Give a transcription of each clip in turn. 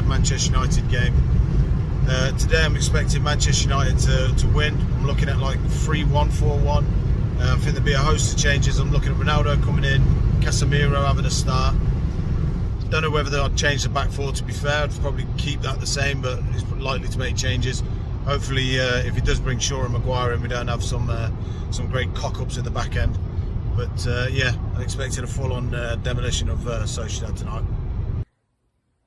Manchester United game. Today I'm expecting Manchester United to win. I'm looking at like 3-1, 4-1. I think there'll be a host of changes. I'm looking at Ronaldo coming in, Casemiro having a start. Don't know whether they'll change the back four, to be fair. I'd probably keep that the same, but he's likely to make changes. Hopefully, if he does bring Shaw and Maguire in, we don't have some great cock-ups in the back end. But yeah, I'm expecting a full-on demolition of Sociedad tonight.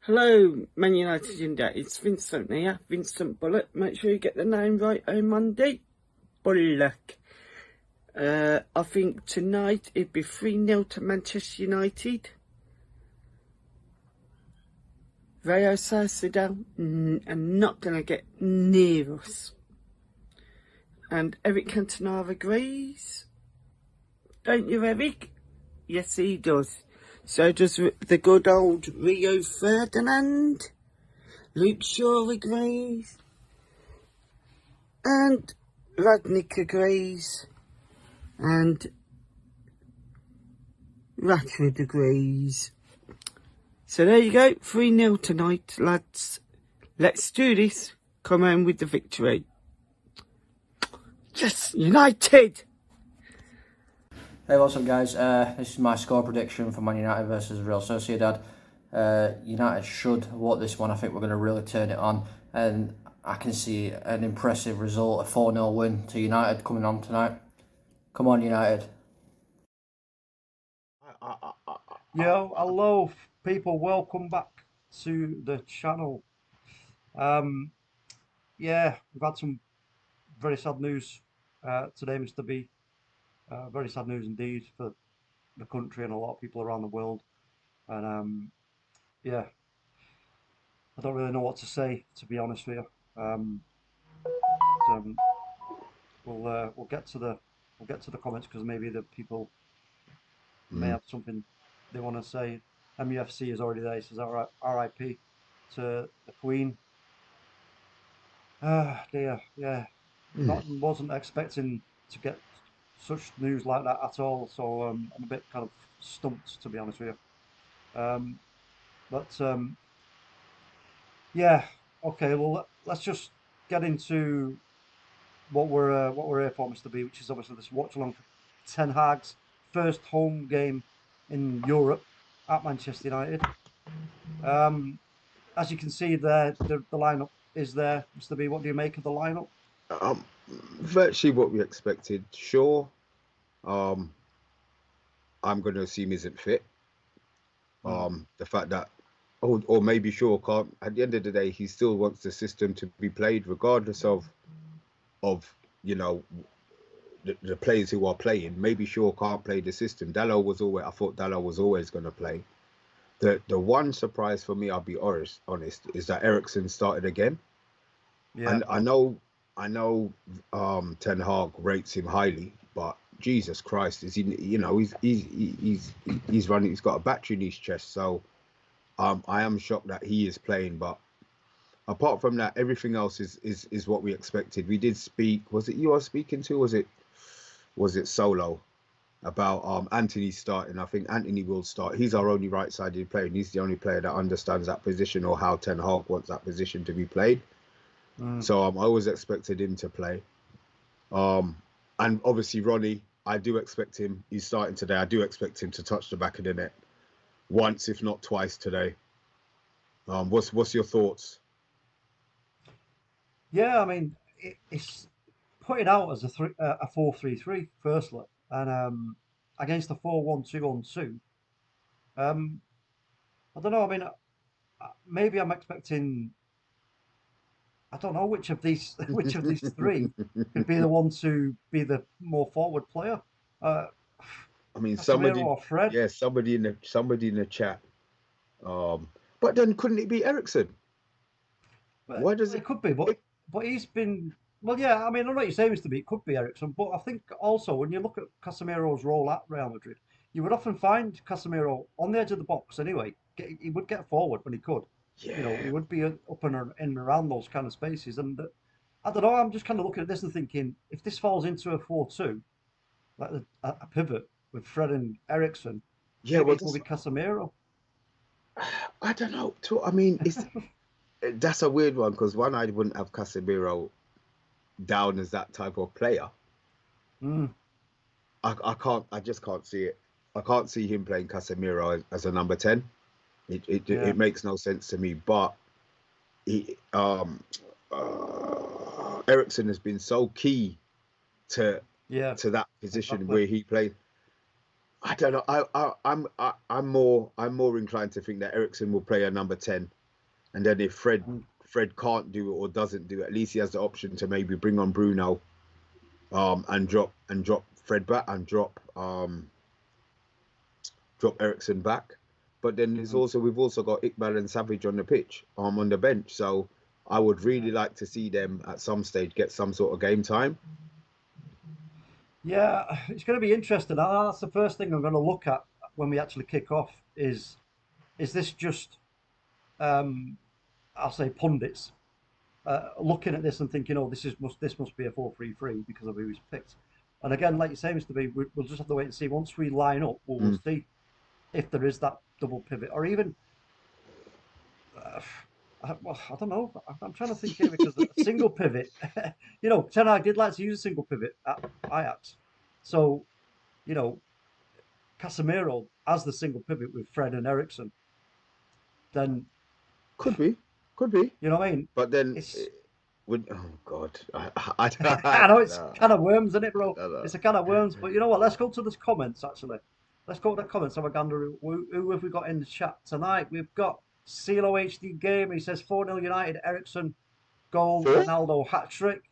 Hello, Man United in there. It's Vincent here, Vincent Bullock. Make sure you get the name right on Monday. Bullock. I think tonight it'd be 3-0 to Manchester United. Real Sociedad are not going to get near us. And Erik Cantona agrees. Don't you, Erik? Yes, he does. So does the good old Rio Ferdinand. Luke Shaw agrees. And Radnick agrees. And Rashford agrees. So there you go, 3-0 tonight, lads. Let's do this. Come on with the victory. Yes, United! Hey, what's up, guys? This is my score prediction for Man United versus Real Sociedad. United should want this one. I think we're going to really turn it on, and I can see an impressive result, a 4-0 win to United coming on tonight. Come on, United. Yo, hello people, welcome back to the channel. Yeah, we've had some very sad news today, Mr. B. Very sad news indeed for the country and a lot of people around the world. And yeah, I don't really know what to say, to be honest with you. We'll get to the comments, because maybe the people may have something they want to say. MUFC is already there. He says RIP to the Queen. Dear, yeah. Wasn't expecting to get such news like that at all. So I'm a bit kind of stumped, to be honest with you. Yeah. Okay. Well, let's just get into what we're here for, Mr. B, which is obviously this watch along for Ten Hag's first home game in Europe at Manchester United. As you can see there, the lineup is there, Mr. B. What do you make of the lineup? Virtually what we expected. Shaw, I'm going to assume isn't fit. The fact that, or maybe Shaw can't. At the end of the day, he still wants the system to be played, regardless of you know, the players who are playing. Maybe Shaw can't play the system. I thought Dalot was always going to play. The one surprise for me, I'll be honest, is that Eriksen started again. Yeah. And I know Ten Hag rates him highly, but Jesus Christ, is he? You know, he's running. He's got a battery in his chest. So I am shocked that he is playing. But apart from that, everything else is what we expected. We did speak. Was it you I was speaking to? Was it Solo? About Anthony starting. I think Anthony will start. He's our only right-sided player, and he's the only player that understands that position, or how Ten Hag wants that position to be played. So I always expected him to play. And obviously Ronnie, I do expect him. He's starting today. I do expect him to touch the back of the net once, if not twice, today. What's your thoughts? Yeah, I mean, it's put it out as a 4-3-3 firstly. And against the 4-1-2-on-2, I don't know. I mean, maybe I'm expecting. I don't know which of these three could be the one to be the more forward player. I mean, somebody or Fred. Yeah, somebody in the chat. But then couldn't it be Eriksen? Why does it could be? But he's been. Well, yeah, I mean, I know what you're saying, Mr. B, it could be Eriksen, but I think also when you look at Casemiro's role at Real Madrid, you would often find Casemiro on the edge of the box anyway. He would get forward when he could. Yeah. You know, he would be up and in and around those kind of spaces. And I don't know, I'm just kind of looking at this and thinking, if this falls into a 4-2, like a pivot with Fred and Eriksen, yeah, well, it will be Casemiro. I don't know. I mean, that's a weird one because I wouldn't have Casemiro down as that type of player. Mm. I just can't see it. I can't see him playing Casemiro as a number 10. Yeah. It makes no sense to me. But Eriksen has been so key to that position where he played. I don't know. I'm more inclined to think that Eriksen will play a number 10, and then if Fred can't do it or doesn't do it, at least he has the option to maybe bring on Bruno, and drop Fred back and drop Eriksen back. But then we've also got Iqbal and Savage on the pitch, on the bench. So I would really like to see them at some stage get some sort of game time. Yeah, it's going to be interesting. That's the first thing I'm going to look at when we actually kick off. Is this just, I'll say, pundits looking at this and thinking, oh, this must be a 4-3-3 because of who he's picked. And again, like you say, Mr. B, we'll just have to wait and see. Once we line up, we'll see if there is that double pivot, or even I don't know. I'm trying to think here because a single pivot. Ten Hag did like to use a single pivot at Ajax, so Casemiro as the single pivot with Fred and Eriksen. Then could be. You know what I mean? But then oh God, I know it's kind of worms, isn't it, bro? It's a kind of worms. But you know what? Let's go to the comments actually. Let's go to the comments. Have a gander. Who have we got in the chat tonight? We've got CeeLo HD Game. He says 4-0 United. Eriksen goal. Ronaldo hat trick.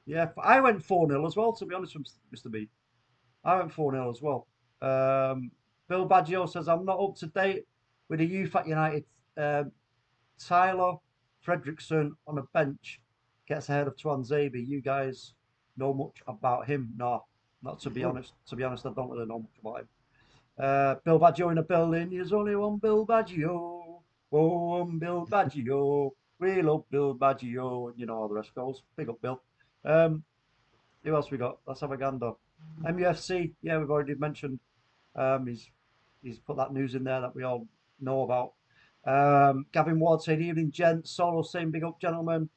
Yeah, I went 4-0 as well. To be honest with Mr. B, I went 4-0 as well. Bill Baggio says I'm not up to date with the youth at United. Tyler Fredrickson on a bench gets ahead of Twanzebe. You guys know much about him? No, not to be honest. To be honest, I don't really know much about him. Bill Baggio in the building. There's only one Bill Baggio. Oh, Bill Baggio. We love Bill Baggio. You know how the rest goes. Big up, Bill. Who else we got? Let's have a gander. MUFC. Yeah, we've already mentioned. He's put that news in there that we all know about. Gavin Ward saying, evening, gents. Solo saying, big up, gentlemen.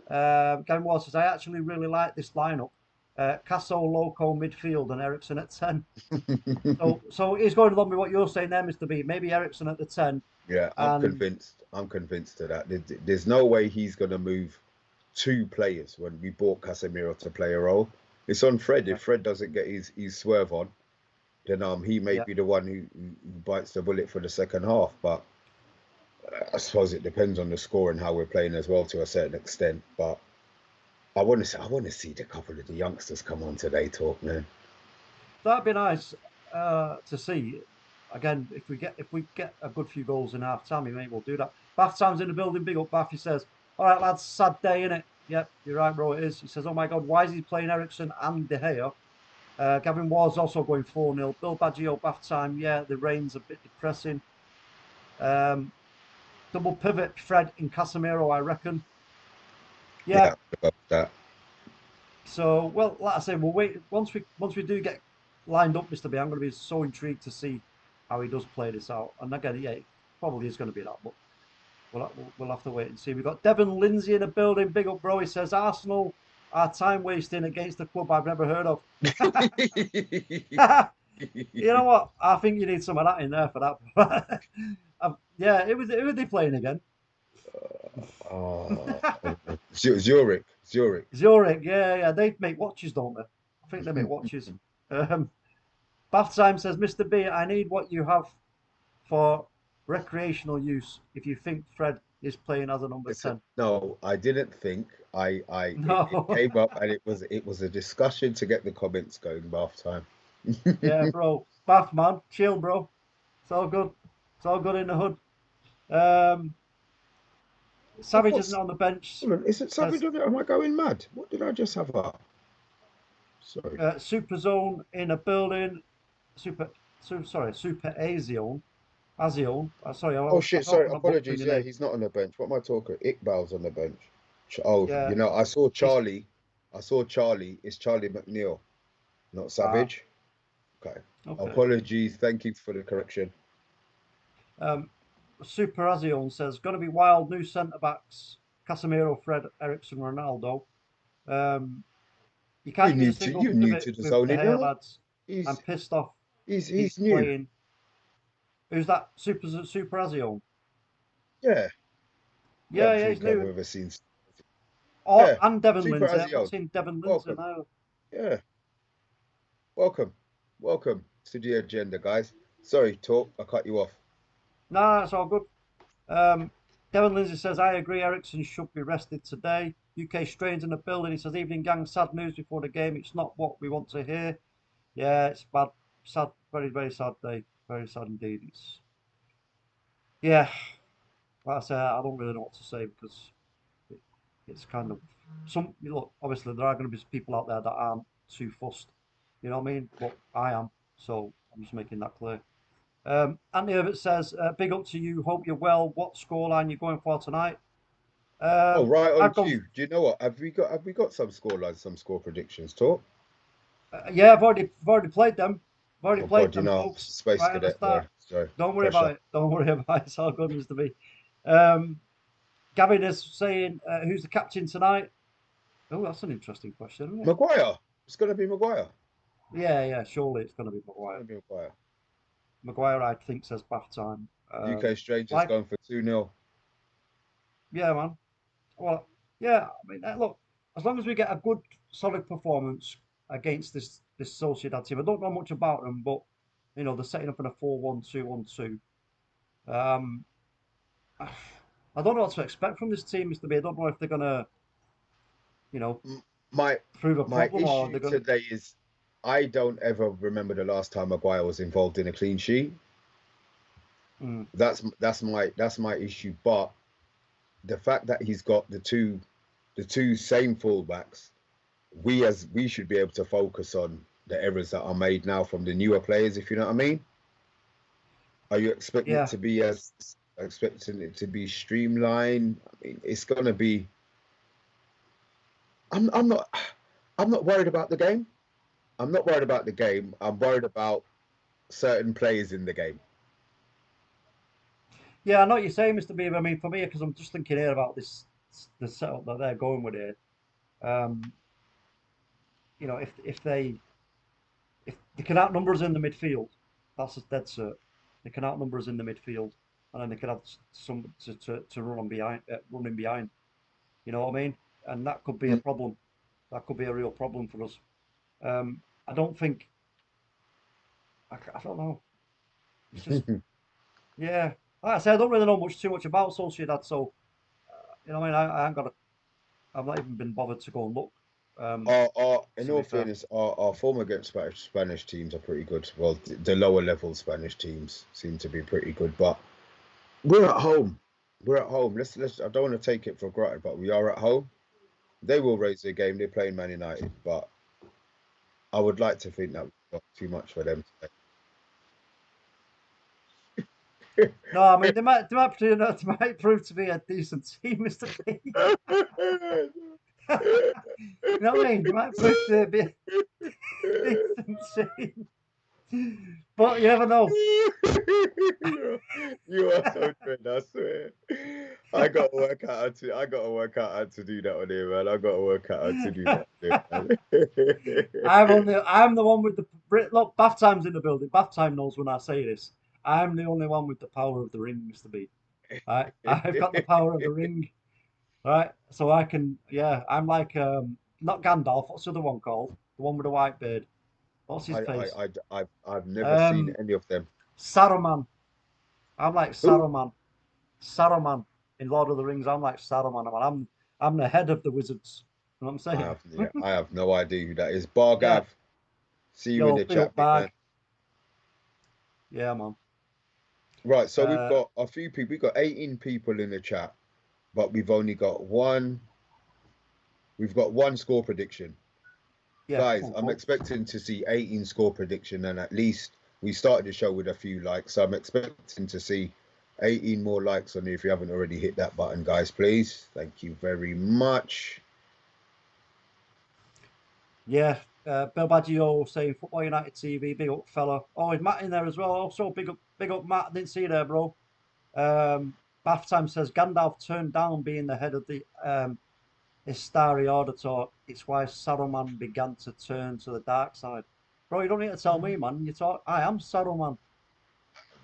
Gavin Ward says, I actually really like this lineup. Casso, Loco, midfield, and Eriksen at 10. so he's going along with what you're saying there, Mr. B. Maybe Eriksen at the 10. Yeah, I'm convinced of that. There's no way he's going to move two players when we bought Casemiro to play a role. It's on Fred. If Fred doesn't get his swerve on, then he may be the one who bites the bullet for the second half. But I suppose it depends on the score and how we're playing as well to a certain extent. But I want to see the couple of the youngsters come on today, talk, man. That'd be nice to see. Again, if we get a good few goals in half time, maybe we'll do that. Bath Time's in the building. Big up, Bath. He says, "All right, lads, sad day, innit?" Yep, you're right, bro. It is. He says, "Oh my God, why is he playing Eriksen and De Gea?" Gavin Ward's also going 4-0. Bill Baggio, Bath Time. Yeah, the rain's a bit depressing. Double pivot, Fred and Casemiro, I reckon. Yeah. That. So, well, like I say, we'll wait. Once we do get lined up, Mr. B, I'm going to be so intrigued to see how he does play this out. And again, yeah, it probably is going to be that, but we'll have to wait and see. We've got Devon Lindsay in the building. Big up, bro. He says, Arsenal are time wasting against a club I've never heard of. You know what? I think you need some of that in there for that. Yeah, who are they playing again? Zurich. Yeah. They make watches, don't they? I think they make watches. Bath Time says, Mr. B, I need what you have for recreational use if you think Fred is playing as a number 10. No, I didn't think. It came up and it was a discussion to get the comments going. Bath Time. Yeah, bro. Bath, man. Chill, bro. It's all good. It's all good in the hood. Savage isn't on the bench. Is it Savage on it? Am I going mad? What did I just have up? Sorry. Super Zone in a building. Super Azion. Sorry. Apologies. Yeah, he's not on the bench. What am I talking? Iqbal's on the bench. Oh, yeah. I saw Charlie. It's Charlie McNeil, not Savage. Okay. Apologies. Thank you for the correction. Super Azion says, going to be wild. New centre backs: Casemiro, Fred, Ericsson, Ronaldo. You can't use a single You bit of new it to the with zone, De you Gea, know? lads. I'm pissed off. He's He's new. playing. Who's that? Super Azion. Yeah. Yeah, Don't yeah, he's think I've new. ever seen. Oh, Yeah. and Devon Super Lindsay. I've not Azio. seen Devon Lindsay Welcome. now. Yeah. Welcome. Welcome to the agenda, guys. Sorry, talk. I cut you off. No, it's all good. Devon Lindsay says, I agree, Ericsson should be rested today. UK strains in the building. He says, evening gang, sad news before the game. It's not what we want to hear. Yeah, it's bad. Sad, very, very sad day. Very sad indeed. Yeah, like I say, I don't really know what to say because it's kind of look, obviously there are going to be people out there that aren't too fussed. You know what I mean? But I am. So I'm just making that clear. Anthony Herbert says, big up to you. Hope you're well. What scoreline you going for tonight? Oh, right on I've gone. cue. Do you know what? Have we got some score lines, some score predictions, talk? Yeah, I've already played them. I've already Oh played God, you them, know, folks. Space Right at the Cadet boy. start. Sorry, Don't worry about pressure. it. Don't worry about it. It's all good, Mr. B. Gavin is saying, who's the captain tonight? Oh, that's an interesting question, isn't it? Maguire. It's gonna be Maguire. Yeah. Surely it's going to be It's Maguire. gonna be Maguire. Maguire, I think, says bath time. UK Strangers Like, going for 2-0. yeah, man. Well, yeah. I mean, look, as long as we get a good, solid performance against this Sociedad team, I don't know much about them, but you know they're setting up in a 4-1-2-1-2. Um, I don't know what to expect from this team, Mr. B. I don't know if they're gonna, you know, My prove a my problem or issue they're gonna. today is I don't ever remember the last time Maguire was involved in a clean sheet. Mm, That's my issue. But the fact that he's got the two same fullbacks, we should be able to focus on the errors that are made now from the newer players, if you know what I mean. Are you yeah, expecting it to be streamlined? I mean, it's gonna be. I'm not I'm not worried about the game. I'm not worried about the game. I'm worried about certain players in the game. yeah. I know what you're saying, Mr. B. But I mean, for me, because I'm just thinking here about this the setup that they're going with here. Um, you know, if they can outnumber us in the midfield, that's a dead cert. They can outnumber us in the midfield, and then they can have some to run on behind, running behind. You know what I mean? And that could be a Mm. problem. That could be a real problem for us. I don't think. I don't know. It's just yeah. Like I said, I don't really know too much about Sociedad, so you know, what I mean, I ain't got. I've not even been bothered to go and look. In To be all fair. fairness, our former against Spanish teams are pretty good. Well, the lower level Spanish teams seem to be pretty good, but we're at home. We're at home. Let's. I don't want to take it for granted, but we are at home. They will raise their game. They're playing Man United, but I would like to think that we've got too much for them No, I mean they might prove to be a decent team, Mr. B. today. You know what I mean? They might prove to be a decent team. But you never know. You are so good, I swear. I gotta work out how to do that on here, man. I gotta work out how to do that on here, man. I'm the one with the look. Bath time's in the building. Bath time knows when I say this. I'm the only one with the power of the ring, Mr. B. Right? I've got the power of the ring. Right? So I can. Yeah, I'm like not Gandalf. What's the other one called? The one with the white beard. What's his face? I've never seen Um, any of them. Saruman. I'm like Who? Saruman. Saruman in Lord of the Rings. I'm like Saruman. I'm the head of the wizards. You know what I'm saying? I have no idea who that is. Bargav, Yeah. see you in Yo, the big chat, up big man. bag. Yeah, man. Right, so we've Uh, got a few people. We've got 18 people in the chat, but we've only got one. We've got one score prediction. yeah. Guys, Come on, I'm folks. expecting to see 18 score prediction, and at least we started the show with a few likes. So I'm expecting to see 18 more likes on you if you haven't already hit that button, guys, please. Thank you very much. Yeah. Bill Baggio saying Football United TV. Big up, fella. Oh, is Matt in there as well? Also, big up, Matt. Didn't see you there, bro. Bath Time says Gandalf turned down being the head of the Istari Auditor. It's why Saruman began to turn to the dark side. Bro, you don't need to tell me, man. I am Saruman.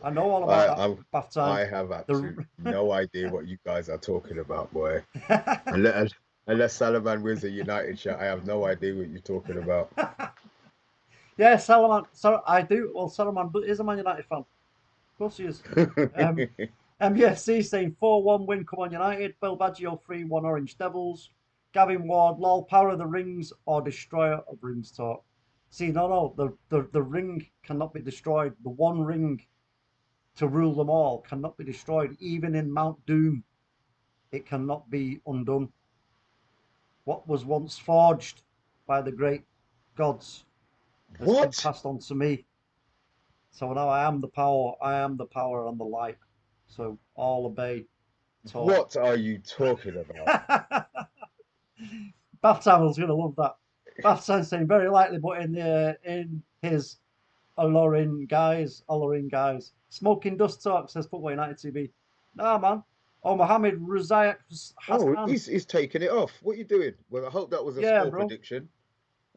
I know all about that, Bath Time. I have absolutely no idea what you guys are talking about, boy. Unless Salaman wins a United shirt, I have no idea what you're talking about. Yeah, Saruman. I do. Well, Saruman is a Man United fan. Of course he is. MFC saying 4-1 win, come on United. Bill Baggio 3-1 Orange Devils. Gavin Ward, lol, power of the rings or destroyer of rings talk. See, no, the ring cannot be destroyed. The one ring to rule them all cannot be destroyed. Even in Mount Doom, it cannot be undone. What was once forged by the great gods has been passed on to me. So now I am the power and the light. So all obey. Talk. What are you talking about? Bath Samuel's gonna love that. Bath Sam saying very likely, but in his alluring guys. Smoking dust talk says Football United TV. Nah, man. Oh, Mohammed Razak Hassan. Oh, he's taking it off. What are you doing? Well, I hope that was a score prediction.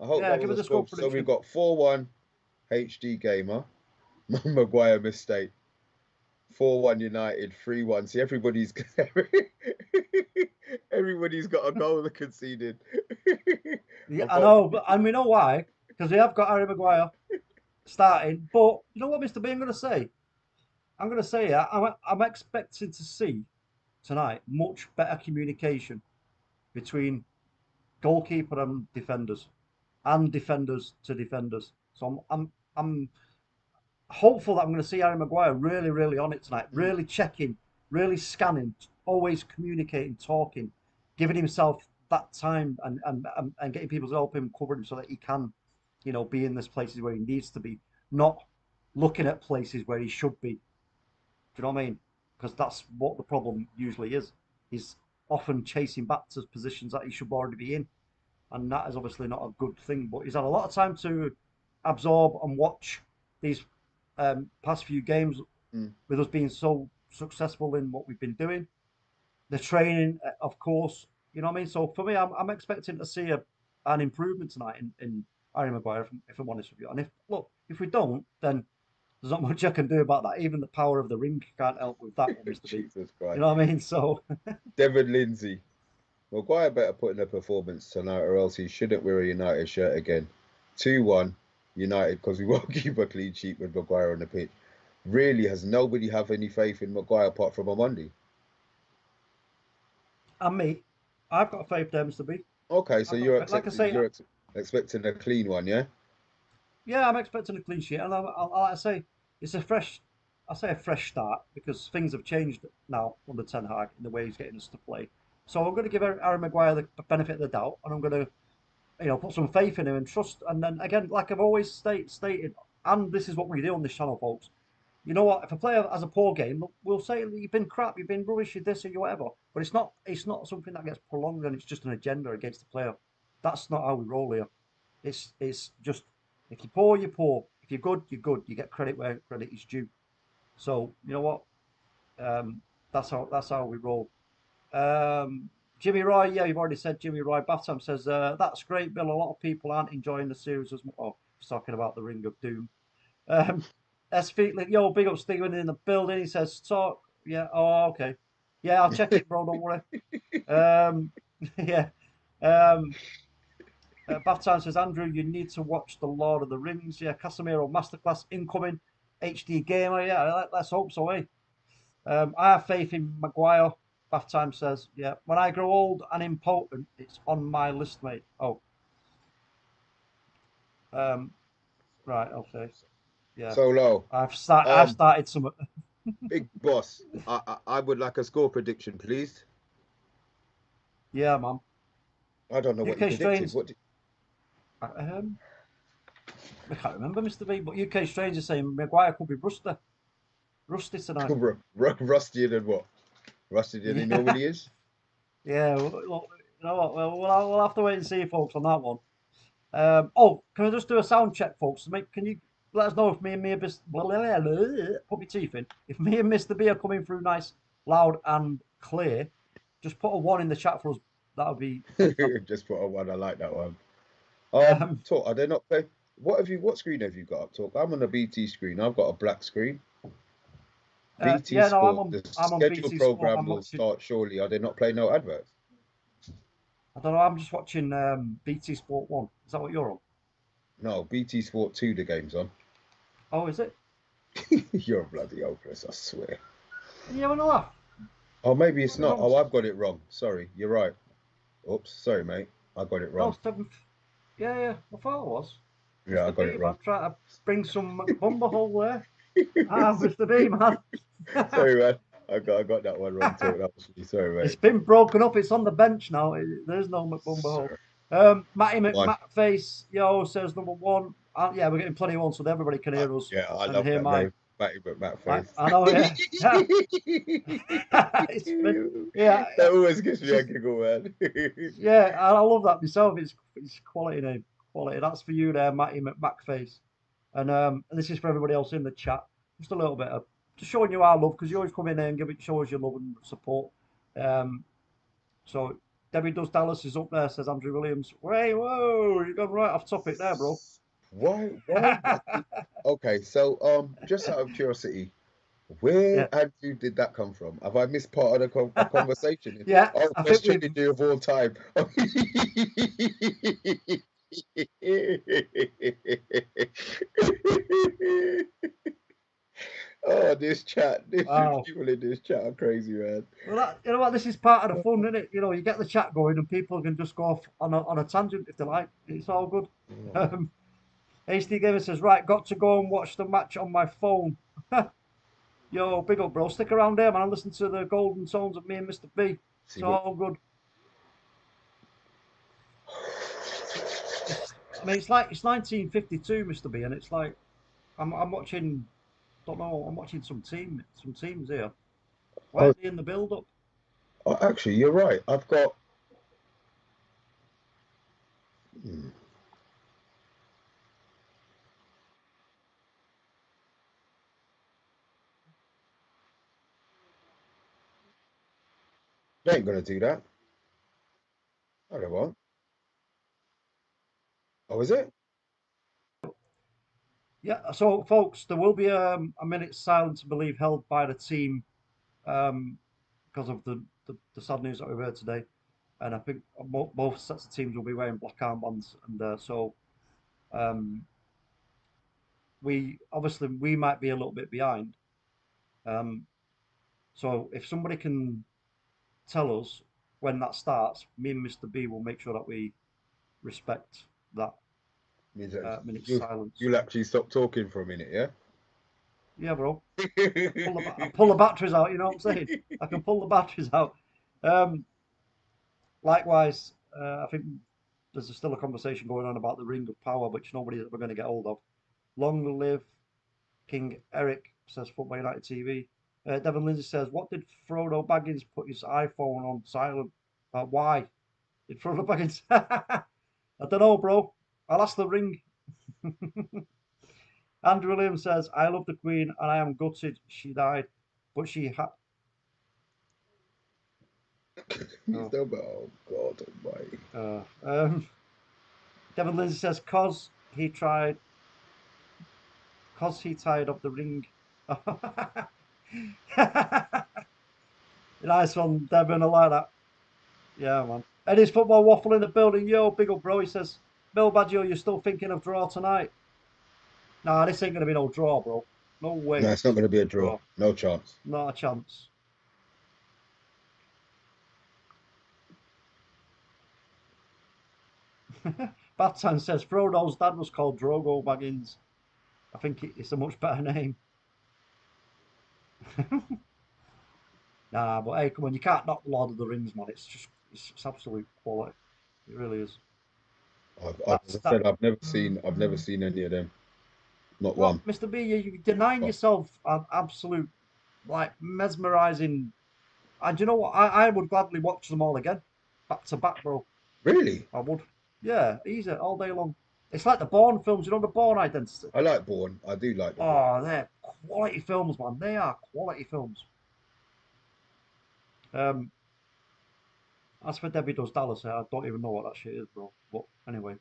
I hope that was a score prediction. So we've got 4-1 HD Gamer. Maguire mistake. 4-1 United, 3-1. See, everybody's got a goal conceded. Yeah, I know, and we know why, because we have got Harry Maguire starting. But you know what, Mr. B, I'm going to say, I'm expecting to see tonight much better communication between goalkeeper and defenders to defenders. So I'm hopeful that I'm going to see Harry Maguire really, really on it tonight, really checking, really scanning, always communicating, talking, giving himself that time and getting people to help him cover him so that he can, be in these places where he needs to be, not looking at places where he should be. Do you know what I mean? Because that's what the problem usually is. He's often chasing back to positions that he should already be in. And that is obviously not a good thing. But he's had a lot of time to absorb and watch these past few games with us being so successful in what we've been doing. The training, of course, you know what I mean? So for me, I'm expecting to see an improvement tonight in Harry Maguire, if I'm honest with you. And if we don't, then there's not much I can do about that. Even the power of the ring can't help with that one, Mr. B. Jesus Christ. You know what I mean? So Devin Lindsay. Maguire better put in a performance tonight or else he shouldn't wear a United shirt again. 2-1 United because we won't keep a clean sheet with Maguire on the pitch. Really, has nobody have any faith in Maguire apart from Amundi? And me, I've got faith there, Mr. B. Okay, so you're expecting a clean one, yeah? Yeah, I'm expecting a clean sheet, and like I say, it's a fresh start because things have changed now under Ten Hag in the way he's getting us to play. So I'm going to give Harry Maguire the benefit of the doubt, and I'm going to, put some faith in him and trust. And then again, like I've always stated, and this is what we do on this channel, folks. You know what? If a player has a poor game, we'll say you've been crap, you've been rubbish, you're this or you whatever. But it's not something that gets prolonged and it's just an agenda against the player. That's not how we roll here. It's just if you're poor, you're poor. If you're good, you're good. You get credit where credit is due. So you know what? That's how we roll. Jimmy Roy, yeah, you've already said Jimmy Roy. Batham says that's great, Bill. A lot of people aren't enjoying the series as much. Oh, he's talking about the Ring of Doom. Yo, big up Steven in the building. He says talk. Yeah. Oh, okay. Yeah, I'll check it, bro. Don't worry. Yeah. Bathtown says, Andrew, you need to watch The Lord of the Rings. Yeah, Casemiro Masterclass incoming. HD Gamer. Yeah, let's hope so, eh? I have faith in Maguire. Bathtime says, yeah. When I grow old and impotent, it's on my list, mate. Oh. Right, okay. Yeah. Solo. I've started some. Big boss. I would like a score prediction, please. Yeah, man. I don't know what you predicted. What I can't remember, Mr. V, but UK Strange is saying Maguire could be rusty tonight. Rustier than what? Rustier than he normally is? Yeah, well, you know what? Well, we'll have to wait and see, folks, on that one. Can I just do a sound check, folks? Can you let us know if me and put my teeth in. If me and Mr. B are coming through nice, loud and clear, just put a 1 in the chat for us. That would be Just put on one. I like that one. Um, Talk. Are they not playing? What screen have you got up, Talk? I'm on a BT screen. I've got a black screen. BT yeah, no, Sport. The I'm on scheduled BT Sport. program I'm will watching. start shortly. Are they not playing no adverts? I don't know. I'm just watching BT Sport 1. Is that what you're on? No, BT Sport 2. The game's on. Oh, is it? You're bloody hopeless. I swear. Are you having a laugh? Oh, maybe it's not. Oh, Nonsense. I've got it wrong. Sorry. You're right. Oops. Sorry, mate. I got it No, wrong. 7th. Yeah. I thought it was. Yeah, I Mr. got B, it man, wrong. trying to bring some bumblehole there. Mr. B, man. Sorry, man. I got that one wrong too. That was really sorry, It's mate. been broken up. It's on the bench now. There's no McBumblehole. Matty One. McMacface, says number 1. Yeah, we're getting plenty of ones so that everybody can hear us Yeah, I and love hear that my. name. Matty McMatt I face. know, yeah. It's been, yeah. That always gives It's me a just, giggle, man. yeah, I love that myself. It's quality name. Quality. That's for you there, Matty McMacface. And this is for everybody else in the chat. Just a little bit of just showing you our love because you always come in there and show us your love and support. So Debbie Does Dallas is up there, says Andrew Williams. Hey, whoa, you gone right off topic there, bro. Why? Okay, so just out of curiosity, Yeah, where Andrew did that come from? Have I missed part of the conversation? yeah. Oh, I best think we've trilogy of all time. Oh, this chat, this wow. people in this chat are crazy, man. Well, you know what? This is part of the fun, isn't it? You get the chat going, and people can just go off on a tangent if they like. It's all good. HD Gamer says, right, got to go and watch the match on my phone. Yo, big up, bro. Stick around there, man. Listen to the golden tones of me and Mr. B. See It's what? all good. I mean, it's 1952, Mr. B, and it's like I'm watching. Don't know. I'm watching some teams here. Why Oh, are they in the build-up? oh, actually, you're right. I've got. Hmm. They ain't gonna do that. No, they won't. Oh, is it? Yeah. So, folks, there will be a minute's silence, I believe, held by the team um, because of the sad news that we've heard today. And I think both sets of teams will be wearing black armbands, and so um, we might be a little bit behind. Um, so if somebody can tell us when that starts, me and Mr. B will make sure that we respect that Means that minute's you silence. you'll actually stop talking for a minute, yeah? Yeah, bro. I pull the batteries out. You know what I'm saying? I can pull the batteries out. Um, Likewise, I think there's still a conversation going on about the Ring of Power, which nobody's ever going to get hold of. Long live King Erik, says Football United TV. Devon Lindsay says, what did Frodo Baggins put his iPhone on silent? Why did Frodo Baggins? I don't know, bro. I'll ask the Ring. Andrew Williams says, I love the Queen and I am gutted she died, but she had. Oh. Oh God Almighty! Devon Lindsay says, cause he tied up the ring. Nice one, Devon. I like that. Yeah, man. Eddie's football waffle in the building. Yo, big up, bro. He says, Bill Baggio, you're still thinking of draw tonight? Nah, this ain't gonna be no draw, bro. No way. No, it's not going to be a draw. Draw. No chance. Not a chance. Batan says Frodo's dad was called Drogo Baggins. I think it's a much better name. Nah, but hey, come on, you can't knock the Lord of the Rings, man. It's absolute quality. It really is. As I said, I've never seen any of them. Not What, one. Mr. B? You're denying yourself an absolute, like, mesmerizing. And you know what? I would gladly watch them all again, back to back, bro. Really? I would. Yeah, easy all day long. It's like the Bourne films, you know, the Bourne Identity. I like Bourne. I do like the Bourne. Oh, they're quality films, man. They are quality films. As for Debbie Does Dallas, I don't even know what that shit is, bro. But anyway.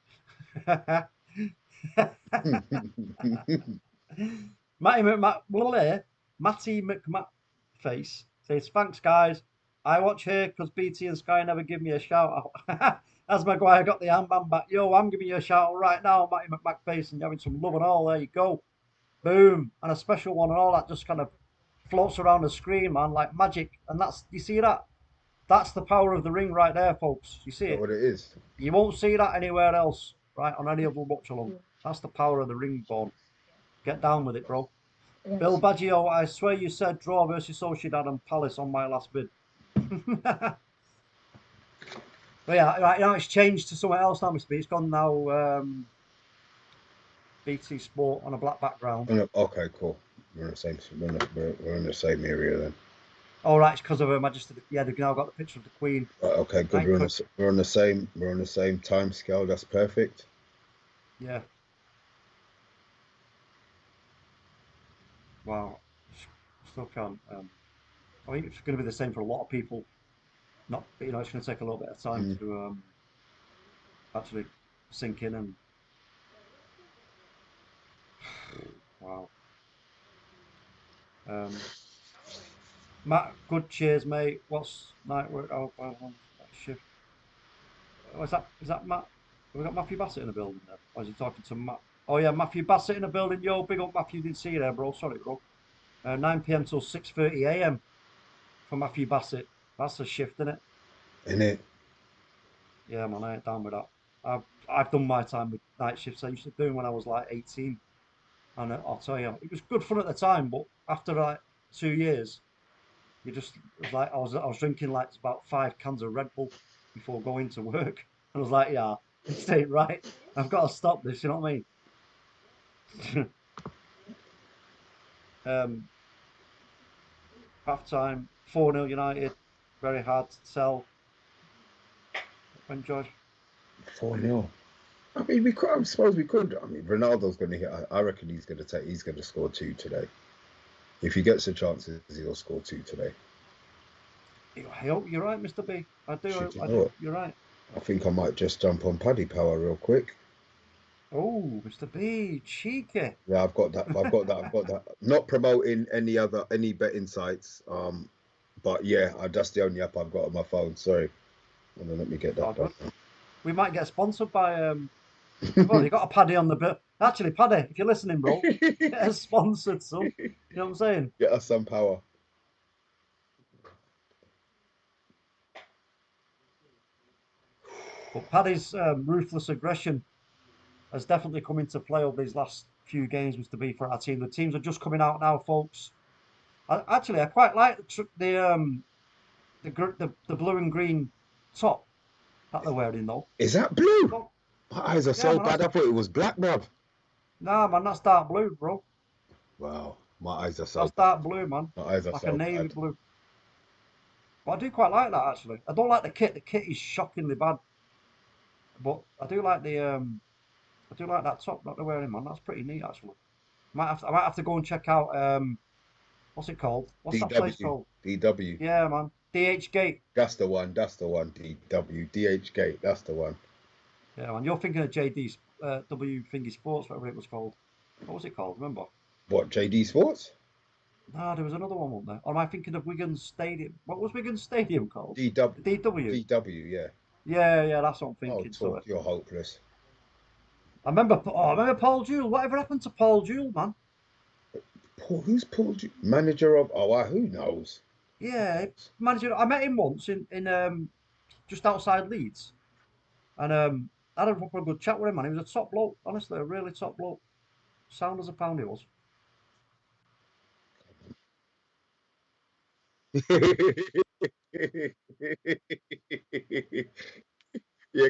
Matty McMatface says, thanks, guys. I watch here because BT and Sky never give me a shout out. As Maguire got the armband back, yo, I'm giving you a shout out right now, Matty McMatface, and you're having some love and all. There you go. Boom. And a special one and all that just kind of floats around the screen, man, like magic. And that's, you see that? That's the power of the ring right there, folks. You see Is that it? what it is? You won't see that anywhere else, right? On any other watch along. That's the power of the ring, Born. Get down with it, bro. Yes. Bill Baggio, I swear you said draw versus Sociedad and Palace on my last bid. But yeah, right now it's changed to somewhere else now, Mr. B. It's gone now BT Sport on a black background. Okay, cool. We're in the same. We're in the same area then. Oh right, it's because of Her Majesty. Yeah, they've now got the picture of the Queen. Right, okay, good. Right, We're on the same. We're on the same time scale. That's perfect. Yeah. Wow. Still can't. I think it's going to be the same for a lot of people. Not, you know, it's going to take a little bit of time to actually sink in and. Wow. Matt, good cheers, mate. What's night work? Oh, shift. Oh, is that Matt? Have we got Matthew Bassett in the building there? Or is he talking to Matt? Oh yeah, Matthew Bassett in the building. Yo, big up Matthew. Didn't see you there, bro. Sorry, bro. 9 p.m. till 6:30 a.m. for Matthew Bassett. That's a shift, isn't it? In it. Yeah, man, I ain't down with that. I've done my time with night shifts. I used to do them when I was like 18, and I'll tell you, it was good fun at the time. But after like 2 years, you just it was like I was drinking like about 5 cans of Red Bull before going to work. I was like, yeah, this ain't right. I've got to stop this. You know what I mean? Half time, 4-0 United. Very hard to tell. When George 4-0. I mean, we could. I suppose we could. I mean, Ronaldo's going to hit. I reckon he's going to score 2 today. If he gets the chances, he'll score 2 today. I hope you're right, Mr. B. I do. Shit, you I know do. what? You're right. I think I might just jump on Paddy Power real quick. Oh, Mr. B, cheeky. Yeah, I've got that. I've got that. Not promoting any betting sites. But yeah, that's the only app I've got on my phone. Sorry. Hold on, let me get that. Oh, we might get sponsored by. We've already got a Paddy on the bill. Actually, Paddy, if you're listening, bro, get us sponsored, son. You know what I'm saying? Get us some power. But Paddy's ruthless aggression has definitely come into play over these last few games, Mr. B, for our team. The teams are just coming out now, folks. I quite like the blue and green top that they're wearing, though. Is that blue? Oh, My eyes are so man, bad. I thought it was black, bruv. nah, man, that's dark blue, bro. Wow, my eyes are so That's bad. dark blue, man. My eyes are Like so a navy bad. blue. But I do quite like that, actually. I don't like the kit. The kit is shockingly bad. But I do like that top that they're wearing, man. That's pretty neat, actually. I might have to go and check out what's it called? What's that place called? DW. Yeah, man. DH Gate. That's the one. DW. DH Gate. That's the one. Yeah, man. You're thinking of JD W Thingy Sports, whatever it was called. What was it called? Remember? What, JD Sports? No, there was another one, wasn't there? Or am I thinking of Wigan Stadium? What was Wigan Stadium called? DW. DW. DW, yeah. Yeah, that's what I'm Oh, thinking. So talk, you're hopeless. I remember Paul Jewell. Whatever happened to Paul Jewell, man? Who's Paul? Manager of? Who knows? Yeah, manager. I met him once in just outside Leeds, and I had a proper good chat with him, man. He was a top bloke, honestly, a really top bloke. Sound as a pound he was. Yeah,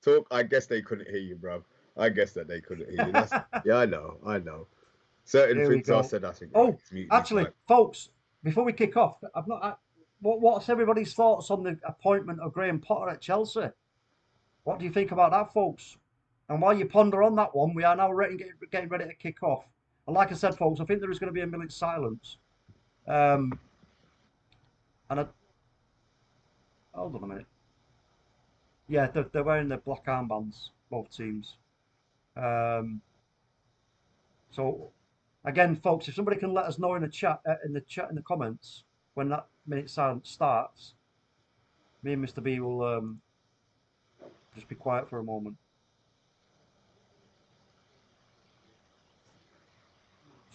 talk. I guess they couldn't hear you, bro. I guess that they couldn't hear you. Yeah, I know. Certain Here we things are go. said. I think. Oh, it's mutely actually, quiet. folks, before we kick off, what's everybody's thoughts on the appointment of Graham Potter at Chelsea? What do you think about that, folks? And while you ponder on that one, we are now getting ready to kick off. And like I said, folks, I think there is going to be a minute's silence. And hold on a minute. Yeah, they're wearing their black armbands, both teams. So again, folks, if somebody can let us know in the chat, in the comments, when that minute silence starts, me and Mr. B will just be quiet for a moment.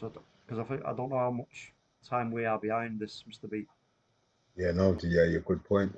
So, because I don't know how much time we are behind this, Mr. B. Yeah, no, yeah, you're good point.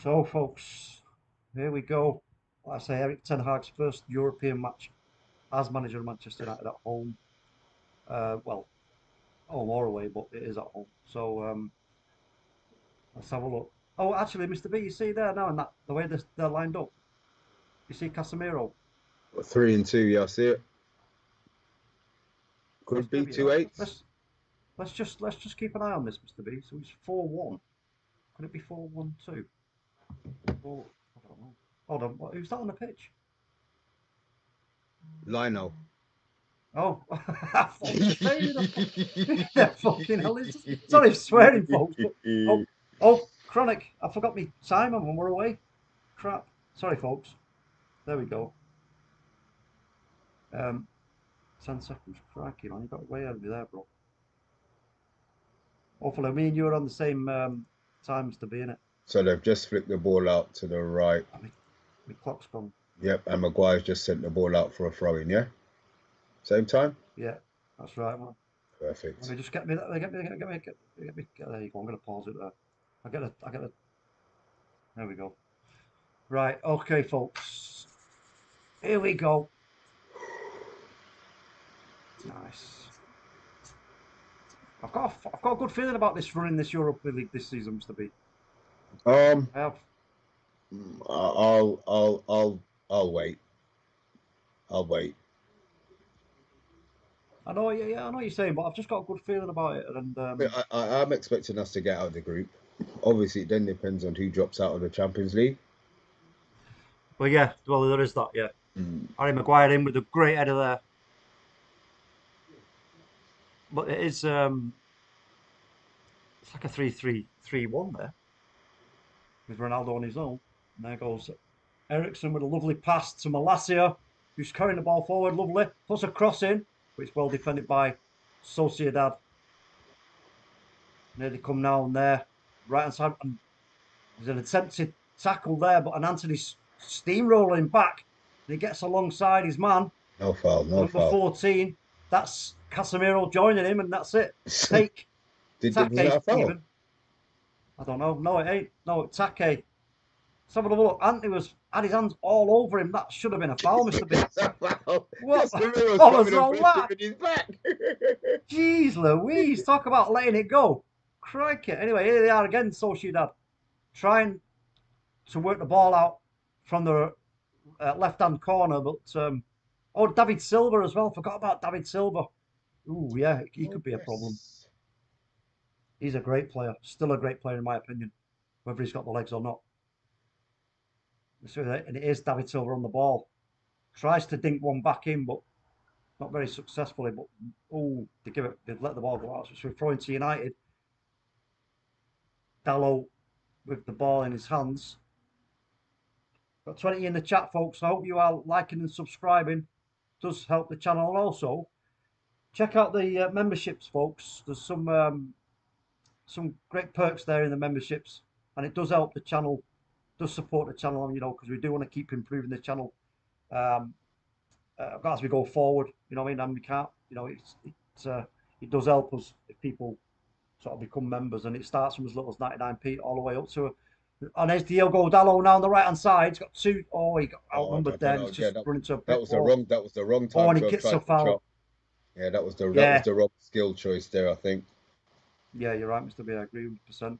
So, folks, here we go. Like I say, Erik Ten Hag's first European match as manager of Manchester United at home. Well, home or away, but it is at home. So let's have a look. Oh, actually, Mr. B, you see there now, and that the way they're lined up. You see Casemiro. 3 and 2, yeah, I see it. Could be Maybe 2-8. let's just keep an eye on this, Mr. B. So it's 4-1. Could it be 4-1-2? Oh, I don't know. Hold on, who's that on the pitch? Lionel. Oh, I thought you were saying that. Yeah, fucking hell. Sorry, swearing, folks. But, oh, Chronic. I forgot me Simon when we're away. Crap. Sorry, folks. There we go. 10 seconds. Crikey, man. You got way out of me there, bro. Hopefully, me and you are on the same times to be in it. So they've just flicked the ball out to the right. My clock's gone. Yep, and Maguire's just sent the ball out for a throw-in, yeah? Same time? Yeah, that's right, man. Perfect. Let me just get me. There you go. I'm gonna pause it there. I get a. There we go. Right, okay, folks. Here we go. Nice. I've got a good feeling about this running this Europa League this season, Mr. B. I have. I'll wait. I'll wait. I know, yeah, I know what you're saying, but I've just got a good feeling about it. And I'm expecting us to get out of the group. Obviously, it then depends on who drops out of the Champions League. well, yeah, well, there is that, yeah. Harry Maguire in with a great header there. But it is, it's like a 3-3-3-1 there with Ronaldo on his own. And there goes Eriksen with a lovely pass to Malacia, who's carrying the ball forward. Lovely, puts a cross in, but it's well defended by Sociedad. Nearly come now and there, right hand side. And there's an attempted tackle there, but an Anthony's steamrolling back. And he gets alongside his man. No foul, no Number foul. 14. That's Casemiro joining him, and that's it. Take. Was that a foul? Even. I don't know. No, it ain't. No, Take. Let's have a look. Anthony had his hands all over him. That should have been a foul, Mr. B. That's a foul. What? Casemiro's What was coming all and that? with his back. Jeez Louise, talk about letting it go. Crikey. Anyway, here they are again, Sociedad. Trying to work the ball out from the left-hand corner, but oh, David Silva as well. Forgot about David Silva. Ooh, yeah, he could be a problem. Yes. He's a great player, still a great player in my opinion, whether he's got the legs or not. And it is David Silva on the ball. Tries to dink one back in, but not very successfully. But oh, they've let the ball go out. So we're throwing to United. Dallo with the ball in his hands. Got 20 in the chat, folks. I hope you are liking and subscribing. It does help the channel, and also check out the memberships, folks. There's some great perks there in the memberships, and it does help the channel. Does support the channel, you know, because we do want to keep improving the channel as we go forward. You know what I mean? And we can't, you know, it does help us if people sort of become members, and it starts from as little as 99p all the way up to. And there's Diogo Dallo now on the right hand side. He's got two. Oh, he got outnumbered there. He's just running to a bit. That was the wrong time. Oh, and to he have gets a tried to foul. chop. Yeah, that was the wrong skill choice there, I think. Yeah, you're right, Mr. B. I agree 100%.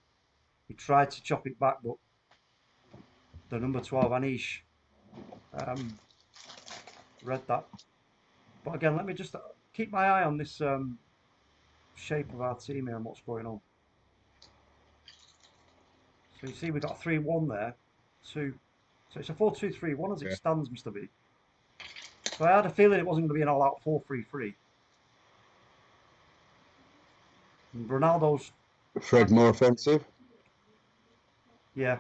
He tried to chop it back, but the number 12, Anish, read that. But again, let me just keep my eye on this shape of our team here and what's going on. So you see we've got a 3-1 there. So it's a 4-2-3-1 as it stands, Mr. B. So I had a feeling it wasn't going to be an all-out 4-3-3. And Ronaldo's... Fred more offensive? Yeah.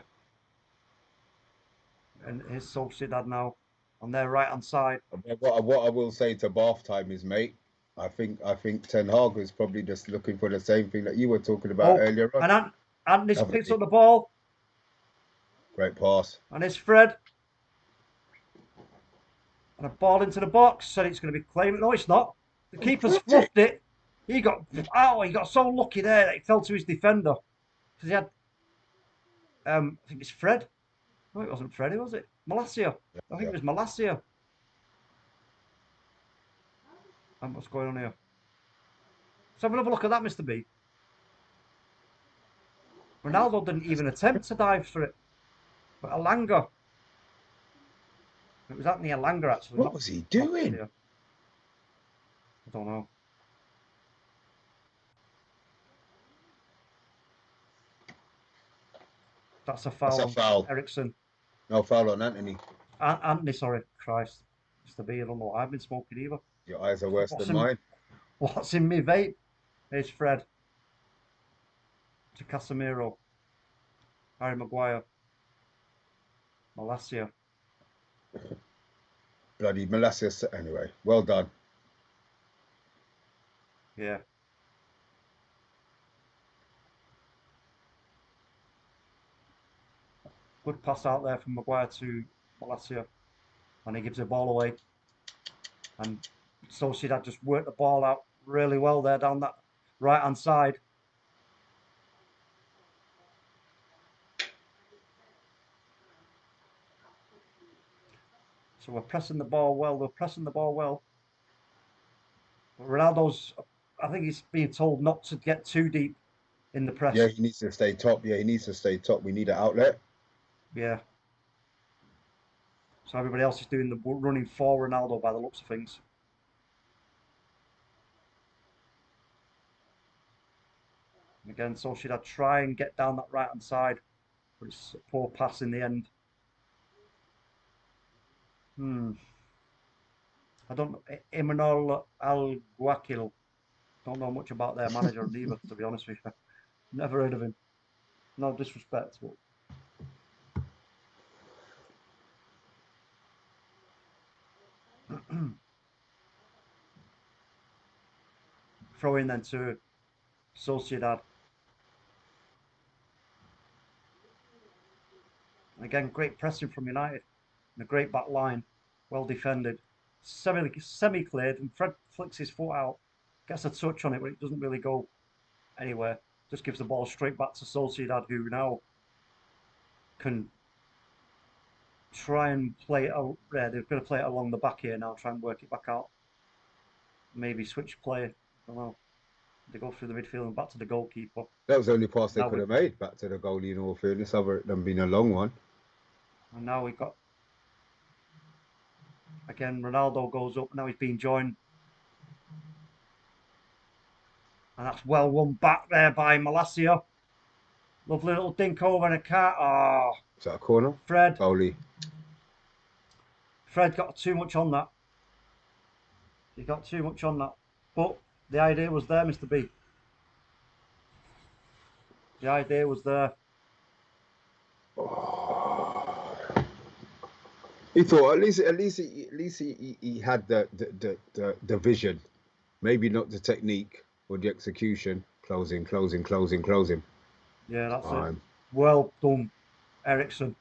And his Sociedad now on their right-hand side. What I will say to bath time is, mate, I think Ten Hag was probably just looking for the same thing that you were talking about earlier on. And Anthony picks up the ball. Great pass. And it's Fred. And a ball into the box. Said it's going to be claimed. No, it's not. The keeper's fluffed it. He got so lucky there that it fell to his defender. Because he had, I think it's Fred. No, it wasn't Freddy, was it? Malacia. I think it was Malacia. And what's going on here? Let's have another look at that, Mr. B. Ronaldo didn't even attempt to dive for it. But Alanga. It was Anthony Alanga, actually. What was he doing? I don't know. That's a foul. That's a foul. Ericsson. No foul on Anthony. Anthony, sorry. Christ. Mr. B, I don't know what I've been smoking either. Your eyes are worse than mine. What's in me vape? Here's Fred. To Casemiro. Harry Maguire. Malacia. Bloody Malacia. Anyway, well done. Yeah. Good pass out there from Maguire to Malacia. And he gives the ball away. And Sociedad just worked the ball out really well there down that right-hand side. So we're pressing the ball well. But Ronaldo's, I think he's being told not to get too deep in the press. Yeah, he needs to stay top. Yeah, he needs to stay top. We need an outlet. Yeah. So everybody else is doing the running for Ronaldo by the looks of things. And again, Sociedad try and get down that right-hand side, but it's a poor pass in the end. I don't know. Imanol Alguacil. Don't know much about their manager neither, to be honest with you. Never heard of him. No disrespect, but... Throw in then to Sociedad. Again, great pressing from United. And a great back line. Well defended. Semi-cleared, and Fred flicks his foot out. Gets a touch on it, but it doesn't really go anywhere. Just gives the ball straight back to Sociedad, who now can try and play it out. Yeah, they're going to play it along the back here now, try and work it back out. Maybe switch play. I don't know. They go through the midfield and back to the goalkeeper. That was the only pass they Now could have made back to the goalie in all fairness, other than being a long one. And now we've got, again, Ronaldo goes up. Now he's being joined. And that's well won back there by Malacia. Lovely little dink over and a cat. Oh, Is that a corner? Fred. Goalie. Fred got too much on that. He got too much on that. But the idea was there, Mr. B. The idea was there. He thought at least he had the vision, maybe not the technique or the execution. Closing. Yeah, that's it. Well done, Eriksson.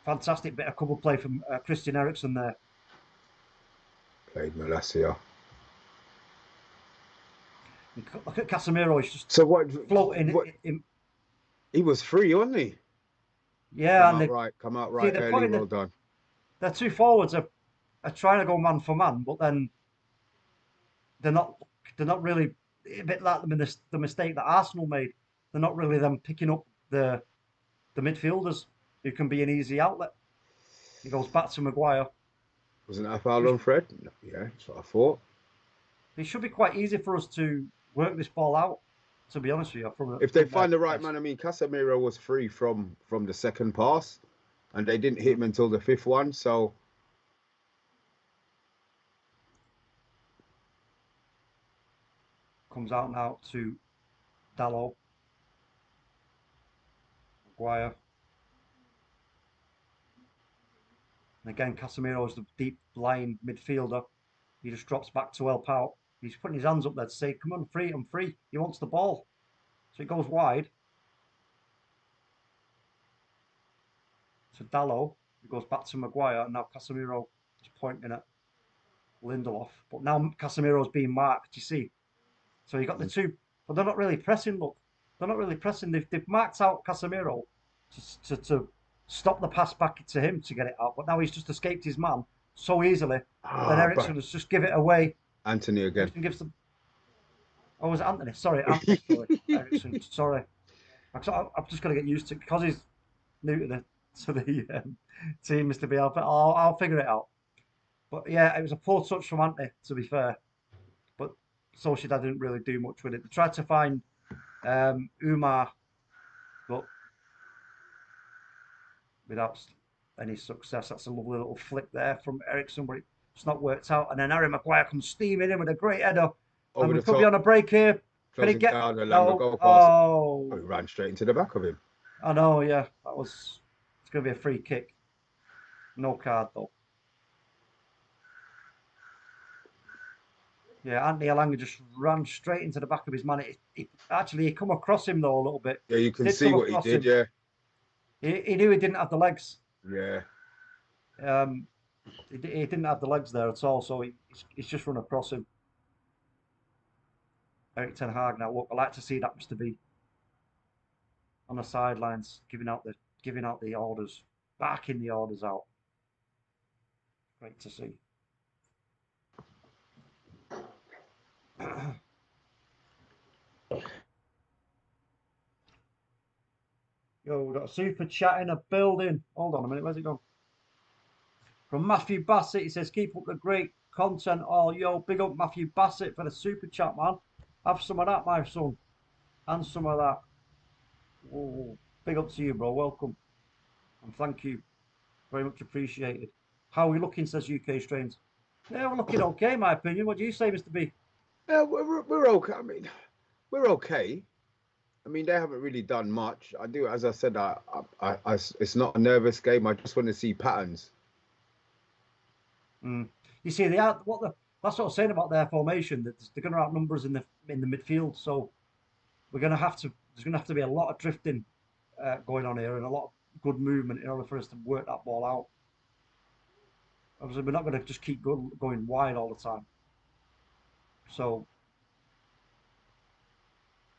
Fantastic bit of cover play from Christian Eriksen there. Played Malacia. Look at Casemiro. He's just So what? floating. He was free, wasn't he? Yeah, Come out right early. Well done. Their two forwards are trying to go man for man, but then they're not really, a bit like the mistake that Arsenal made. They're not really them picking up the midfielders who can be an easy outlet. He goes back to Maguire. Wasn't that a foul on Fred? No, yeah, that's what I thought. It should be quite easy for us to work this ball out, to be honest with you. If they find the right man, I mean, Casemiro was free from the second pass, and they didn't hit him until the fifth one, so... Comes out now to Dalot. Maguire. And again, Casemiro is the deep lying midfielder. He just drops back to help out. He's putting his hands up there to say, come on, I'm free. He wants the ball. So it goes wide. To Dalot. It goes back to Maguire. And now Casemiro is pointing at Lindelof. But now Casemiro's being marked, you see. So you got the two, but they're not really pressing, look. They're not really pressing. They've marked out Casemiro to stop the pass back to him to get it out. But now he's just escaped his man so easily. Then Eriksson has just give it away. Anthony again. Eriksson gives them. Oh, was it Anthony? Sorry, Anthony. Sorry. Eriksson. Sorry. I'm just going to get used to it because he's new to the team, Mr. B. I'll figure it out. But yeah, it was a poor touch from Anthony, to be fair. But Sociedad didn't really do much with it. They tried to find Umar, but without any success. That's a lovely little flick there from Eriksson, but it's not worked out. And then Harry Maguire comes steaming in with a great header. And we could be on a break here. Can he get... Oh, he ran straight into the back of him. I know, yeah. It's going to be a free kick. No card, though. Yeah, Anthony Elanga just ran straight into the back of his man. He come across him, though, a little bit. Yeah, you can see what he did, yeah. He knew he didn't have the legs. Yeah. He didn't have the legs there at all, so he's just run across him. Erik Ten Hag now. Look, I like to see that Mr. B on the sidelines, giving out the orders, barking the orders out. Great to see. Yo, we've got a super chat in a building. Hold on a minute, where's it gone? From Matthew Bassett, he says, keep up the great content. Oh, yo, big up Matthew Bassett for the super chat, man. Have some of that, my son. And some of that. Oh, big up to you, bro. Welcome. And thank you. Very much appreciated. How are we looking, says UK Strains. Yeah, we're looking okay, in my opinion. What do you say, Mr. B? Yeah, we're okay. I mean, we're okay. I mean, they haven't really done much. I do, as I said, I it's not a nervous game. I just want to see patterns. You see, that's what I was saying about their formation. That they're going to outnumber us in the midfield. So we're going to have to. There's going to have to be a lot of drifting going on here and a lot of good movement in order for us to work that ball out. Obviously, we're not going to just keep going wide all the time. So,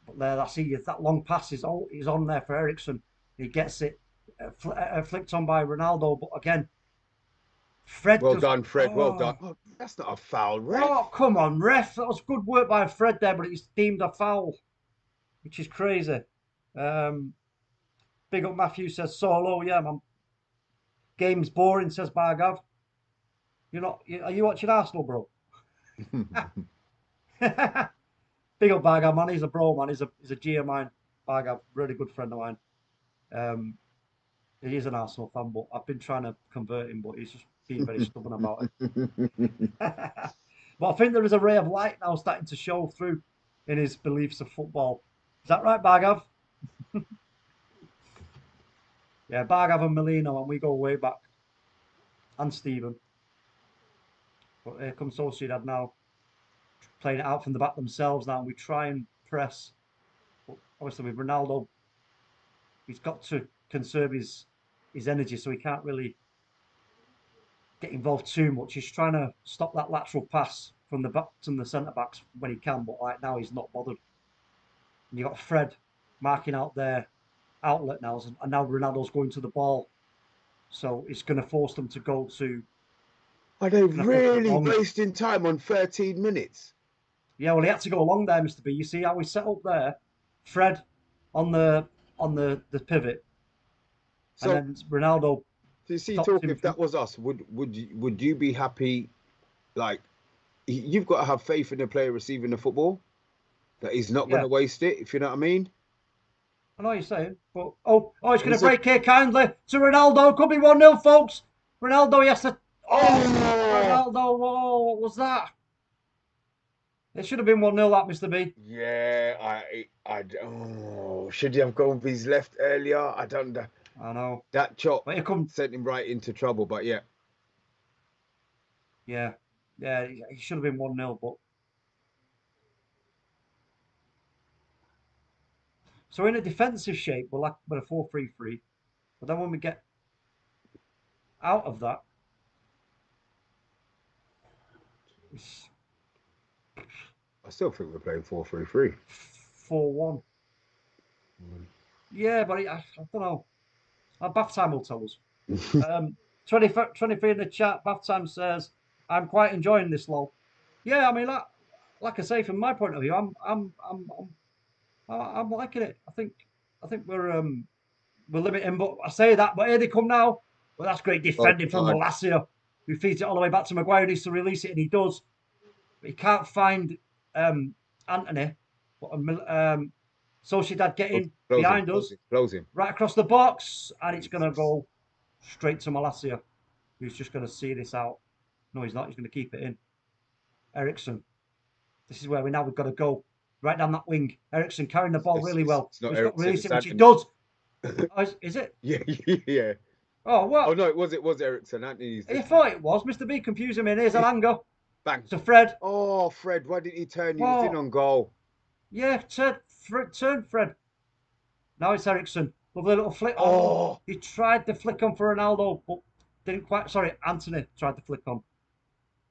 but there, I see that long pass is on there for Eriksson. He gets it flicked on by Ronaldo, but again, Fred. Well done, Fred. Oh, well done. That's not a foul, ref. Oh, come on, ref. That was good work by Fred there, but it's deemed a foul, which is crazy. Big up Matthew says solo. Yeah, man. Game's boring, says Bargav. Are you watching Arsenal, bro? Big up Bargav, man. He's a bro, man. He's a G of mine. Bargav, really good friend of mine. He is an Arsenal fan, but I've been trying to convert him, but he's just being very stubborn about it. But I think there is a ray of light now starting to show through in his beliefs of football. Is that right, Bargav? Yeah, Bargav and Molino, and we go way back. And Stephen. But here comes Sociedad now, playing it out from the back themselves now, and we try and press. But obviously with Ronaldo, he's got to conserve his energy, so he can't really get involved too much. He's trying to stop that lateral pass from the centre backs when he can, but like now he's not bothered. And you got Fred marking out their outlet now, and now Ronaldo's going to the ball, so it's going to force them to go to. Are they really wasting time on 13 minutes? Yeah, well, he had to go along there, Mr. B. You see how we set up there? Fred on the pivot, So, and then Ronaldo. so you see, talk, if that was us, would you be happy? Like, you've got to have faith in the player receiving the football, that he's not going to waste it, if you know what I mean. I know what you're saying, but he's going to break here kindly to Ronaldo. Could be 1-0, folks. Ronaldo, he has to. Ronaldo, whoa, what was that? It should have been 1-0, that, Mr. B. Yeah, should he have gone with his left earlier? I don't know. I know. That chop But here comes. sent him right into trouble, but yeah. Yeah, he should have been 1-0, but. So in a defensive shape, we're like with a 4-3-3. But then when we get out of that, I still think we're playing 4-3-3. 4-1. Yeah, but I don't know. Bath time will tell us. 23 in the chat. Bath time says, "I'm quite enjoying this, lol." Yeah, I mean, like I say, from my point of view, I'm liking it. I think we're limiting, but I say that, but here they come now. Well, that's great defending from Malacia, who feeds it all the way back to Maguire. He needs to release it, and he does. But he can't find Anthony. But Sociedad getting behind us, right across the box, and it's going to go straight to Malacia, who's just going to see this out. No, he's not. He's going to keep it in. Ericsson. This is where we've got to go. Right down that wing. Ericsson carrying the ball really well. It's not He's got to release it, which he Anthony. does. Oh, is it? Yeah. Oh, what? Oh, no, it was Ericsson. Anthony's. You thought it was. Mr. B confusing me. Here's Alanga. Bang. To Fred. Oh, Fred, why didn't he turn? He was in on goal. Yeah, turn Fred. Now it's Ericsson. Lovely little flick on. Oh. He tried to flick on for Ronaldo, but didn't quite. Sorry, Anthony tried to flick on.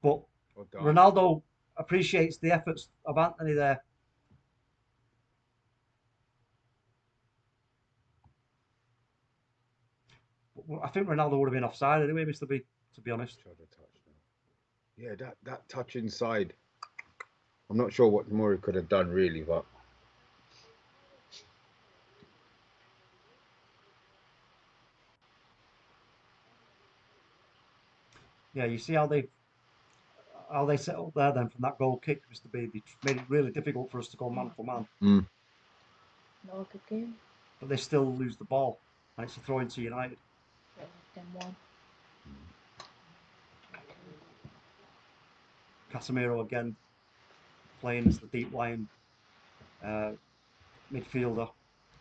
But Ronaldo appreciates the efforts of Anthony there. I think Ronaldo would have been offside anyway, Mr. B, to be honest. Yeah, that touch inside. I'm not sure what more he could have done, really, but. Yeah, you see how they set up there then from that goal kick, Mr. B. They made it really difficult for us to go man for man. No, good game. But they still lose the ball, and it's a throw into United. 10-1. Casemiro again playing as the deep line midfielder.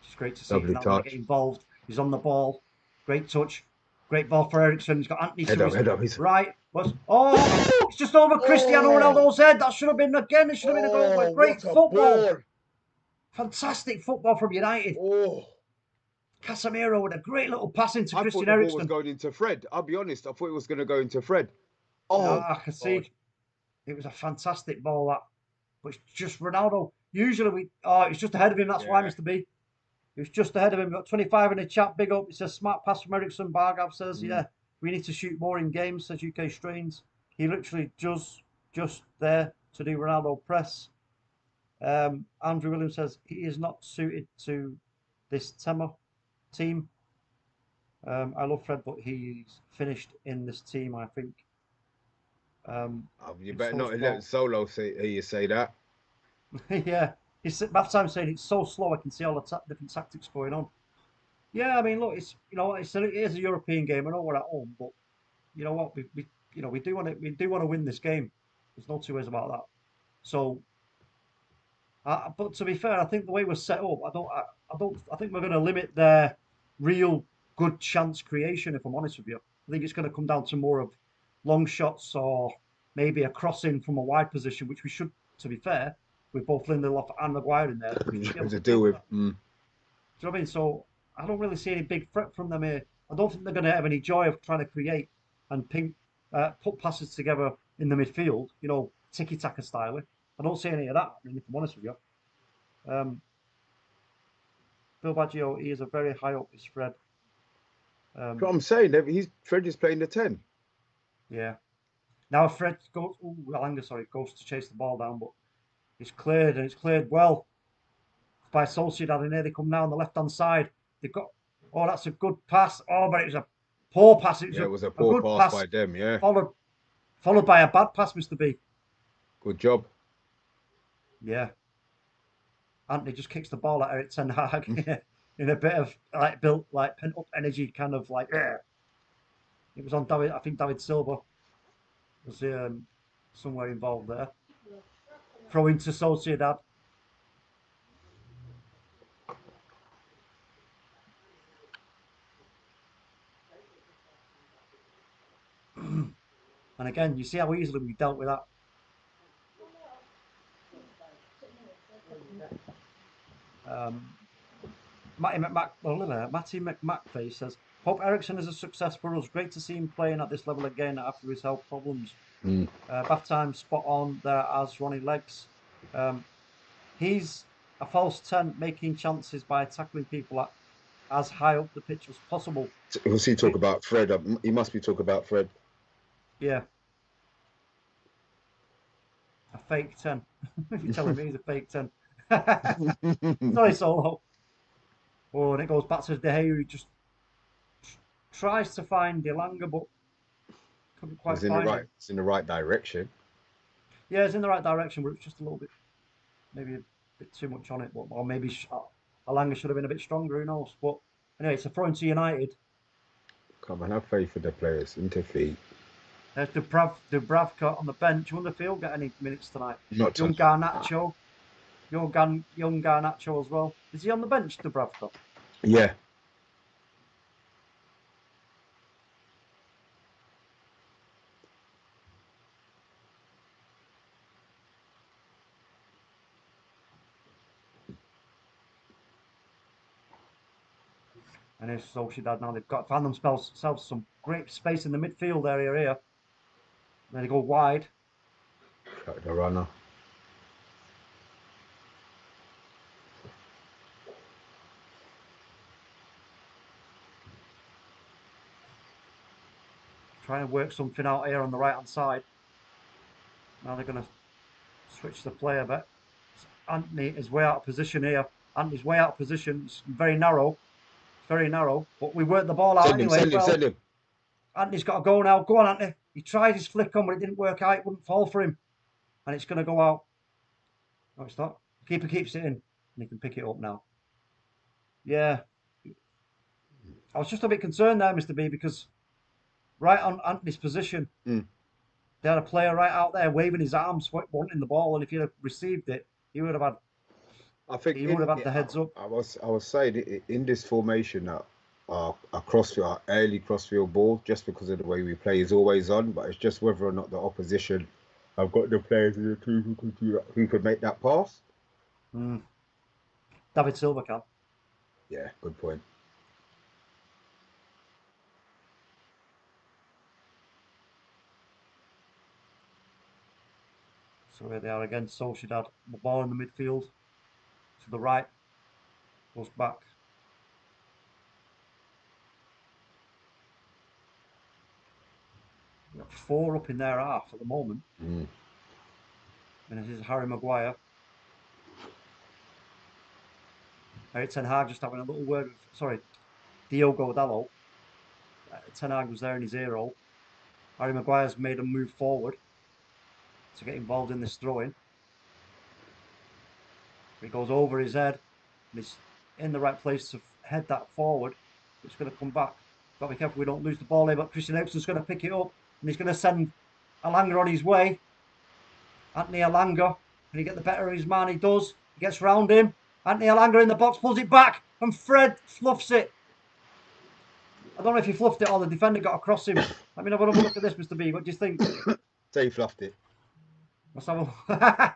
It's great to see him get involved. He's on the ball. Great touch. Great ball for Ericsson. He's got Anthony to his right. It's just over Cristiano Ronaldo's head. That should have been again. It should have been a goal. Great football. Ball. Fantastic football from United. Casemiro with a great little pass into Christian Eriksen. I thought the ball was going into Fred. I'll be honest. I thought it was going to go into Fred. I can see. It was a fantastic ball, that. But it's just Ronaldo. Usually it's just ahead of him. That's why, Mr. B. He was just ahead of him. We've got 25 in the chat. Big up. It says smart pass from Ericsson. Bargav says, yeah, we need to shoot more in games, says UK Strains. he literally just there to do Ronaldo press. Andrew Williams says he is not suited to this team. I love Fred, but he's finished in this team, I think. You it's better so not slow. let Solo hear you say that. Yeah, he's half time saying it's so slow. I can see all the different tactics going on. Yeah, I mean, look, it's it is a European game. I know we're at home, but you know what? We do want to win this game. There's no two ways about that. So, but to be fair, I think the way we're set up, I think we're going to limit their real good chance creation. If I'm honest with you, I think it's going to come down to more of long shots or maybe a crossing from a wide position, which we should, to be fair, with both Lindelof and Maguire in there, we should be able To to deal with. that. Do you know what I mean? So I don't really see any big threat from them here. I don't think they're going to have any joy of trying to create and put passes together in the midfield, tiki-taka style. I don't see any of that, if I'm honest with you. Bill Baggio, he is a very high up, is Fred. That's what I'm saying. Fred is playing the 10. Yeah. Now Fred goes, goes to chase the ball down, but it's cleared, and it's cleared well by Sociedad, and here they come now on the left-hand side. They've got, that's a good pass. Oh, but it was a poor pass. It was a poor good pass by them, yeah. Followed by a bad pass, Mr. B. Good job. Yeah. Anthony just kicks the ball at Erik Ten Hag in a bit of pent up energy, kind of like. It was on David. I think David Silva was somewhere involved there. Throw into Sociedad. And again, you see how easily we dealt with that. Matty McMackface says, "Hope Ericsson is a success for us. Great to see him playing at this level again after his health problems. Bath time spot on there as Ronnie Legs. He's a false 10, making chances by tackling people as high up the pitch as possible." Was he talk about Fred? He must be talking about Fred. Yeah. A fake 10. You're telling me he's a fake 10. Sorry, Solo. Oh, and it goes back to De Gea, who just tries to find Delanga, but couldn't quite find him. It's in the right direction. Yeah, it's in the right direction, but it's just a little bit, maybe a bit too much on it. Or maybe Alanga should have been a bit stronger, who knows. But anyway, it's a throw into United. Come on, have faith in the players. Interfere. There's Dubravka on the bench. I wonder if he'll get any minutes tonight. Not Young Garnacho. Young Garnacho as well. Is he on the bench, Dubravka? Yeah. And it's Sociedad now. They've found themselves some great space in the midfield area here. Then they go wide. Cut the runner. Trying to work something out here on the right hand side. Now they're going to switch the play a bit. Anthony is way out of position here. Anthony's way out of position. It's very narrow. But we worked the ball out anyway. Send him. Anthony's got to go now. Go on, Anthony. He tried his flick on, but it didn't work out. It wouldn't fall for him. And it's going to go out. No, it's not. Keeper keeps it in. And he can pick it up now. Yeah. I was just a bit concerned there, Mr. B, because right on Anthony's position, they had a player right out there waving his arms, wanting the ball. And if he'd have received it, he would have had. I think he would have had the heads up. I was saying in this formation that our early crossfield ball, just because of the way we play, is always on. But it's just whether or not the opposition have got the players in the team who could do that, who could make that pass. David Silva can. Yeah, good point. So here they are again, Sociedad. The ball in the midfield. To the right. Goes back. Got 4 up in their half at the moment. Mm. And this is Harry Maguire. Erik Ten Hag just having a little word with, sorry, Diogo Dalot. Ten Hag was there in his ear hole. Harry Maguire's made a move forward to get involved in this throwing. He goes over his head and he's in the right place to head that forward. It's going to come back. Got to be careful we don't lose the ball here, but Christian Eriksen's going to pick it up and he's going to send Alanga on his way. Anthony Alanga, can he get the better of his man? He does. He gets round him. Anthony Alanga in the box, pulls it back, and Fred fluffs it. I don't know if he fluffed it or the defender got across him. Let me have a look at this, Mr. B. What do you think? Say he fluffed it. Let's have a look.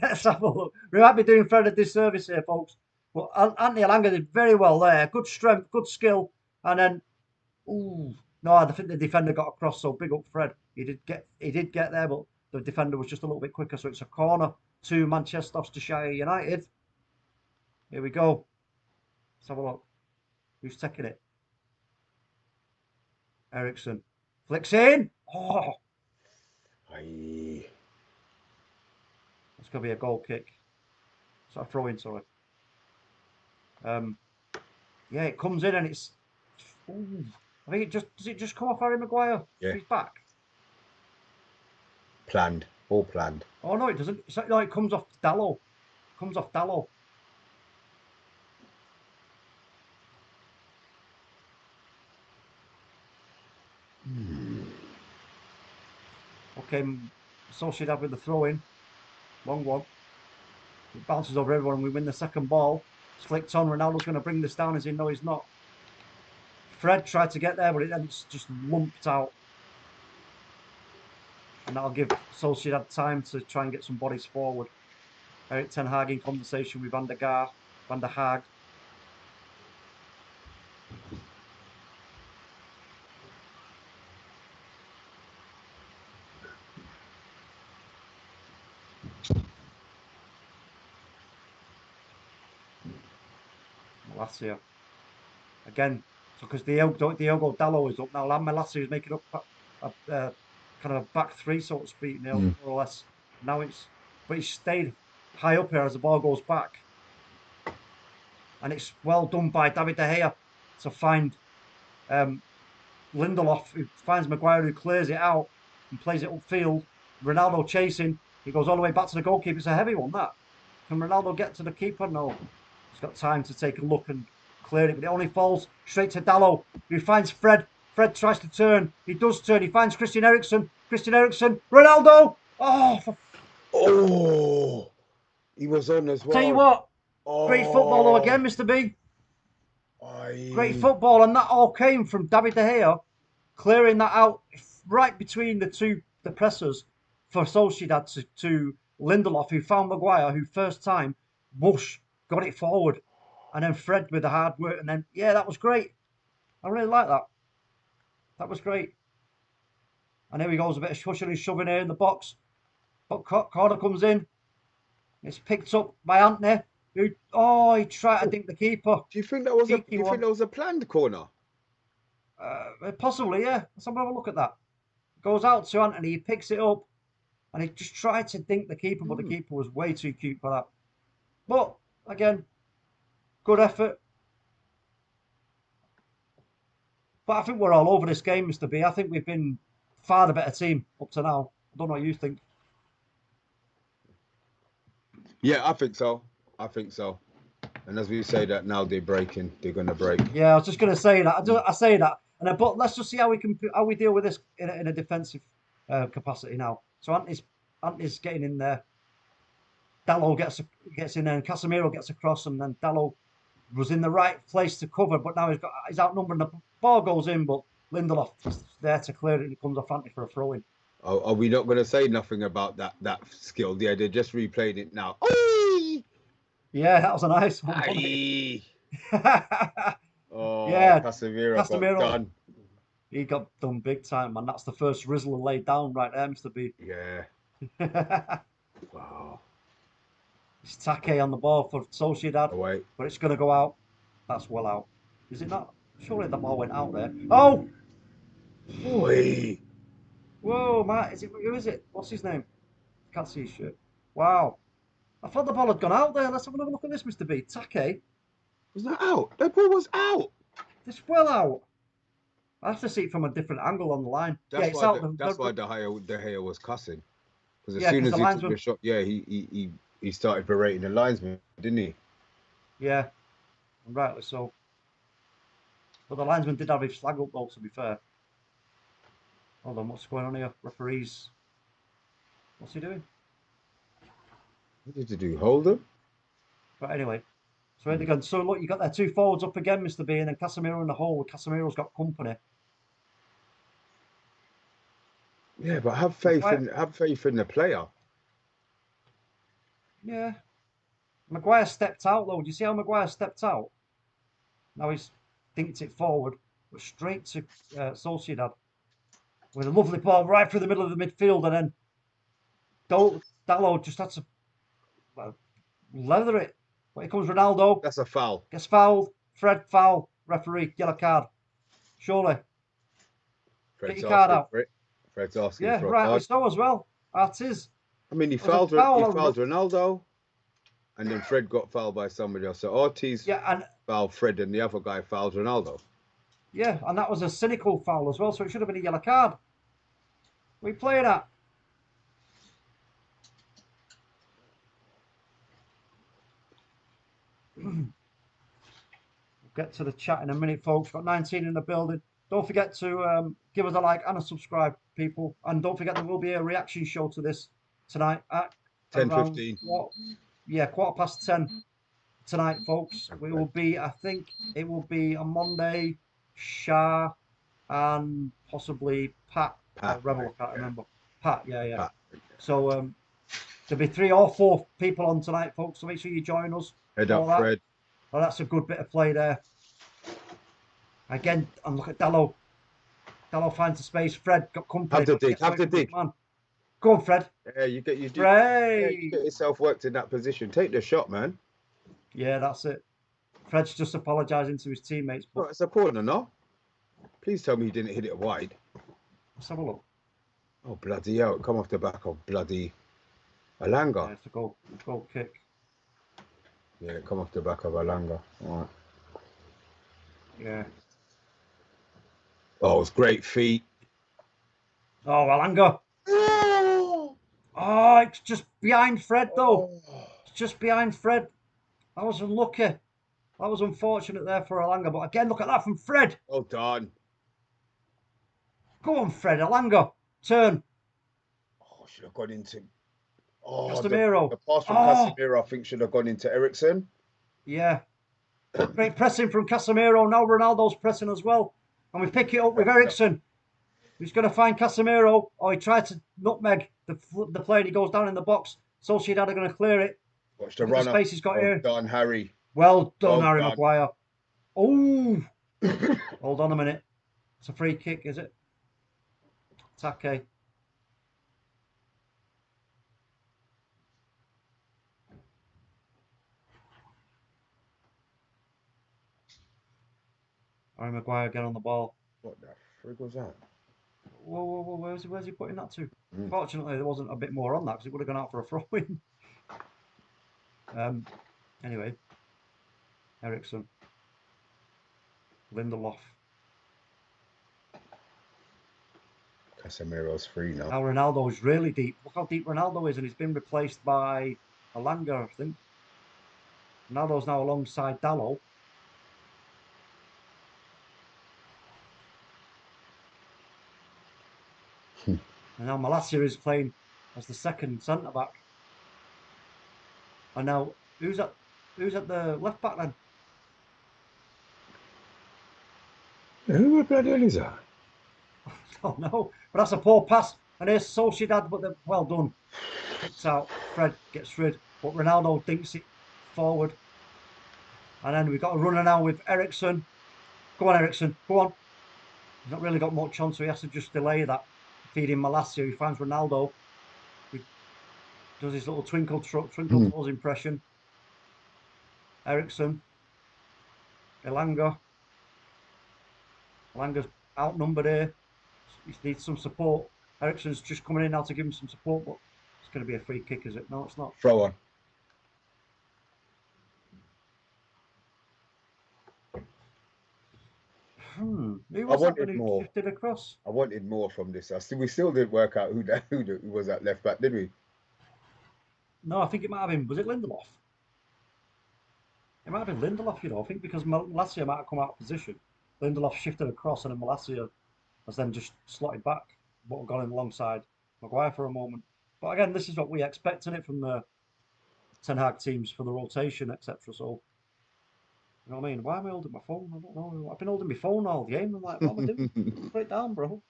Let's have a look. We might be doing Fred a disservice here, folks. Well, Anthony Alanga did very well there. Good strength, good skill. And then, ooh, no, I think the defender got across, so big up Fred. He did get there, but the defender was just a little bit quicker. So it's a corner to Manchester United. Here we go. Let's have a look. Who's taking it? Eriksen. Flicks in. Oh. Aye. It's going to be a goal kick. So a throw in, sorry. Yeah, it comes in and it's. Ooh, I think does it just come off Harry Maguire? Yeah. He's back. Planned. All planned. Oh no, it doesn't. No, it comes off Dalot. It comes off Dalot. Okay, Sociedad with the throw in. Long one. It bounces over everyone and we win the second ball. It's flicked on. Ronaldo's going to bring this down as he knows he's not. Fred tried to get there, but it's just lumped out. And that'll give Sociedad time to try and get some bodies forward. Erik Ten Hag in conversation with Van der Haag. Malacia. Again, so because Diogo Dalot is up now, Malacia is making up a kind of a back three, so to speak, more or less. Now but he's stayed high up here as the ball goes back. And it's well done by David De Gea to find Lindelof, who finds Maguire, who clears it out and plays it upfield. Ronaldo chasing. He goes all the way back to the goalkeeper. It's a heavy one, that. Can Ronaldo get to the keeper? No. He's got time to take a look and clear it, but it only falls straight to Dalot, who finds Fred. Fred tries to turn. He does turn. He finds Christian Eriksen. Christian Eriksen. Ronaldo! Oh! He was on as well. Tell you what. Oh. Great football though again, Mr. B. Aye. Great football, and that all came from David De Gea clearing that out right between the pressers for Sociedad to Lindelof, who found Maguire, who first time, whoosh, got it forward. And then Fred with the hard work, and then, yeah, that was great. I really like that. That was great. And here he goes, a bit of pushing and shoving here in the box. But corner comes in. It's picked up by Anthony. He tried to dink the keeper. Do you think that was a planned corner? Possibly, yeah. Let's have a look at that. Goes out to Anthony, he picks it up, and he just tried to dink the keeper, but the keeper was way too cute for that. But again, good effort. But I think we're all over this game, Mr. B. I think we've been far the better team up to now. I don't know what you think. Yeah, I think so. And as we say that now, they're going to break. Yeah, I was just going to say that. I say that, but let's just see how we deal with this in a defensive capacity now. So Anthony's getting in there. Dalot gets in there, and Casemiro gets across, and then Dalot was in the right place to cover, but now he's outnumbered. And the ball goes in, but Lindelof is there to clear it, and he comes off Anthony for a throw in. Are we not going to say nothing about that skill? Yeah, they just replayed it now. Oy! Yeah, that was a nice one. Oh, yeah, Casemiro got done. He got done big time, man. That's the first Rizzler laid down right there, Mr. B. Yeah. Wow. It's Take on the ball for Sociedad, but it's going to go out. That's well out. Is it not? Surely the ball went out there. Oh! Boy. Whoa, Matt, who is it? What's his name? Can't see his shirt. Wow. I thought the ball had gone out there. Let's have another look at this, Mr. B. Take. Was that out? That ball was out. This well out. I have to see it from a different angle on the line. Yeah, That's it's why out. that's why De Gea was cussing. Because as Yeah, soon because as the he took linesman. the shot, yeah, he started berating the linesman, didn't he? Yeah, rightly so. But the linesman did have his flag up though, to be fair. Hold on, what's going on here? Referees. What's he doing? What did he do? Hold him? But anyway, so here they go. So look, you got their two forwards up again, Mr. B, and then Casemiro in the hole. Casemiro's got company. Yeah, but have Maguire, faith in the player. yeah. Maguire stepped out though. Do you see how Maguire stepped out? Now he's dinked it forward, but straight to Sociedad with a lovely ball right through the middle of the midfield, and then Dalot just had to well, leather it. But here comes Ronaldo. That's a foul. Gets fouled. Fred foul. Referee yellow card. Surely. Fred's Get your card asking out. for it. Fred's asking Yeah, for a rightly card. so as well. That is. I mean, he It was a fouled foul. Ronaldo, and then Fred got fouled by somebody else. So Ortiz Yeah, fouled Fred, and the other guy fouled Ronaldo. and that was a cynical foul as well. So it should have been a yellow card. We playing at. Get to the chat in a minute, folks. Got 19 in the building. Don't forget to give us a like and a subscribe, people. And don't forget there will be a reaction show to this tonight at 10:15. Quarter past 10 tonight, folks. We will be, I think it will be on Monday, Shah and possibly Pat. Rebel, I can't remember. Pat, yeah. Pat. So there'll be 3 or 4 people on tonight, folks. So make sure you join us. Head up, Fred. Oh, that's a good bit of play there. Again, and look at Dalot. Dalot finds the space. Fred got company. Have to dig. Man. Go on, Fred. Yeah, you get yourself worked in that position. Take the shot, man. Yeah, that's it. Fred's just apologising to his teammates. But it's a corner, no? Please tell me you didn't hit it wide. Let's have a look. Oh, bloody hell. Come off the back of bloody Alanga. Yeah, it's a goal kick. Yeah, come off the back of Alanga. All right. Yeah. Oh, it's great feet. Oh, Alanga. Oh, it's just behind Fred, though. It's just behind Fred. That was unlucky. That was unfortunate there for Alanga. But again, look at that from Fred. Well done. Go on, Fred. Alanga. Turn. Oh, should have gone into... Casemiro. The pass from Casemiro, I think, should have gone into Eriksen. Yeah. Great pressing from Casemiro. Now Ronaldo's pressing as well. And we pick it up with Eriksen. Who's going to find Casemiro? Oh, he tried to nutmeg the player. He goes down in the box. Sociedad are going to clear it. Watch the Look at runner. the space he's got here. Well done, Harry. Well done, Well Harry done. Maguire. Oh. Hold on a minute. It's a free kick, is it? Take. Harry Maguire again on the ball. What the frig was that? Whoa. Where's he putting that to? Fortunately, there wasn't a bit more on that because it would have gone out for a throw-in. Anyway. Eriksen. Lindelof. Casemiro's free now. Now Ronaldo is really deep. Look how deep Ronaldo is, and he's been replaced by Alanga, I think. Ronaldo's now alongside Dalot. And now Malacia is playing as the second centre back. And now who's at the left back then? Who the bloody hell is that? Oh no, but that's a poor pass. And here's Sociedad, but they're well done. Kicked out. Fred gets rid, but Ronaldo dinks it forward. And then we've got a runner now with Eriksen. Go on, Eriksen. Go on. He's not really got much on, so he has to just delay that. Feeding Malacia. He finds Ronaldo. He does his little twinkle toes impression. Eriksen. Elanga. Elanga's outnumbered here. He needs some support. Eriksen's just coming in now to give him some support, but it's going to be a free kick, is it? No, it's not. Throw on. Who I was that wanted when he more. shifted across? I wanted more from this. We still didn't work out who was at left back, did we? No, I think it might have been. Was it Lindelof? It might have been Lindelof, you know. I think because Malacia might have come out of position. Lindelof shifted across, and then Malacia has then just slotted back, but gone in alongside Maguire for a moment. But again, this is what we expected it from the Ten Hag teams for the rotation, etc. So, you know what I mean? Why am I holding my phone? I don't know. I've been holding my phone all game. I'm like, what am I doing? Put it down, bro.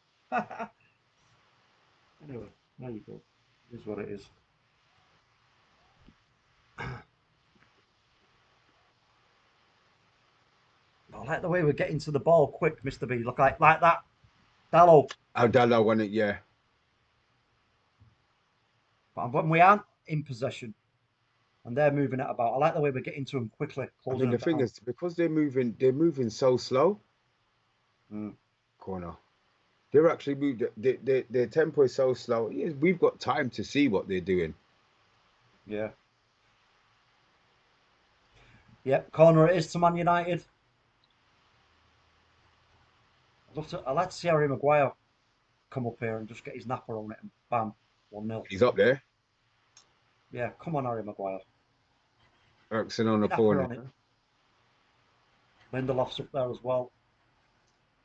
Anyway, there you go. It is what it is. I like the way we're getting to the ball quick, Mr. B. Look like that. Dallo. Aldala won it, yeah. But when we aren't in possession and they're moving it about, I like the way we're getting to them quickly, I closing mean, the them thing down. is, because they're moving so slow. Corner. They're actually moved. Their tempo is so slow. Yes, we've got time to see what they're doing. Yeah. Yep, corner it is to Man United. I'd like to see Harry Maguire come up here and just get his napper on it and bam, 1-0. He's up there. Yeah, come on, Harry Maguire. Eriksen on the Napper corner. on it. Lindelof's up there as well.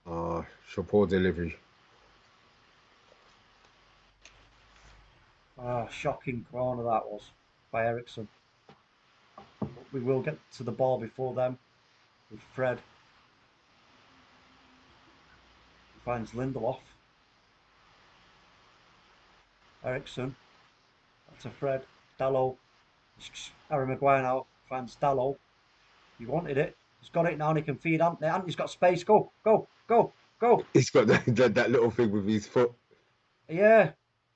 Oh, poor delivery. Shocking corner that was by Eriksen. But we will get to the ball before them with Fred. He finds Lindelof. Eriksen. That's a Fred. Dallo. Harry Maguire now finds Dallo. He wanted it. He's got it now and he can feed Anthony. Anthony's got space. Go, go, go, go. He's got that little thing with his foot. Yeah.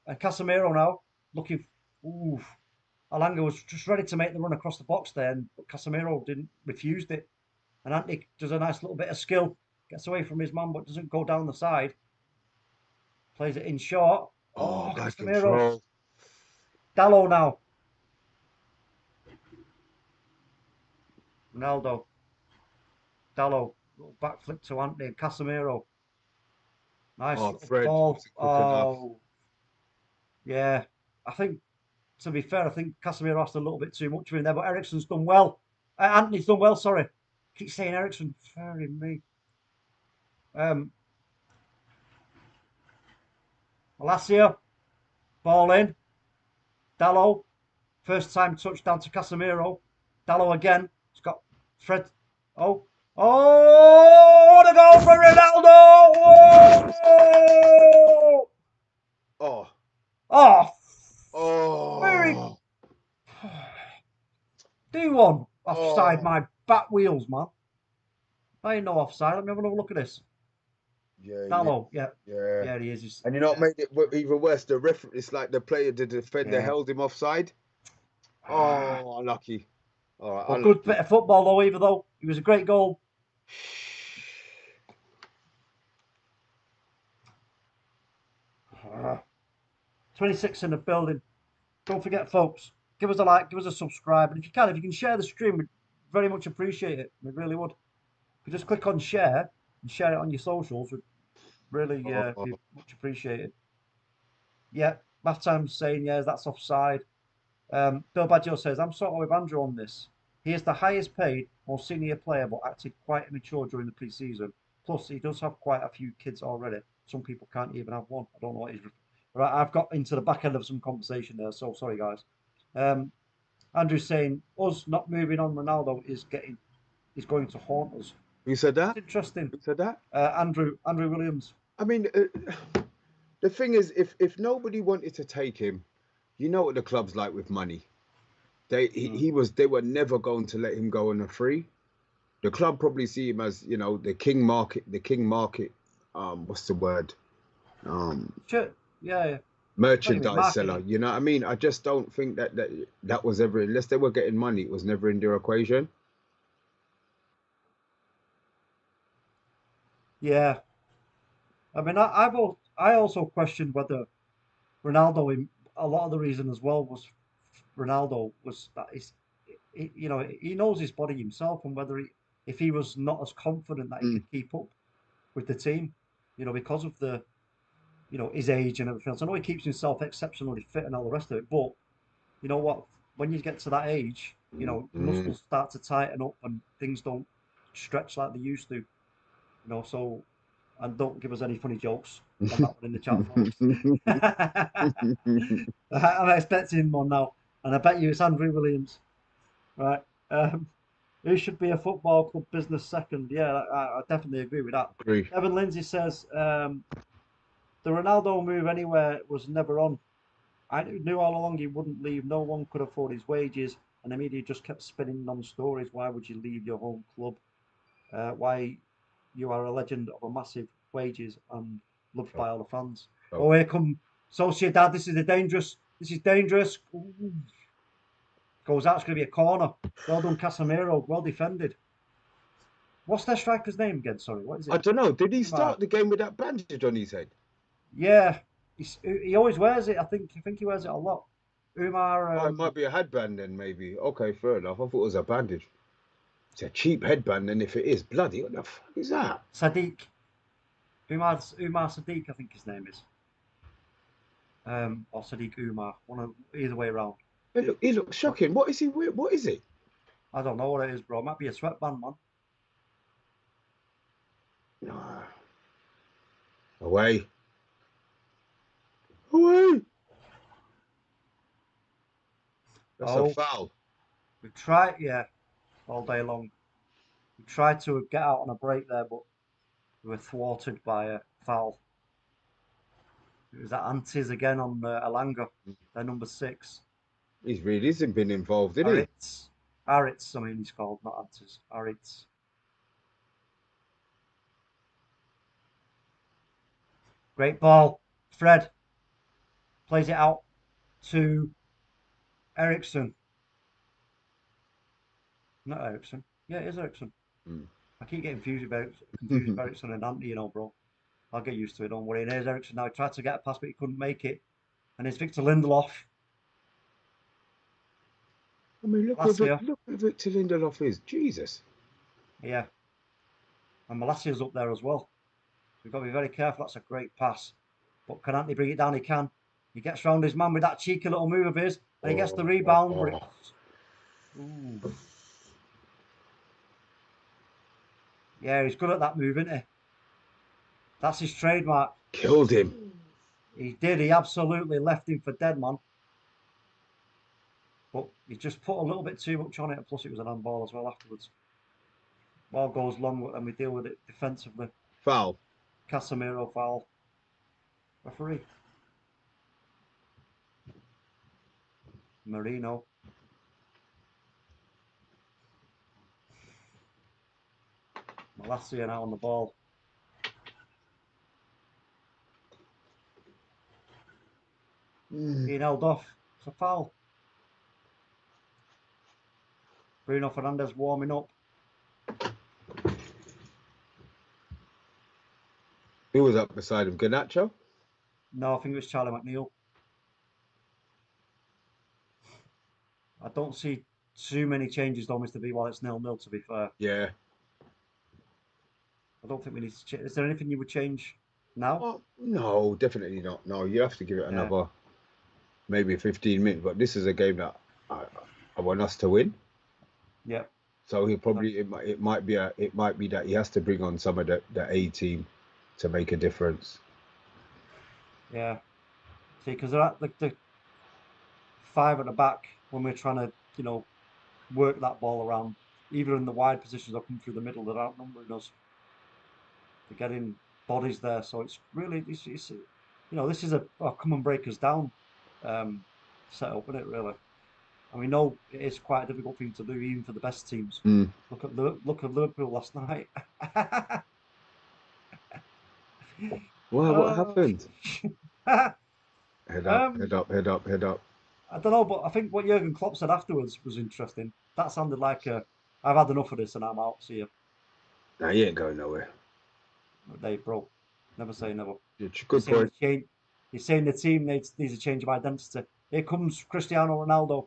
And Casemiro now looking. Ooh. Alanga was just ready to make the run across the box there, but Casemiro refused it. And Anthony does a nice little bit of skill. Gets away from his man, but doesn't go down the side. Plays it in short. Oh, bad Casemiro. control. Dallo now. Ronaldo. Dallo. Little back flip to Anthony and Casemiro. Nice little Fred ball. wasn't quick enough. Yeah. I think, to be fair, I think Casemiro asked a little bit too much of him there, but Eriksen's done well. Anthony's done well, sorry. Keep saying Eriksen. Fair me. Malacia. Ball in. Dallo. First time touchdown to Casemiro. Dallo again. He's got Fred. Oh, what a goal for Ronaldo! Oh. Oh, Oh. very. Do one offside my back wheels, man. I ain't no offside. Let me have a look at this. Yeah. Dallo, yeah, he is. And you know what made it even worse? The it's like the defender held him offside. Oh, unlucky. All right, Well, good bit of football though, even though it was a great goal. Uh, 26 in the building. Don't forget, folks, give us a like, give us a subscribe, and if you can share the stream, we'd very much appreciate it. We really would. If you just click on share and share it on your socials, we'd really be much appreciated. Yeah, Mathtime's saying, yes, that's offside. Bill Baggio says, I'm sort of with Andrew on this. He is the highest paid, most senior player, but acted quite immature during the pre-season. Plus, he does have quite a few kids already. Some people can't even have one. I don't know what he's... Right, I've got into the back end of some conversation there, so sorry, guys. Andrew's saying, us not moving on Ronaldo is going to haunt us. Who said that? It's interesting. Who said that? Andrew Williams. I mean, the thing is, if nobody wanted to take him, you know what the club's like with money. They were never going to let him go on a free. The club probably see him as, you know, the king market. What's the word? Sure. Yeah. Merchandise seller. You know what I mean? I just don't think that was ever, unless they were getting money, it was never in their equation. Yeah. I mean, I also questioned whether Ronaldo, a lot of the reason as well was Ronaldo was that he knows his body himself, and if he was not as confident that he could keep up with the team, because of his age and everything else. I know he keeps himself exceptionally fit and all the rest of it, but you know what? When you get to that age, muscles start to tighten up and things don't stretch like they used to. So, and don't give us any funny jokes on that one in the chat, folks. I'm expecting one now, and I bet you it's Andrew Williams, right? Who should be a football club business second? Yeah, I definitely agree with that. Agree. Evan Lindsay says the Ronaldo move anywhere was never on. I knew all along he wouldn't leave. No one could afford his wages, and the media just kept spinning non-stories. Why would you leave your home club? Why you are a legend of a massive wages and loved by all the fans. Oh, here come Sociedad. This is dangerous. Ooh. Goes out. It's going to be a corner. Well done, Casemiro. Well defended. What's their striker's name again? Sorry, what is it? I don't know. Did he start the game with that bandage on his head? Yeah, he always wears it. I think he wears it a lot. Umar. Oh, it might be a headband then, maybe. Okay, fair enough. I thought it was a bandage. It's a cheap headband, and if it is, bloody, what the fuck is that? Sadiq. Umar Sadiq, I think his name is. Or Sadiq Umar. Either way around. He looks shocking. What is he? What is it? I don't know what it is, bro. It might be a sweatband, man. No. Away. That's a foul. We tried, all day long. We tried to get out on a break there, but we were thwarted by a foul. It was that Antes again on Alanga, their number 6. He's really hasn't been involved, did he? Aritz, I mean, he's called, not Antes. Aritz. Great ball. Fred plays it out to Eriksson. Not Eriksson. Yeah, it is Eriksson. I keep getting confused with Eriksson and Ante, bro. I'll get used to it, don't worry. And here's Eriksson now. He tried to get a pass, but he couldn't make it. And it's Victor Lindelof. I mean, look what Victor Lindelof is. Jesus. Yeah. And Malasia's up there as well. So we've got to be very careful. That's a great pass. But can Ante bring it down? He can. He gets round his man with that cheeky little move of his. And he gets the rebound. Ooh. Yeah, he's good at that move, isn't he? That's his trademark. Killed him. He did. He absolutely left him for dead, man. But he just put a little bit too much on it. And plus, it was an handball as well afterwards. Ball goes long, and we deal with it defensively. Foul. Casemiro foul. Referee. Marino. Malacia now on the ball. Being held off. It's a foul. Bruno Fernandes warming up. Who was up beside him? Garnacho? No, I think it was Charlie McNeil. I don't see too many changes, though, Mr. B, while it's 0-0, to be fair. Yeah. I don't think we need to change. Is there anything you would change now? Oh, no, definitely not. No, you have to give it another maybe 15 minutes. But this is a game that I want us to win. Yeah. So he probably it might be that he has to bring on some of the A team to make a difference. Yeah. See, because they're at the 5 at the back when we're trying to, work that ball around, either in the wide positions or come through the middle. They're outnumbering us. They're getting bodies there, so it's really this is a come and break us down set up, isn't it? Really, and we know it is quite a difficult thing to do, even for the best teams. Look at Liverpool last night. Well, what happened? Head up. I don't know, but I think what Jurgen Klopp said afterwards was interesting. That sounded like I've had enough of this and I'm out. See you. Nah, he ain't going nowhere. They broke. Never say never. Good point. He's saying the team needs a change of identity. Here comes Cristiano Ronaldo.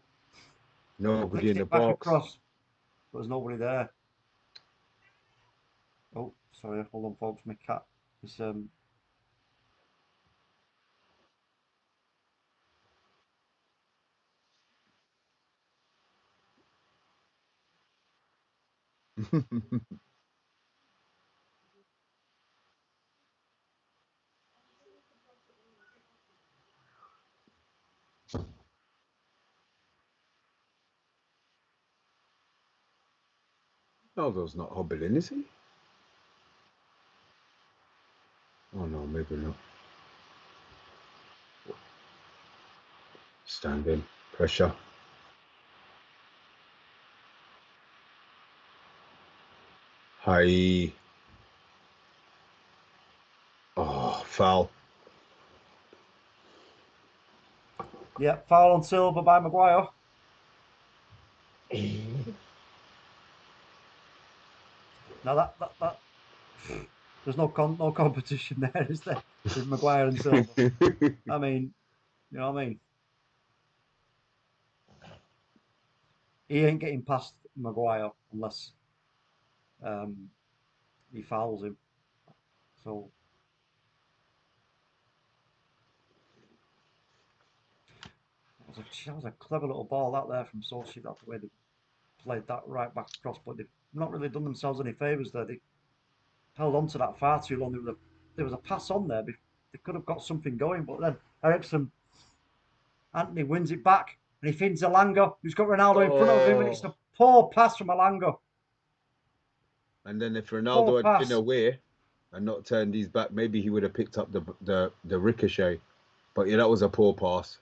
Nobody Flicks in the it back box. across. But there's nobody there. Oh, sorry, hold on, folks. My cat is Ronaldo's not hobbling, is he? Oh no, maybe not. Standing pressure. High. Oh, foul. yeah, foul on Silva by Maguire. Now that there's no competition there, is there? With Maguire and Silva. I mean, you know what I mean? He ain't getting past Maguire unless he fouls him. So that was a clever little ball that there from Sociedad, the way they played that right back across, but they've not really done themselves any favours there. They held on to that far too long. There was a pass on there. They could have got something going, but then Anthony wins it back and he finds Alanga, who's got Ronaldo in front of him, and it's a poor pass from Alanga. And then if Poor Ronaldo had pass. been aware and not turned his back, maybe he would have picked up the ricochet. But yeah, that was a poor pass.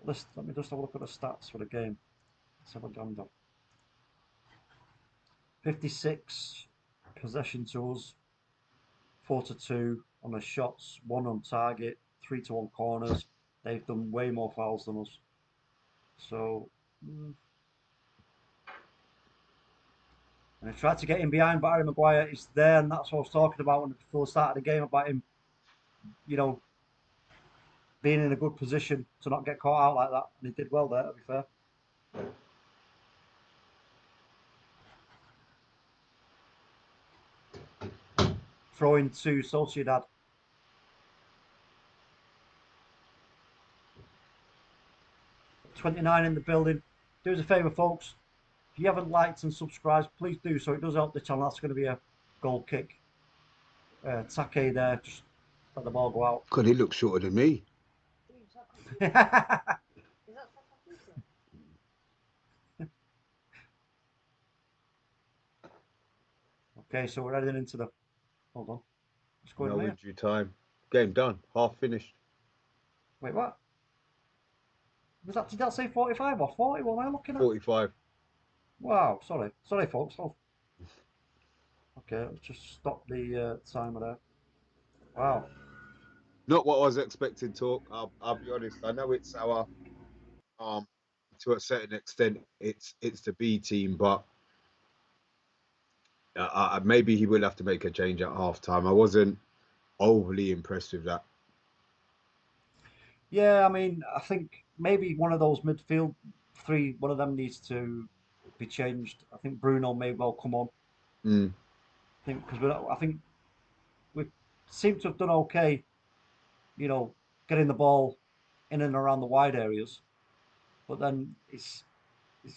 Let me just have a look at the stats for the game. Let's have a gander. 56 possession to us, 4-2 on the shots, 1 on target, 3-1 corners. They've done way more fouls than us. So, and I tried to get him behind, but Harry Maguire is there, and that's what I was talking about when before the start of the game about him, you know, being in a good position to not get caught out like that. And he did well there, to be fair. Throwing to Sociedad. '29 in the building. Do us a favour, folks. If you haven't liked and subscribed, please do so. It does help the channel. That's going to be a goal kick. Take there, just let the ball go out. God, he looks shorter than me. Okay, so we're heading into the. Hold on. What's going No on here? injury time. Game done. Half finished. Wait, what? Did that say 45 or 40? What am I looking at? 45. Wow, sorry, folks. Oh. Okay, let's just stop the timer there. Wow. Not what I was expecting, talk. I'll be honest. I know it's our to a certain extent it's the B team, but maybe he will have to make a change at half time. I wasn't overly impressed with that. Yeah, I mean, I think maybe one of those midfield three, one of them needs to be changed. I think Bruno may well come on. Mm. I think we seem to have done okay, you know, getting the ball in and around the wide areas, but then it's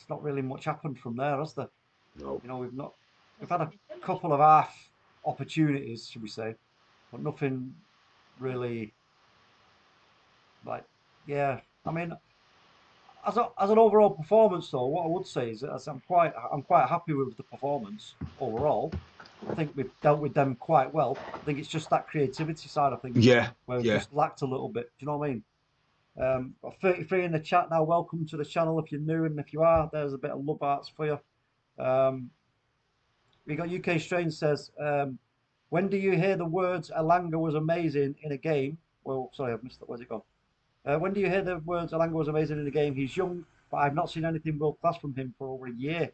not really much happened from there, has there? No. You know, we've had a couple of half opportunities, should we say, but nothing really like, yeah. I mean, as an overall performance, though, what I would say is that I'm quite happy with the performance overall. I think we've dealt with them quite well. I think it's just that creativity side of things Yeah. where we've Yeah. just lacked a little bit. Do you know what I mean? Got 33 in the chat now. Welcome to the channel if you're new, and if you are, there's a bit of love arts for you. We got UK Strange says, when do you hear the words Alanga was amazing in a game? Well, sorry, I've missed that. Where's it gone? When do you hear the words Alanga was amazing in the game? He's young, but I've not seen anything world class from him for over a year.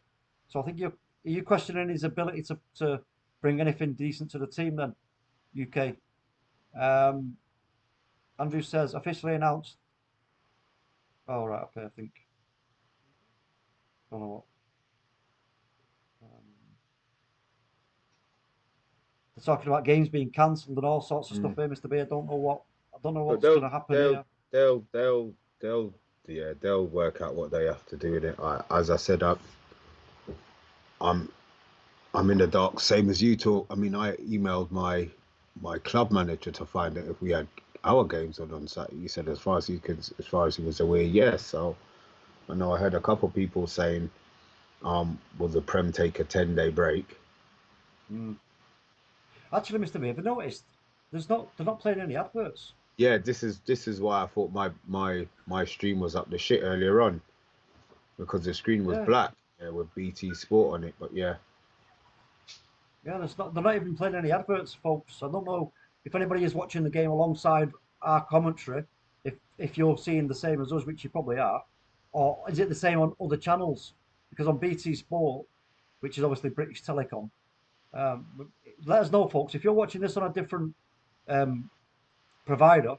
So I think are you questioning his ability to bring anything decent to the team then, UK? Andrew says officially announced. Oh right, okay, I think. Don't know what. They're talking about games being cancelled and all sorts of stuff here, Mr. B. I don't know what. I don't know But what's going to happen here. they'll work out what they have to do in it. As I said, I'm in the dark, same as you talk. I mean, I emailed my club manager to find out if we had our games on Saturday. He said as far as he was aware, yes. So I know I heard a couple of people saying, will the Prem take a 10-day break? Actually, Mr. B, have you noticed? They're not playing any adverts. Yeah, this is why I thought my stream was up the shit earlier on, because the screen was Yeah. black, with BT Sport on it. But yeah. Yeah, they're not even playing any adverts, folks. I don't know if anybody is watching the game alongside our commentary, if you're seeing the same as us, which you probably are, or is it the same on other channels? Because on BT Sport, which is obviously British Telecom, let us know, folks, if you're watching this on a different provider,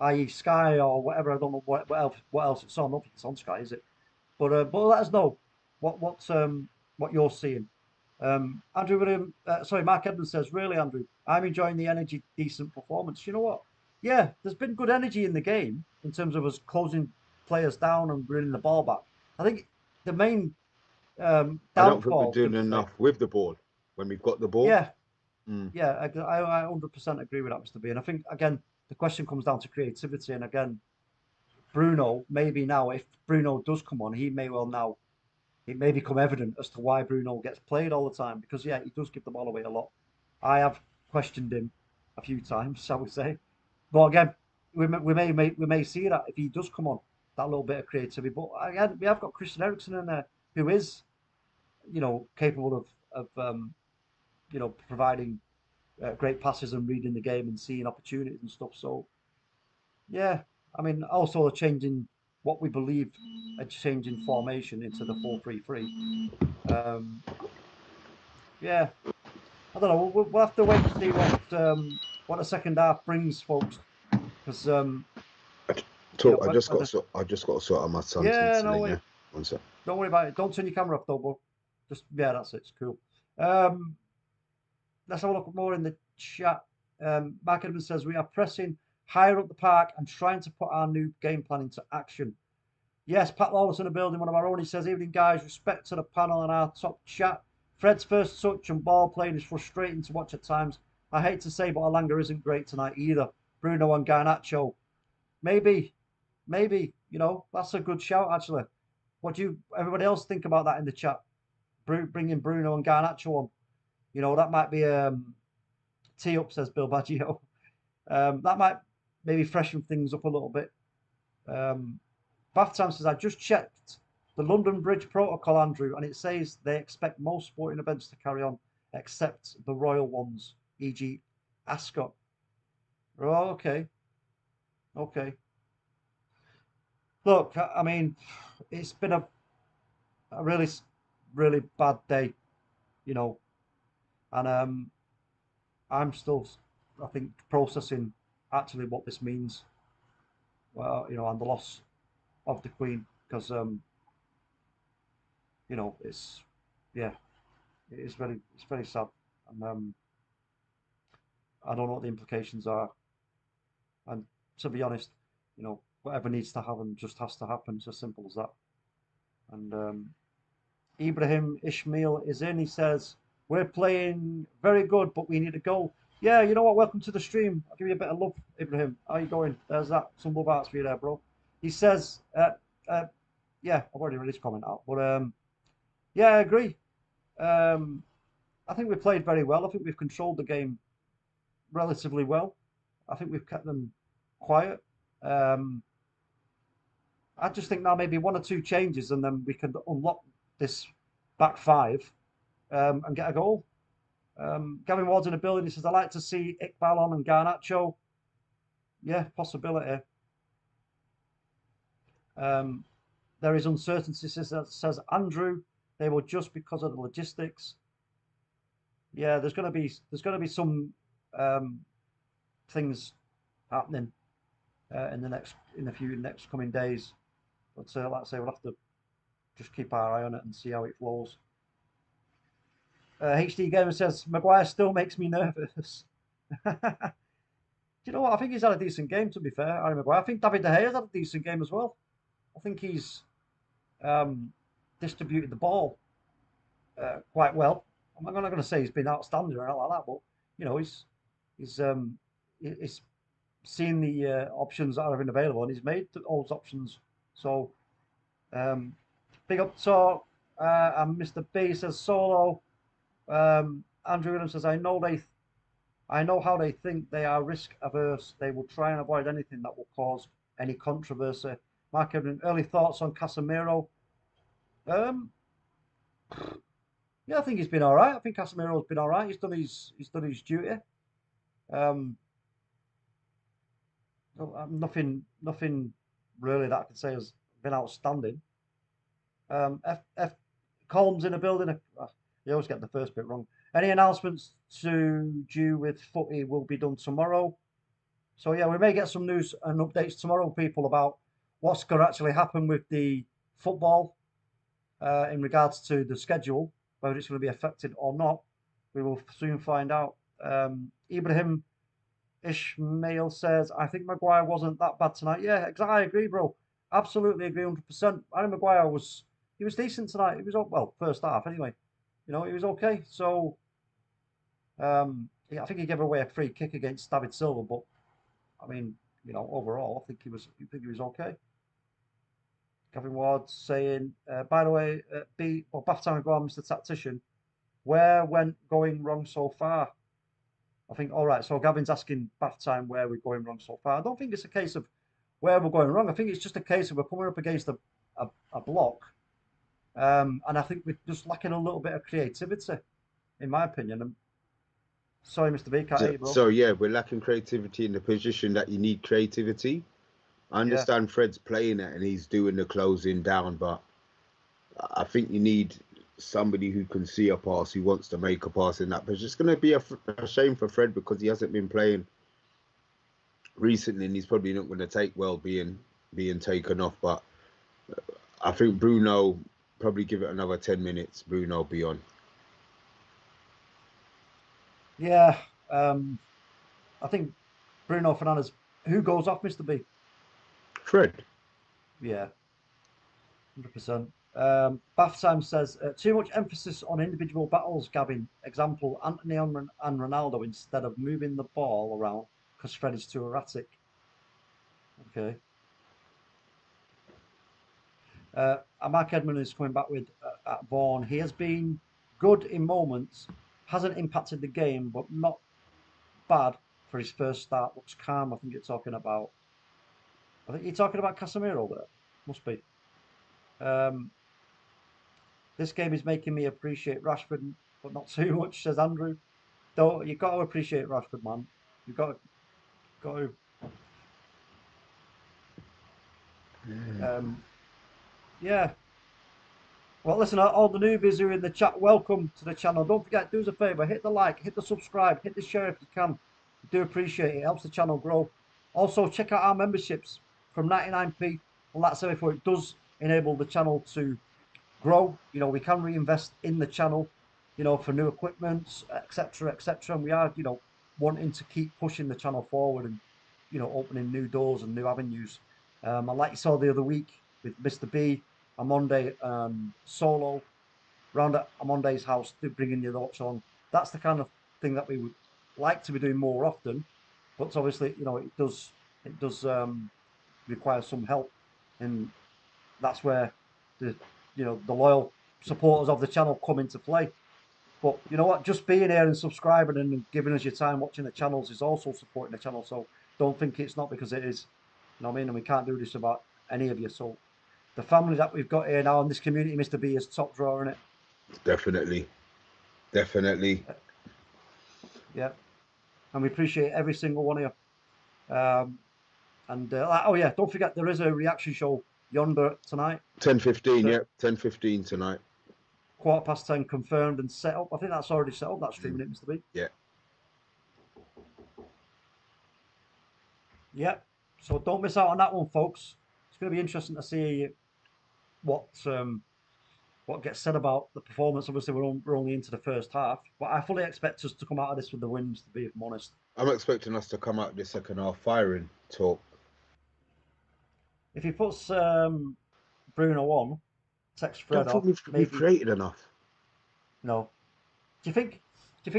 i.e. Sky or whatever. I don't know what else it's on. I don't think it's on Sky, is it? But let us know what you're seeing. Andrew William, Mark Edmonds says, really, Andrew, I'm enjoying the energy, decent performance. You know what? Yeah, there's been good energy in the game in terms of us closing players down and bringing the ball back. I think the main I don't think we're downfall. doing enough with the ball when we've got the ball. Yeah, yeah, I 100% agree with that, Mr. B. And I think again the question comes down to creativity. And again, Bruno, maybe now if Bruno does come on, he may well now it may become evident as to why Bruno gets played all the time, because yeah, he does give the ball away a lot. I have questioned him a few times, shall we say? But again, we may see that if he does come on, that little bit of creativity. But again, we have got Christian Eriksen in there, who is, capable of providing great passes and reading the game and seeing opportunities and stuff. So yeah, I mean, also changing what we believe a change in formation into the 4-3-3. Yeah, I don't know. We'll have to wait and see what the second half brings, folks. Because I just got to sort out my son's yeah, no, insulin. wait, Yeah, one sec. don't worry about it. Don't turn your camera off though, but just that's it. It's cool. Let's have a look more in the chat. Mark Edmonds says we are pressing higher up the park and trying to put our new game plan into action. Yes, Pat Lawless in the building, one of our own. He says, evening guys, respect to the panel and our top chat. Fred's first touch and ball playing is frustrating to watch at times. I hate to say, but Alanga isn't great tonight either. Bruno and Garnacho. Maybe, that's a good shout, actually. What do everybody else think about that in the chat? Bringing Bruno and Garnacho on. That might be tee up, says Bill Baggio. That might maybe freshen things up a little bit. Bath Time says, I just checked the London Bridge Protocol, Andrew, and it says they expect most sporting events to carry on except the royal ones, e.g. Ascot. Oh, okay. Okay. Look, I mean, it's been a really, really bad day, and I'm still, I think, processing actually what this means. Well, and the loss of the Queen, because it's it's very sad, and I don't know what the implications are. And to be honest, whatever needs to happen just has to happen. It's as simple as that. And Ibrahim Ishmael is in. He says, we're playing very good, but we need a goal. Yeah, you know what? Welcome to the stream. I'll give you a bit of love, Ibrahim. How you going? There's that. Some love arts for you there, bro. He says, yeah, I've already read his comment out. But yeah, I agree. I think we played very well. I think we've controlled the game relatively well. I think we've kept them quiet. I just think now maybe one or two changes and then we can unlock this back five and get a goal. Gavin Ward's in the building. He says, I like to see Iqbal on and Garnacho. Yeah, possibility. There is uncertainty, says Andrew. they will just because of the logistics. Yeah, there's gonna be some things happening in the few next coming days. But like I say, we'll have to just keep our eye on it and see how it flows. HD Gamer says Maguire still makes me nervous. Do you know what? I think he's had a decent game. To be fair, Harry Maguire. I think David De Gea's had a decent game as well. I think he's distributed the ball quite well. I'm not going to say he's been outstanding or anything like that, but you know, he's seen the options that are available and he's made those options. So, big up to and Mr. B says solo. Andrew Williams says I know how they think. They are risk averse. They will try and avoid anything that will cause any controversy. Mark Evan, early thoughts on Casemiro? Yeah, I think he's been all right. I think Casemiro's been all right. He's done his duty. Nothing really that I can say has been outstanding. F Colm's in the building. You always get the first bit wrong. Any announcements to do with footy will be done tomorrow. So yeah, we may get some news and updates tomorrow, people, about what's going to actually happen with the football in regards to the schedule, whether it's going to be affected or not. We will soon find out. Ibrahim Ishmael says, I think Maguire wasn't that bad tonight. Yeah, exactly. I agree, bro. Absolutely agree, 100%. Harry Maguire was decent tonight. He was, well, first half anyway. You know, he was okay. So, I think he gave away a free kick against David Silva, but I mean, you know, overall, I think he was okay. Gavin Ward saying, by the way, bath time ago, Mr. Tactician, where went going wrong so far? I think, all right, so Gavin's asking bath time where we're going wrong so far. I don't think it's a case of where we're going wrong. I think it's just a case of we're coming up against a block. And I think we're just lacking a little bit of creativity, in my opinion. Sorry, Mr. B, can't hear you, bro. So, yeah, we're lacking creativity in the position that you need creativity. I understand Fred's playing it and he's doing the closing down, but I think you need somebody who can see a pass, who wants to make a pass in that position. It's going to be a shame for Fred because he hasn't been playing recently and he's probably not going to take well being taken off. But I think Bruno, probably give it another 10 minutes, Bruno will be on. Yeah, I think Bruno Fernandes. Who goes off, Mr. B? Fred. Yeah, 100%. Bath Time says, too much emphasis on individual battles, Gavin. Example, Anthony and Ronaldo instead of moving the ball around because Fred is too erratic. Okay. Mark Edmund is coming back with at Vaughan. He has been good in moments, hasn't impacted the game, but not bad for his first start. Looks calm, I think you're talking about. I think you're talking about Casemiro there. Must be. This game is making me appreciate Rashford, but not too much, says Andrew. Though you've got to appreciate Rashford, man. You've got to. Yeah. Well, listen, all the newbies who are in the chat, welcome to the channel. Don't forget, do us a favour, hit the like, hit the subscribe, hit the share if you can. We do appreciate it. It helps the channel grow. Also, check out our memberships from 99p. And like I said before, it does enable the channel to grow. You know, we can reinvest in the channel, you know, for new equipment, etc., etc. And we are, you know, wanting to keep pushing the channel forward and, you know, opening new doors and new avenues. And like you saw the other week with Mr. B, Amonde and Solo, round at Amonde's house, bringing your thoughts on. That's the kind of thing that we would like to be doing more often. But obviously, you know, it does require some help, and that's where the loyal supporters of the channel come into play. But you know what? Just being here and subscribing and giving us your time watching the channels is also supporting the channel. So don't think it's not, because it is. You know what I mean? And we can't do this about any of you. So the family that we've got here now in this community, Mr. B, is top drawer, isn't it? Definitely. Yeah. And we appreciate every single one of you. Oh yeah, don't forget there is a reaction show yonder tonight. 10:15, yeah, 10:15 tonight. 10:15 confirmed and set up. I think that's already set up, that stream, isn't it, Mr. B? Yeah. Yeah. So don't miss out on that one, folks. It's going to be interesting to see what gets said about the performance. Obviously, we're only into the first half, but I fully expect us to come out of this with the wins, to be honest. I'm expecting us to come out the second half firing talk. If he puts Bruno on, text Fred Don't off, think we've created enough. No. Do you think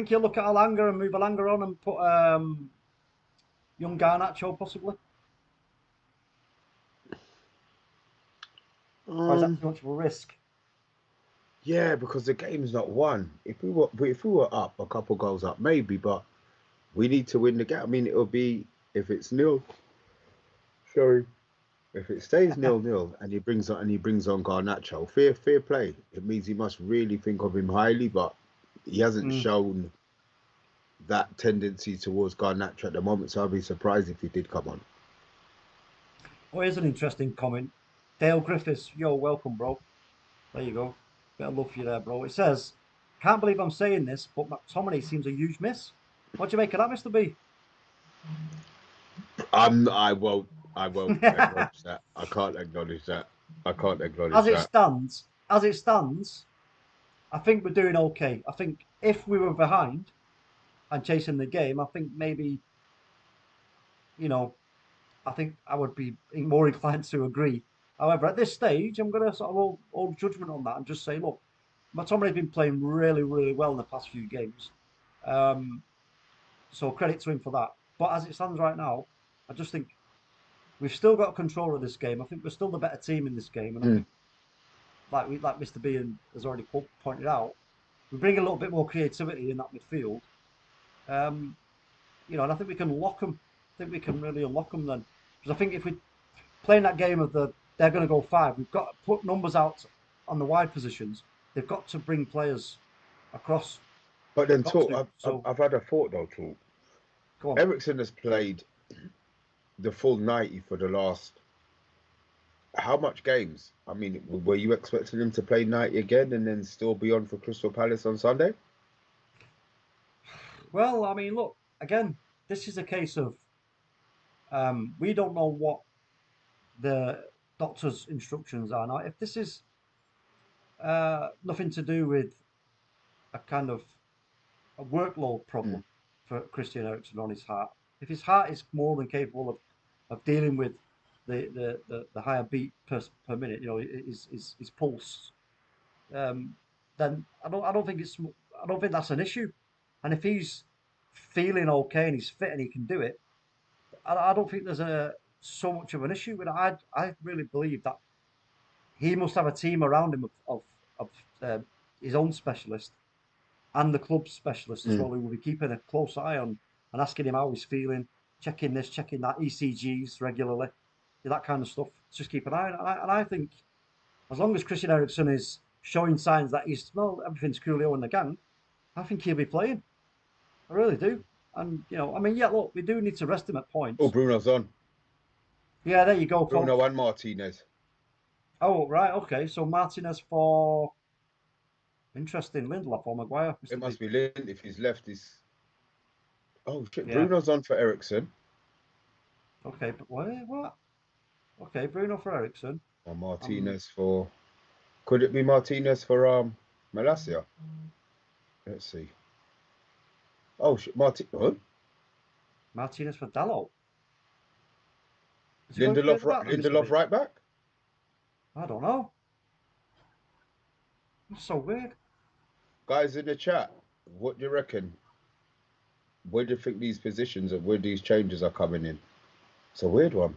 he'll look at Alanga and move Alanga on and put young Garnacho possibly? Or is that too much of a risk? Yeah, because the game's not won. If we were up a couple goals up, maybe, but we need to win the game. I mean, it'll be if it's nil. Sorry, if it stays 0-0 and he brings on Garnacho, fair play. It means he must really think of him highly, but he hasn't shown that tendency towards Garnacho at the moment. So I'd be surprised if he did come on. Well, here's an interesting comment. Dale Griffiths, yo, welcome, bro. There you go. Bit of love for you there, bro. It says, can't believe I'm saying this, but McTominay seems a huge miss. What do you make of that, Mr. B? I won't acknowledge that. I can't acknowledge that. As it stands, I think we're doing okay. I think if we were behind and chasing the game, I think maybe, I think I would be more inclined to agree. However, at this stage, I'm going to sort of hold judgment on that and just say, look, McTominay's been playing really, really well in the past few games. So credit to him for that. But as it stands right now, I just think we've still got control of this game. I think we're still the better team in this game. And I think, like Mr. B has already pointed out, we bring a little bit more creativity in that midfield. And I think we can lock them. I think we can really unlock them then. Because I think if we playing that game of they're going to go 5, we've got to put numbers out on the wide positions. They've got to bring players across. But then, I've had a thought though, Talk. Go on. Eriksen has played the full 90 for the last how much games? I mean, were you expecting him to play 90 again and then still be on for Crystal Palace on Sunday? Well, I mean, look, again, this is a case of we don't know what the doctor's instructions are. Now, if this is nothing to do with a kind of a workload problem for Christian Eriksen on his heart, if his heart is more than capable of dealing with the higher beat per minute, his pulse, then I don't think that's an issue. And if he's feeling okay and he's fit and he can do it, I don't think there's so much of an issue with it. I really believe that he must have a team around him of his own specialist and the club specialist as well, who will be keeping a close eye on and asking him how he's feeling, checking this, checking that, ECGs regularly, that kind of stuff. Just keep an eye on it. And I think as long as Christian Eriksen is showing signs that everything's coolio in the gang, I think he'll be playing. I really do. And, look, we do need to rest him at points. Oh, Bruno's on. Yeah, there you go, Bruno and Martinez. Oh, right, okay. So Martinez for... Interesting. Lindelof or Maguire? It must be Lind if he's left. Oh, shit. Yeah. Bruno's on for Eriksen. Okay, but what? Okay, Bruno for Eriksen. Or Martinez for... Could it be Martinez for Malacia? Let's see. Oh, shit. Martinez for Dalot. Lindelof right back? I don't know. That's so weird. Guys in the chat, what do you reckon? Where do you think these positions and where these changes are coming in? It's a weird one.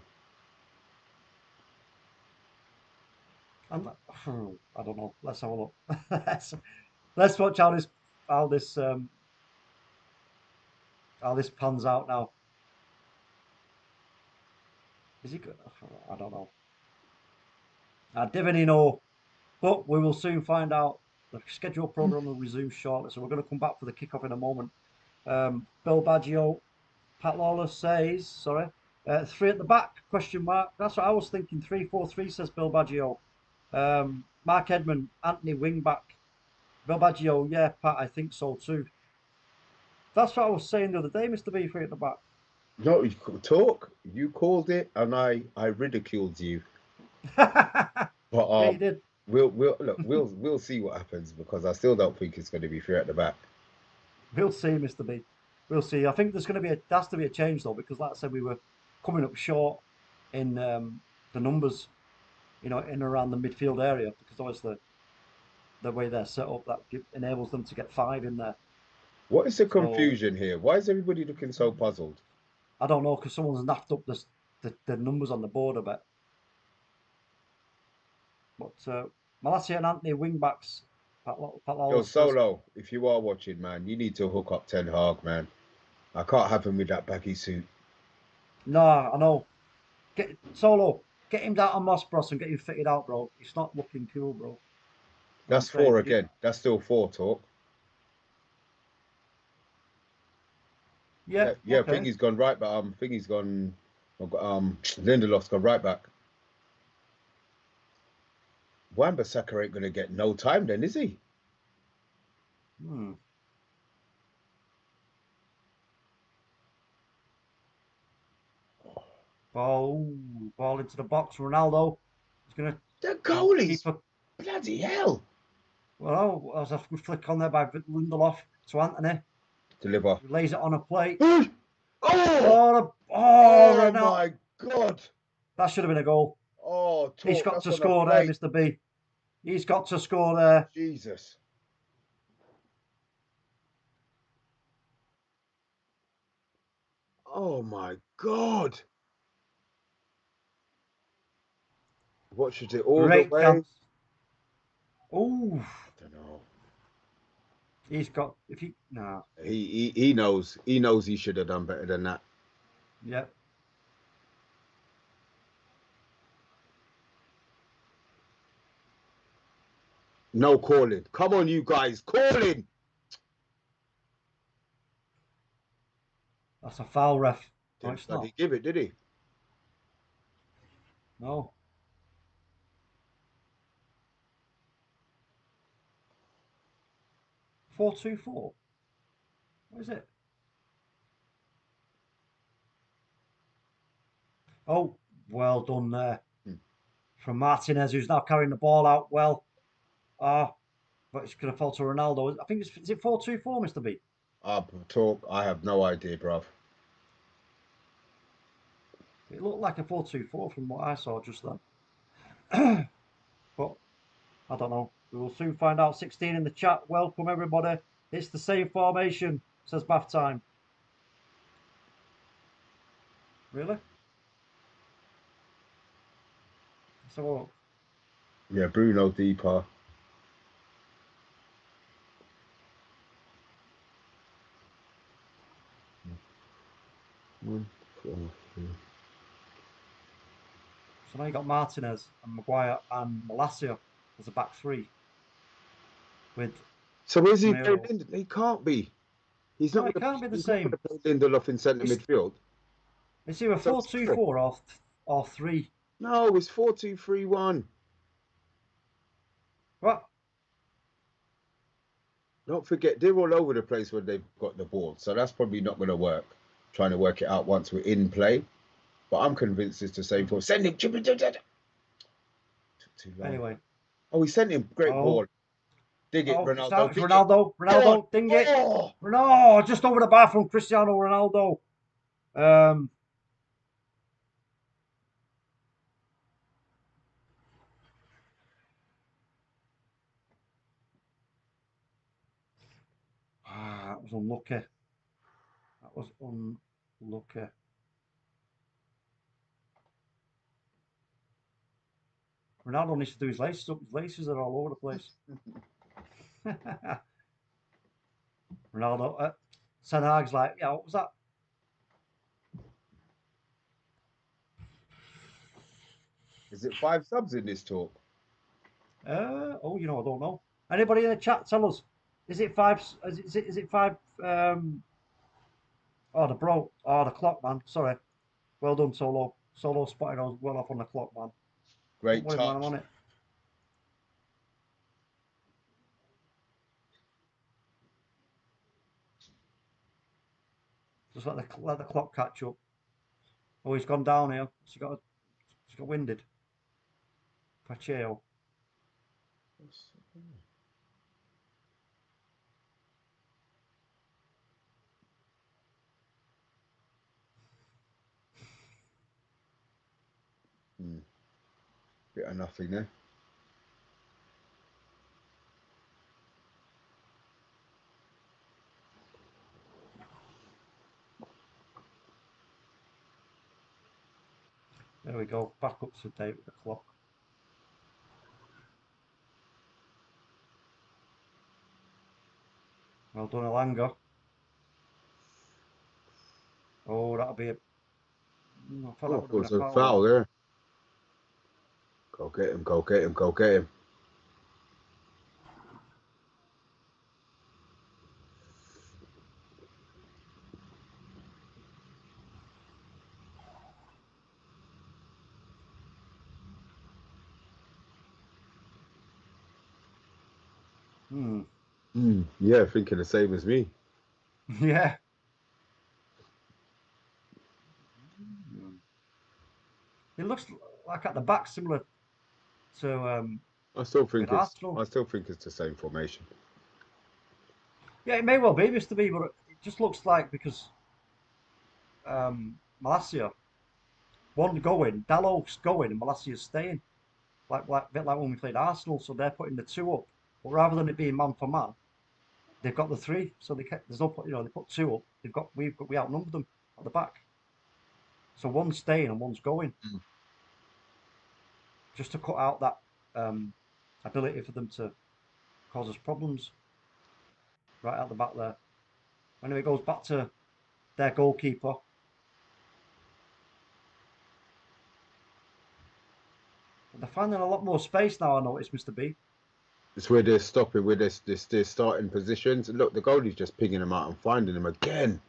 I don't know. Let's have a look. Let's watch how this pans out now. Is he good? I don't know. I divinely know, but we will soon find out. The scheduled program will resume shortly, so we're going to come back for the kickoff in a moment. Bill Baggio, Pat Lawless says, 3 at the back, question mark. That's what I was thinking, 3-4-3, says Bill Baggio. Mark Edmond, Anthony wing back, Real Baggio, yeah, Pat, I think so too. That's what I was saying the other day, Mr. B, for you at the back. No, you could talk. You called it, and I ridiculed you. Yeah, But you did. we'll see what happens, because I still don't think it's going to be three at the back. We'll see, Mr. B. We'll see. I think there has to be a change though, because like I said, we were coming up short in the numbers, in and around the midfield area, because obviously the way they're set up, enables them to get 5 in there. What is the So confusion here? Why is everybody looking so puzzled? I don't know, because someone's naffed up the numbers on the board a bit. But Malacia and Anthony wing backs. Yo, Patlola's first. Solo, if you are watching, man, you need to hook up Ten Hag, man. I can't have him with that baggy suit. No, I know. Get Solo. Get him down on Mossbros and get him fitted out, bro. It's not looking cool, bro. I'm That's saying, 4 again. That's still 4 talk. yeah, Yeah. okay. Thingy's gone right back. Thingy's gone. Lindelof's gone right back. Wan-Bissaka ain't gonna get no time then, is he? Hmm. Ball into the box. Ronaldo is gonna The goalie's keep a. bloody hell. Well, as I flick on there by Lindelof to Anthony, Deliver. who lays it on a plate. Oh! Oh, Oh Ronaldo! my God! That should have been a goal. Oh, He's talk. got That's to on a score there, plate. Mr. B. He's got to score there. Jesus. Oh my God. Watches it all the Great way. chance. Oh, I don't know. he's got. If he nah, He knows. He knows he should have done better than that. yeah. No calling. Come on, you guys. Calling. That's a foul, ref. No, Didn't it's not. bloody give it, did he? No. Four two four. What is it? Oh, well done there from Martinez, who's now carrying the ball out well. But it's going to fall to Ronaldo. I think is it 4-2-4, Mr. B? Talk. I have no idea, bruv. It looked like a 4-2-4 from what I saw just then. But I don't know. We will soon find out. 16 in the chat. Welcome, everybody. It's the same formation, says Bath Time. Really? So, Yeah, Bruno deeper. One, four, three. so now you got Martinez and Maguire and Malacia as a back 3. With So is he Casemiro. playing? He can't be. He's No, not it going can't be to. the He's not going same. to play Lindelof in centre It's, midfield. it's either So 4-2-4 or 3. no, it's 4-2-3-1. What? Don't forget, they're all over the place when they've got the ball, so that's probably not going to work. Trying to work it out once we're in play, but I'm convinced it's the same for send him. Took too long. Anyway. Oh, he sent him. Great ball. Dig it, Ronaldo. It's Ronaldo. Ronaldo, ding it. Oh! No, just over the bar from Cristiano Ronaldo. That was unlucky. That was unlucky. Ronaldo needs to do his laces up. His laces are all over the place. Ronaldo. Ten Hag's like, yeah, what was that? Is it 5 subs in this talk? I don't know. Anybody in the chat, tell us. Is it 5? Is it 5? The clock, man. Sorry. Well done, Solo. Solo spotted us well off on the clock, man. Great What touch. man, I'm on it. Just let the clock catch up. Oh, he's gone down here. He's got winded. Pacheco. Bit of nothing there. There we go. Back up to date with the clock. Well done, Elanga. Oh, that'll be a. I thought that Oh, would have it was been a a foul there. Go get him, go get him, go get him. Yeah, thinking the same as me. Yeah. It looks like at the back similar to I still think with Arsenal. it's the same formation. Yeah, it may well be, Mr. B, but it just looks like because Malacia, one going, Dallow's going, and Malacia's staying. A bit like when we played Arsenal, so they're putting the two up. But rather than it being man for man, they've got the three. So there's no, they put two up. We outnumbered them at the back. So one's staying and one's going, just to cut out that ability for them to cause us problems. Right at the back there. Anyway, it goes back to their goalkeeper. They're finding a lot more space now, I noticed, Mr. B. It's where they're stopping, where they're starting positions. Look, the goalie's just picking them out and finding them again.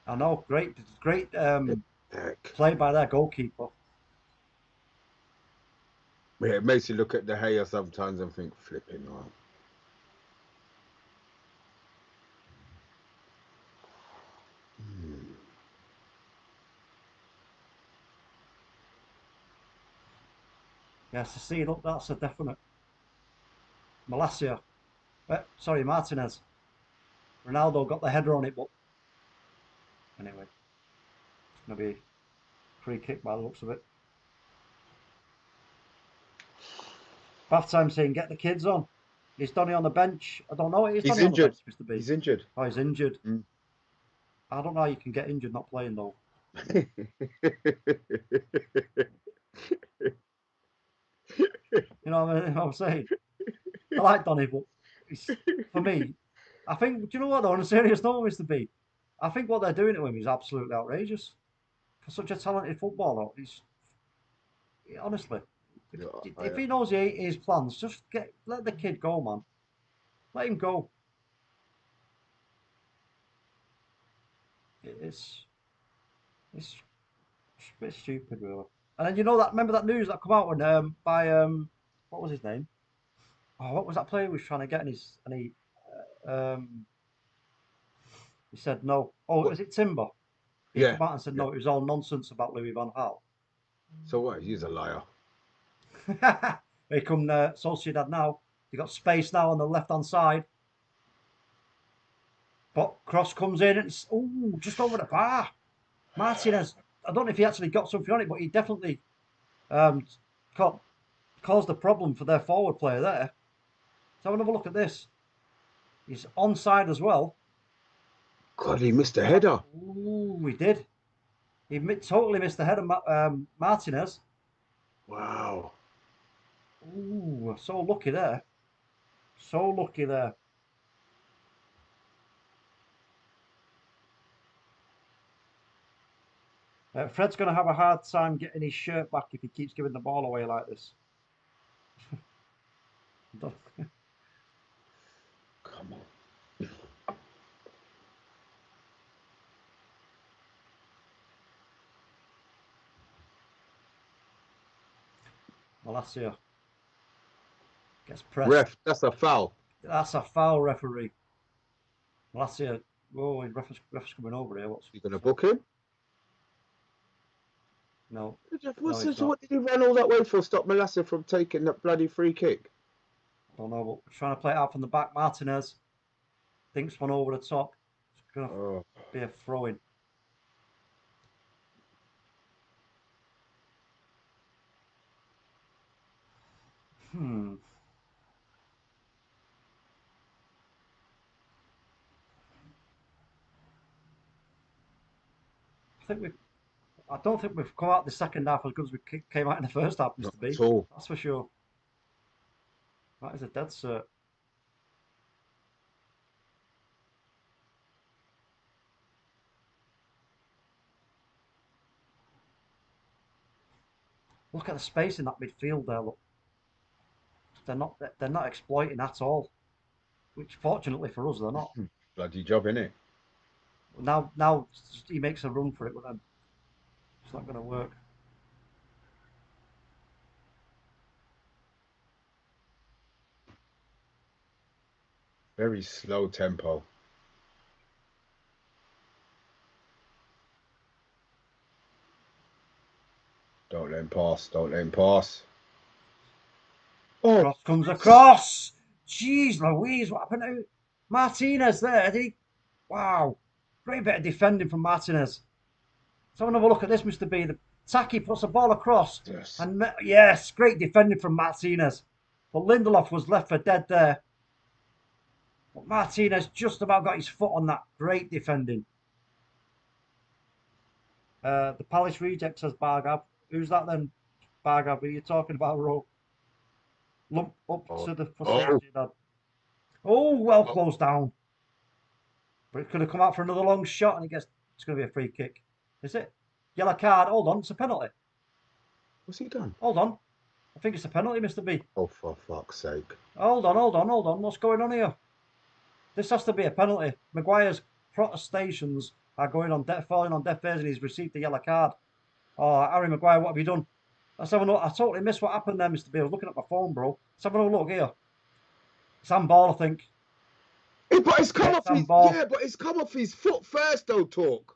I know, great Heck. play by their goalkeeper. Yeah, it makes you look at the hair sometimes and think, flipping on. Yes, to see, look, that's a definite. Malacia. Sorry, Martinez. Ronaldo got the header on it, but anyway, it's going to be free kick by the looks of it. Bath time saying, get the kids on. Is Donny on the bench? I don't know. Is He's Donny injured. on the bench, Mr. B? He's injured. Oh, he's injured. I don't know how you can get injured not playing, though. You know what I'm saying? I like Donny, but for me, I think, do you know what, though, on a serious note, Mr. B, I think what they're doing to him is absolutely outrageous. For such a talented footballer, honestly, if he knows his plans, just let the kid go, man. Let him go. It's a bit stupid, really. And then remember that news that come out when by what was his name? Oh, what was that player who was trying to get in his and he said no. Oh, was it Timber? He Yeah. come out and said no, it was all nonsense about Louis van Gaal. So what? He's a liar. Here come Sociedad now. They got space now on the left hand side. But cross comes in and it's just over the bar. Martinez, I don't know if he actually got something on it, but he definitely caused a problem for their forward player there. Let's have another look at this. He's onside as well. God, he missed a header. Ooh, he did. He totally missed the header, Martinez. Wow. Ooh, so lucky there. So lucky there. Fred's going to have a hard time getting his shirt back if he keeps giving the ball away like this. Come on. Malacia gets pressed. Ref, that's a foul. That's a foul, referee. Malacia Oh, ref's coming over here. What's You gonna book him? no? What's it's this, not. what did he run all that way for? Stop Melasse from taking that bloody free kick. Don't know, but we're trying to play it out from the back. Martinez thinks one over the top. It's gonna Oh, be a throw-in. I don't think we've come out the second half as good as we came out in the first half, not Mr. B. at all. That's for sure. That is a dead cert. Look at the space in that midfield there. Look, they're not exploiting at all. Which, fortunately for us, they're not. Bloody job, innit? Now he makes a run for it, but then it's not going to work. Very slow tempo. Don't let him pass. Don't let him pass. Oh, Cross comes across. Jeez Louise, what happened to Martinez there? Wow, great bit of defending from Martinez. Let's have another look at this, Mr. B. The Taki puts the ball across. yes. And yes, great defending from Martinez. But Lindelof was left for dead there. But Martinez just about got his foot on that. Great defending. The Palace reject says Bargab. Who's that then? Bargab, are you talking about, Ro? Lump up to the Sociedad. Oh, well closed down. But it could have come out for another long shot and it's going to be a free kick. Is it? Yellow card. Hold on, it's a penalty. What's he done? Hold on. I think it's a penalty, Mr. B. Oh, for fuck's sake. Hold on. What's going on here? This has to be a penalty. Maguire's protestations are falling on deaf ears and he's received a yellow card. Oh, Harry Maguire, what have you done? Let's have a look. I totally missed what happened there, Mr. B. I was looking at my phone, bro. Let's have a look here. It's handball, I think. But it's come off his, handball. yeah, but it's come off his foot first, though, Talk.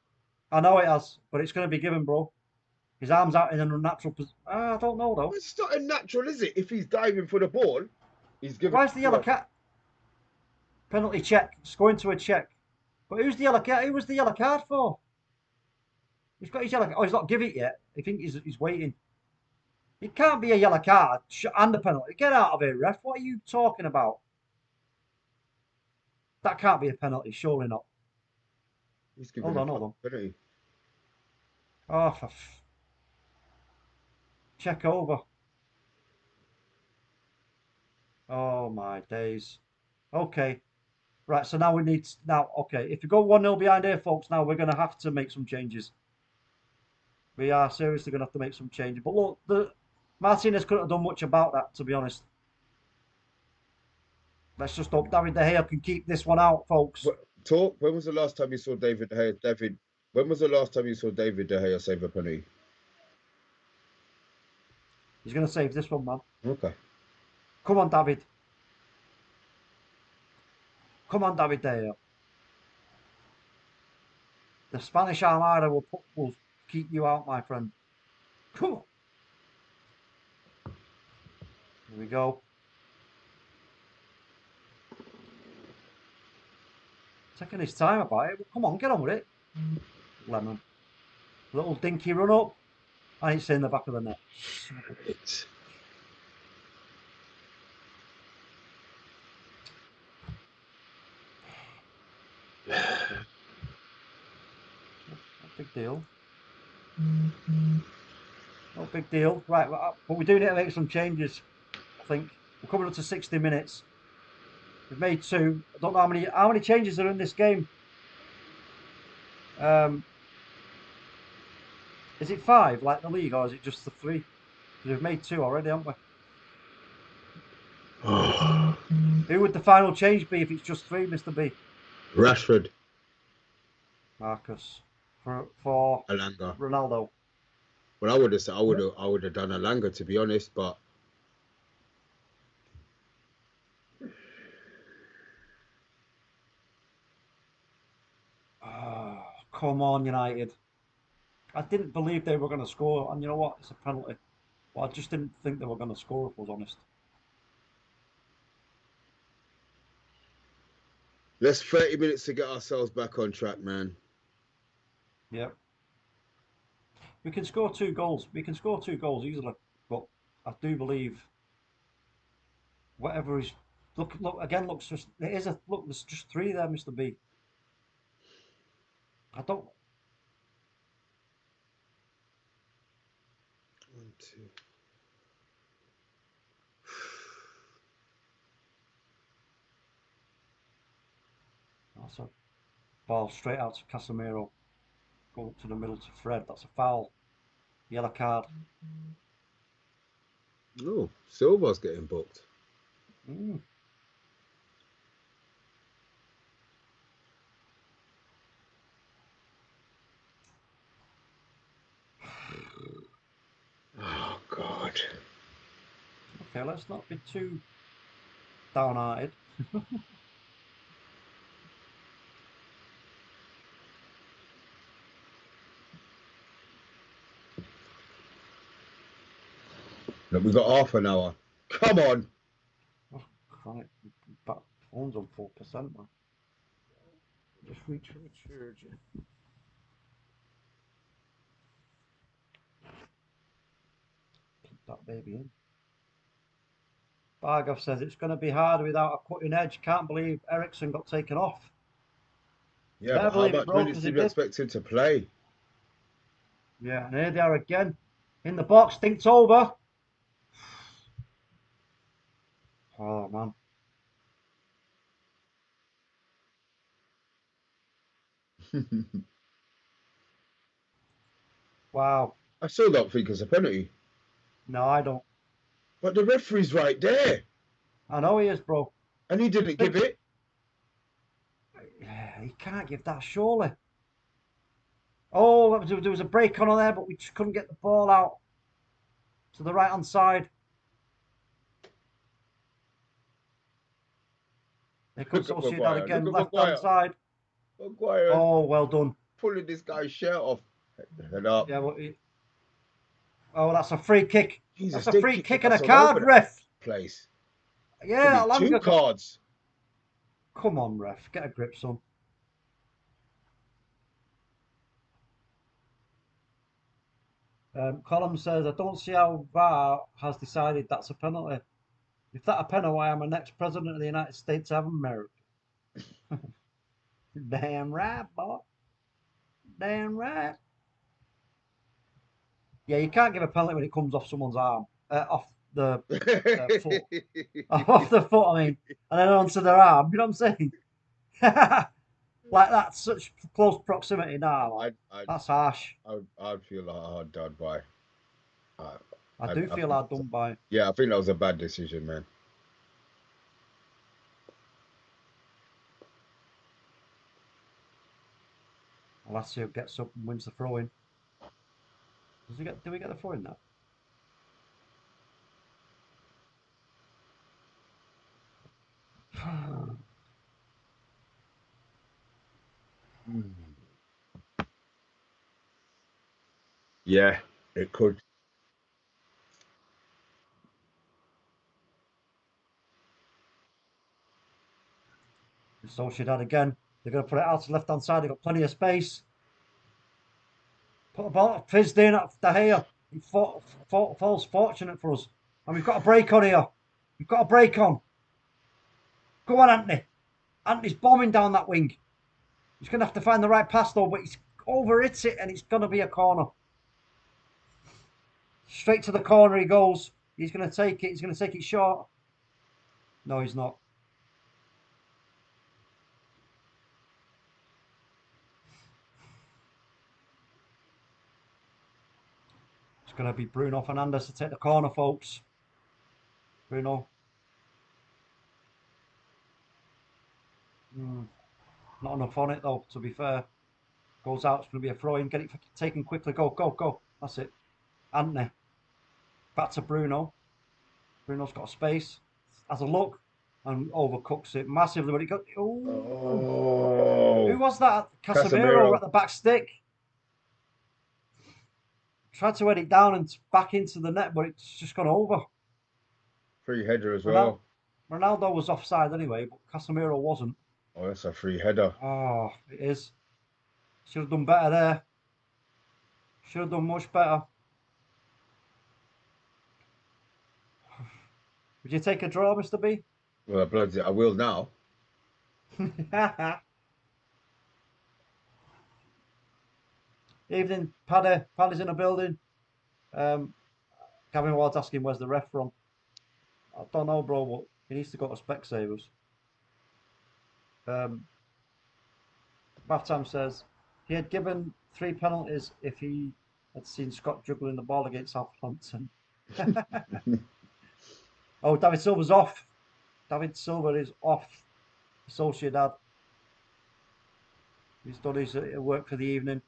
I know it has, but it's going to be given, bro. His arm's out in an unnatural position. I don't know, though. It's not unnatural, is it? If he's diving for the ball, he's giving. Why's the yellow card? Penalty check. It's going to a check. But who's the yellow card? Who was the yellow card for? He's got his yellow. Oh, he's not give it yet. I think he's waiting. It can't be a yellow card and a penalty. Get out of here, ref. What are you talking about? That can't be a penalty. Surely not. He's giving hold on. Penalty. Oh, check over. Oh my days. Okay. Right, so now we need okay, if you go 1-0 behind here, folks, now we're gonna have to make some changes. We are seriously gonna have to make some changes. But look, Martinez couldn't have done much about that, to be honest. Let's just hope David De Gea can keep this one out, folks. Talk. When was the last time you saw David De Gea? When was the last time you saw David De Gea save a penalty? He's going to save this one, man. Okay. Come on, David. Come on, David De Gea. The Spanish Armada will keep you out, my friend. Come on. Here we go. Taking his time about it. Come on, get on with it. Lemon. Little dinky run up. And it's in the back of the net. No big deal. No big deal. Right, but we do need to make some changes, I think. We're coming up to 60 minutes. We've made 2. I don't know how many changes are in this game. Is it 5 like the league, or is it just the 3? Because we've made 2 already, haven't we? Who would the final change be if it's just 3, Mr. B? Rashford. Marcus. For Alanga. Ronaldo. Well, I would have done Alanga, to be honest, but come on, United. I didn't believe they were going to score, and you know what? It's a penalty. But I just didn't think they were going to score, if I was honest. Let's 30 minutes to get ourselves back on track, man. Yep. We can score 2 goals. We can score 2 goals easily. But I do believe whatever is look again looks just it is a look. There's just 3 there, MrB. I don't. 1, 2. That's a ball straight out to Casemiro. Go up to the middle to Fred. That's a foul. Yellow card. Oh, Silva's getting booked. Mm. Oh, God. Okay, let's not be too downhearted. Look, we've got half an hour. Come on. Oh, Christ. But phone's on 4%, man. Just reach for the charger. Plug that baby in. Bargov says it's going to be hard without a cutting edge. Can't believe Ericsson got taken off. Yeah, Better but how believe it, much bro, minutes 'cause did he you did. expect him to play? Yeah, and here they are again. In the box, thinks over. Oh, man. Wow. I still don't think it's a penalty. No, I don't. But the referee's right there. I know he is, bro. And he didn't give it. Yeah, he can't give that, surely. Oh, there was a break on there, but we just couldn't get the ball out to the right-hand side. Here comes Look at Sociedad Maguire. again, Look at left-hand Maguire. side. Maguire Oh, well done. pulling this guy's shirt off. Head up. Yeah, oh, that's a free kick. Jesus, That's a they free keep kick and a us all card, over the ref. place. Yeah, Could be 2 Alanga got... cards. Come on, ref. Get a grip, son. Column says, I don't see how VAR has decided that's a penalty. If that's a penalty, I am the next president of the United States of America. Damn right, boy. Damn right. Yeah, you can't give a penalty when it comes off someone's arm. Off the foot. Off the foot, I mean. And then onto their arm. You know what I'm saying? Like that's such close proximity now. That's harsh. I'd feel like hard done by. I do feel hard done by. Yeah, I think that was a bad decision, man. Lazio gets up and wins the throw in. Do we get the throw in now? Yeah, it could. Sociedad again. They're going to put it out to the left hand side. They've got plenty of space. Put the ball fizzed in at De Gea. He falls fortunate for us. And we've got a break on here. We've got a break on. Go on, Anthony. Anthony's bombing down that wing. He's going to have to find the right pass though, but he's overhits it and it's going to be a corner. Straight to the corner he goes. He's going to take it. He's going to take it short. No, he's not. It's going to be Bruno Fernandes to take the corner, folks. Bruno. Not enough on it though, to be fair. Goes out, it's going to be a throw in. Get it taken quickly. Go, go, go. That's it. Anthony. Back to Bruno. Bruno's got a space. Has a look. and overcooks it massively. But it got. Who Oh, was that? Casemiro Casemiro. at the back stick. Tried to head it down and back into the net, but it's just gone over. Free header as Ronaldo, well. Ronaldo was offside anyway, but Casemiro wasn't. Oh, that's a free header. Oh, it is. Should have done better there. Should have done much better. Would you take a draw, Mr. B? Well, bloody, I will now. Evening, Paddy. Paddy's in the building. Gavin Ward's asking where's the ref from. I don't know, bro, but he needs to go to Specsavers. Battam says he had given 3 penalties if he had seen Scott juggling the ball against Southampton. Oh, David Silva's off. David Silva is off Sociedad. He's done his work for the evening.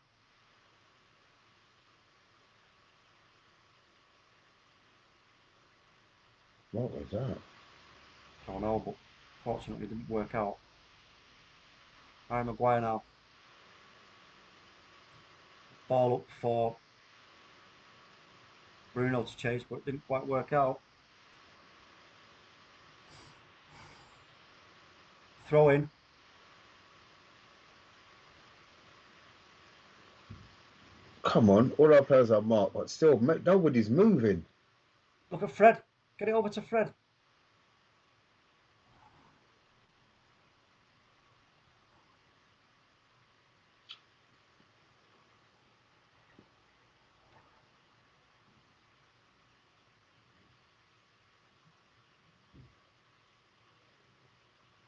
What was that? I don't know, but fortunately it didn't work out. Harry Maguire now. Ball up for Bruno to chase, but it didn't quite work out. Throw in. Come on, all our players are marked, but still, nobody's moving. Look at Fred. Get it over to Fred.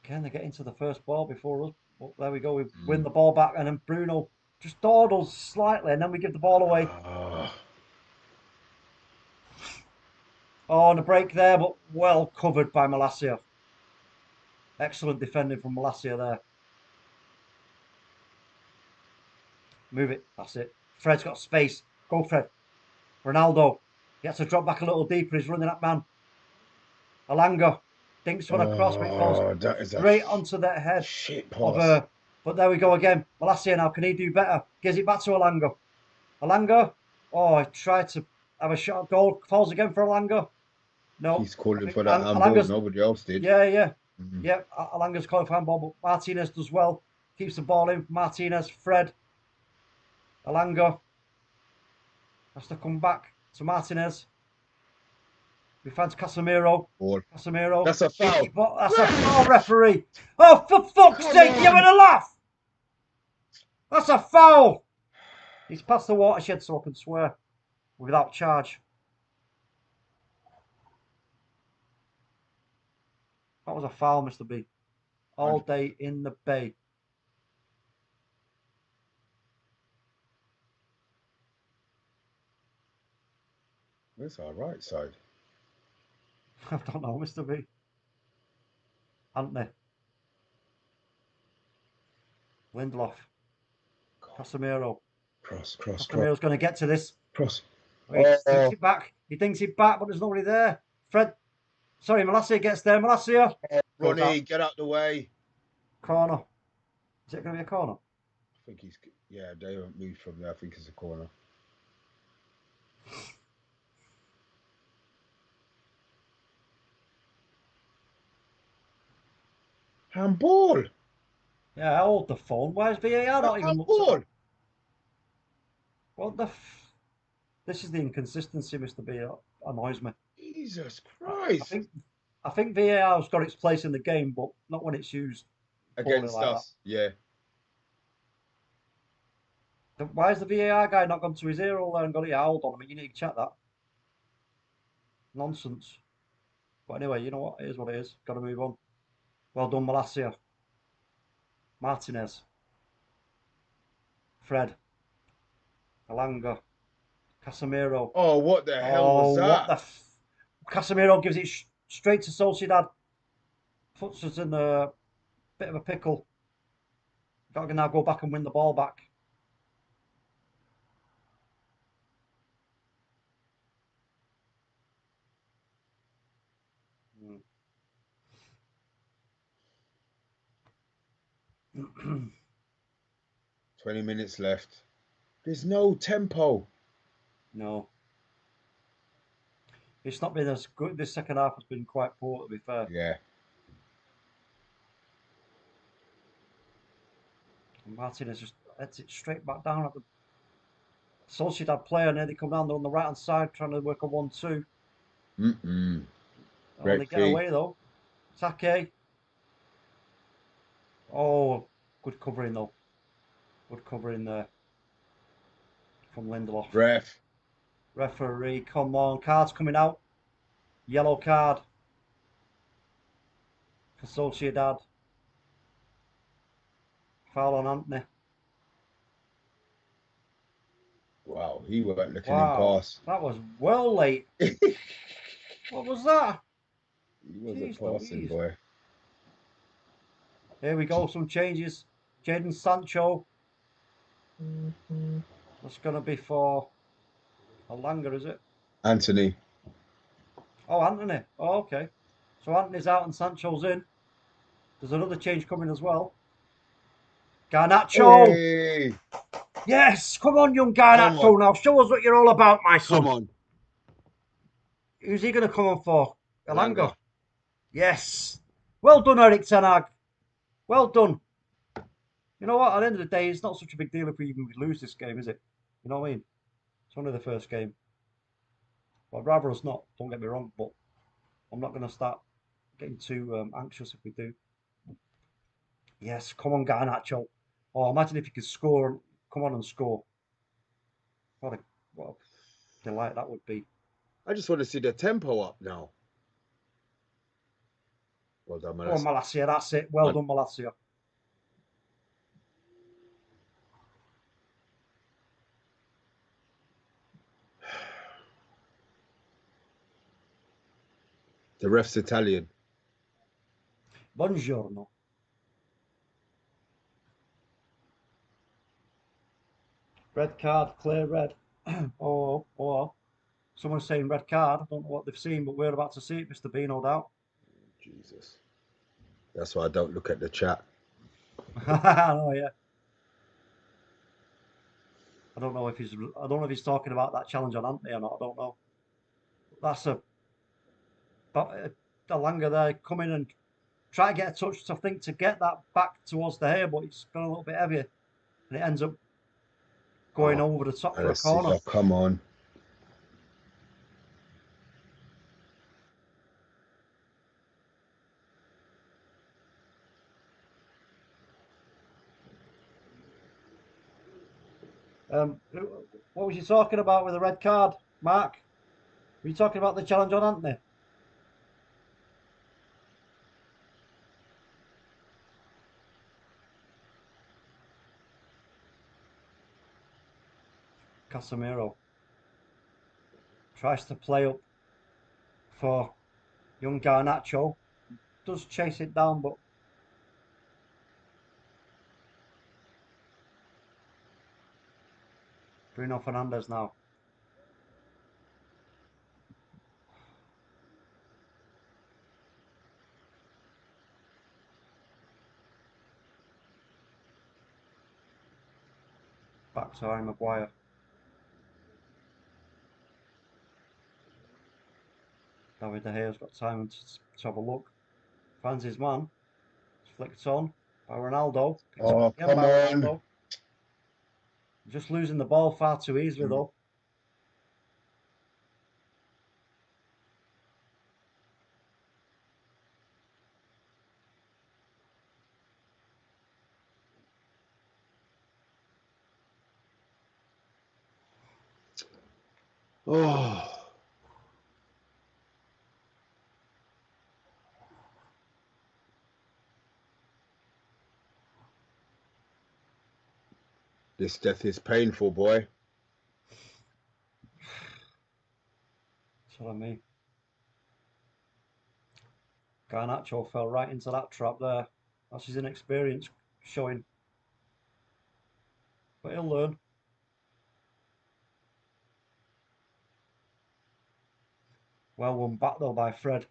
Can they get into the first ball before us? But there we go. We win the ball back, and then Bruno just dawdles slightly, and then we give the ball away. Oh, and a break there, but well covered by Malacia. Excellent defending from Malacia there. Move it. That's it. Fred's got space. Go, Fred. Ronaldo. He has to drop back a little deeper. He's running that man. Alanga. Dinks one across, but it falls That is straight onto the head shit of pass. But there we go again. Malacia now. Can he do better? Gives it back to Alanga. Alanga. Oh, he tried to have a shot at goal. Falls again for Alanga. No. He's calling for that handball. Nobody else did. Yeah. Yeah, Alanga's calling for handball, but Martinez does well. Keeps the ball in. Martinez, Fred. Alanga has to come back to Martinez. We find Casemiro. Ball. Casemiro. That's a foul. That's a foul, referee. Oh, for fuck's sake, give it a laugh. That's a foul. He's past the watershed so I can swear without charge. That was a foul, Mr. B. All day in the bay. Where's our right side? I don't know, Mr. B. Anthony. Lindelof. Casemiro. Cross. Casemiro's going to get to this. Cross. He thinks it back. He thinks it back, but there's nobody there. Fred. Sorry, Malacia gets there. Malacia. Ronnie, get out the way. Corner. Is it going to be a corner? I think he's. Yeah, they haven't moved from there. I think it's a corner. Handball. Yeah, I hold the phone. Why is VAR not even looked Handball. at? What the? This is the inconsistency, Mr. B. That annoys me. Jesus Christ. I think VAR's got its place in the game, but not when it's used Against like us. Yeah. Why has the VAR guy not gone to his ear all there and got it howled on him? You need to check that. Nonsense. But anyway, you know what? It is what it is. Got to move on. Well done, Malacia. Martinez. Fred. Alanga. Casemiro. Oh, what the hell was that? Casemiro gives it straight to Sociedad. Puts us in a bit of a pickle. Got to now go back and win the ball back. 20 minutes left. There's no tempo. No. It's not been as good. This second half has been quite poor, to be fair. Yeah. And Martin has just heads it straight back down at the Sociedad player, and then they come down there on the right hand side trying to work a 1-2. Mm-mm. Oh, they get away though. Take. Oh, good covering though. Good covering there from Lindelof. Ref. Referee, come on. Cards coming out. Yellow card for Sociedad. Foul on Anthony. Wow, he weren't looking in Wow, pass. that was well late. What was that? He was Jeez a passing Louise. boy. Here we go, some changes. Jadon Sancho. That's going to be for Alanga, is it? Anthony. Oh, Anthony. Oh, okay. So Anthony's out and Sancho's in. There's another change coming as well. Garnacho. Hey, Yes, come on, young come Garnacho on, now. Show us what you're all about, my son. come on. Who's he going to come on for? Alanga. Yes. Well done, Erik Ten Hag. Well done. You know what? At the end of the day, it's not such a big deal if we even lose this game, is it? You know what I mean? It's only the first game. Well, I'd rather us not, don't get me wrong, but I'm not going to start getting too anxious if we do. Yes, come on, Garnacho. Oh, imagine if you could score. Come on and score. What a delight that would be. I just want to see the tempo up now. Well done, Come on, Malacia, that's it. Well done, Malacia. The ref's Italian. Buongiorno. Red card, clear red. oh. Someone's saying red card. I don't know what they've seen, but we're about to see it, Mr. B, no doubt. Jesus. That's why I don't look at the chat. Oh yeah. I don't know if he's talking about that challenge on Anthony or not. I don't know. That's a Alanga there coming and try to get a touch. I think to get that back towards the hair, but it's gone a little bit heavier, and it ends up going over the top for a corner. Oh, come on. What was you talking about with the red card, Mark? Were you talking about the challenge on Anthony? Casemiro tries to play up for young Garnacho. Does chase it down, but Bruno Fernandes now. Back to Harry Maguire. David De Gea's got time to have a look. Finds his man. It's flicked on by Ronaldo. Oh, come on. Ronaldo. Just losing the ball far too easily though. Oh. This death is painful, boy. That's what I mean. Garnacho fell right into that trap there. That's his inexperience showing. But he'll learn. Well won back though by Fred.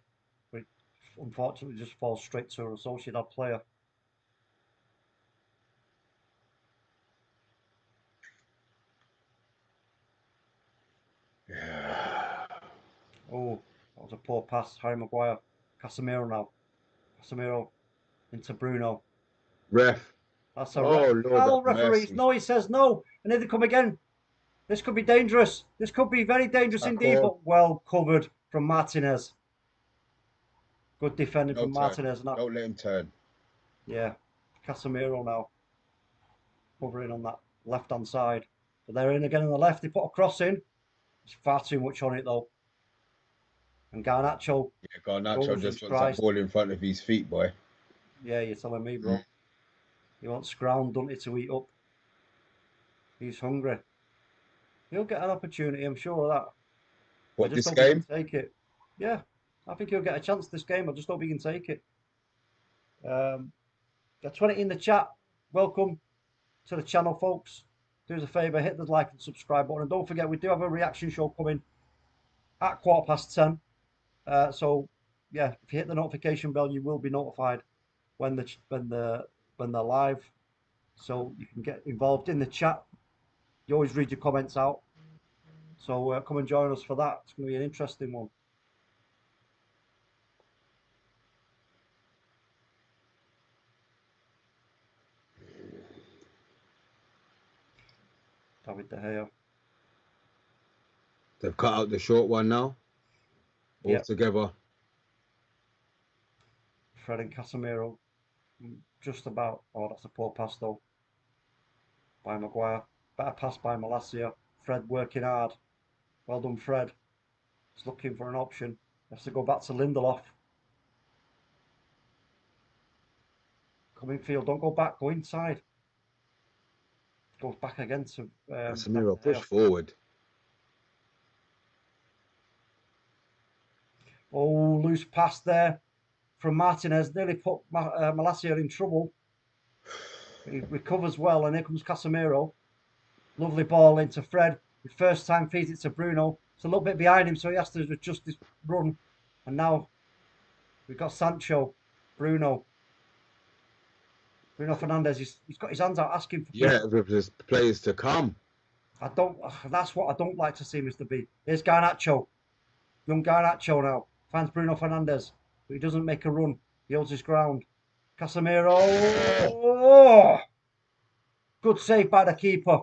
But unfortunately just falls straight to a Sociedad player. Oh, that was a poor pass. Harry Maguire. Casemiro now. Casemiro into Bruno. Ref. That's a Oh, Lord foul, have referees. mercy. No, he says no. And here they come again. This could be dangerous. This could be very dangerous indeed, Tackle. but well covered from Martinez. Good defending No from turn. Martinez. Now, Don't let him turn. yeah, Casemiro now covering on that left-hand side. But they're in again on the left. They put a cross in. It's far too much on it though. And Garnacho, Yeah, Garnacho Jesus just wants that Christ. ball in front of his feet, boy. Yeah, you're telling me, bro. He wants scround, don't he, to eat up. He's hungry. He'll get an opportunity, I'm sure of that. I What, just this hope he can game? take it. Yeah, I think he'll get a chance this game. I just hope he can take it. Got 20 in the chat. Welcome to the channel, folks. Do us a favour, hit the like and subscribe button. And don't forget, we do have a reaction show coming at 10:15. So, yeah, if you hit the notification bell, you will be notified when they're live. So you can get involved in the chat. You always read your comments out. So come and join us for that. It's going to be an interesting one. David De Gea. They've cut out the short one now. All Yep. together. Fred and Casemiro. Just about. Oh, that's a poor pass though. By Maguire. Better pass by Malacia. Fred working hard. Well done, Fred. He's looking for an option. He has to go back to Lindelof. Come in field. Don't go back. Go inside. Goes back again to Casemiro, De Gea. push forward. Oh, loose pass there from Martinez. Nearly put Malacia in trouble. He recovers well, and here comes Casemiro. Lovely ball into Fred. The first time feeds it to Bruno. It's a little bit behind him, so he has to adjust his run. And now we've got Sancho, Bruno. Bruno Fernandes, he's got his hands out asking for Yeah, there's players to come. That's what I don't like to see, Mr. B. Here's Garnacho. Young Garnacho now. Finds Bruno Fernandes. But he doesn't make a run. He holds his ground. Casemiro. Oh! Good save by the keeper.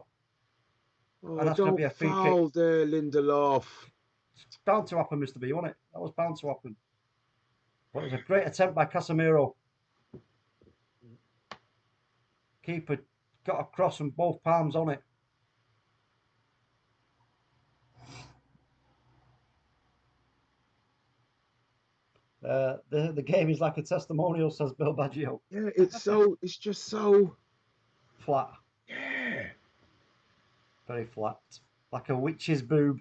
Oh, And that's going to don't be a free kick. foul there, Lindelof. It's bound to happen, Mr. B, wasn't it? That was bound to happen. But it was a great attempt by Casemiro. Keeper got across from both palms on it. The game is like a testimonial, says Bill Baggio. Yeah, it's just so Flat. yeah. Very flat. Like a witch's boob.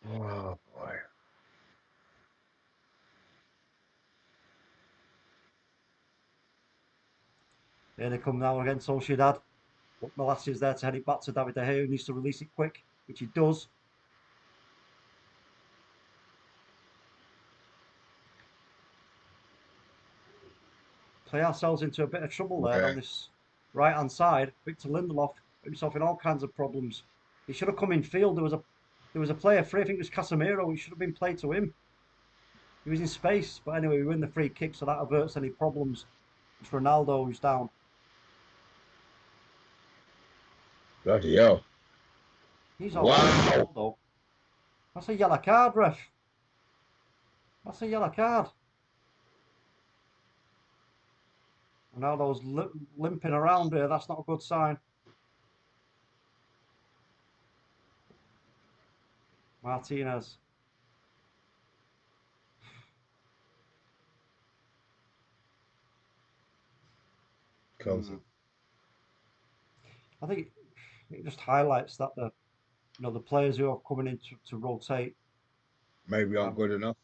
Oh boy. Here they come now against Sociedad. But Malacia is there to head it back to David De Gea, who needs to release it quick, which he does. Play ourselves into a bit of trouble there on this right hand side. Victor Lindelof put himself in all kinds of problems. He should have come in field. There was a player free. I think it was Casemiro. He should have been played to him. He was in space, but anyway, we win the free kick, so that averts any problems. It's Ronaldo who's down. Bloody hell. He's all Wow. Ronaldo. That's a yellow card, ref. That's a yellow card. Ronaldo's limping around here. That's not a good sign. Martinez. Cozy. I think it just highlights that the players who are coming in to rotate. Maybe aren't good enough.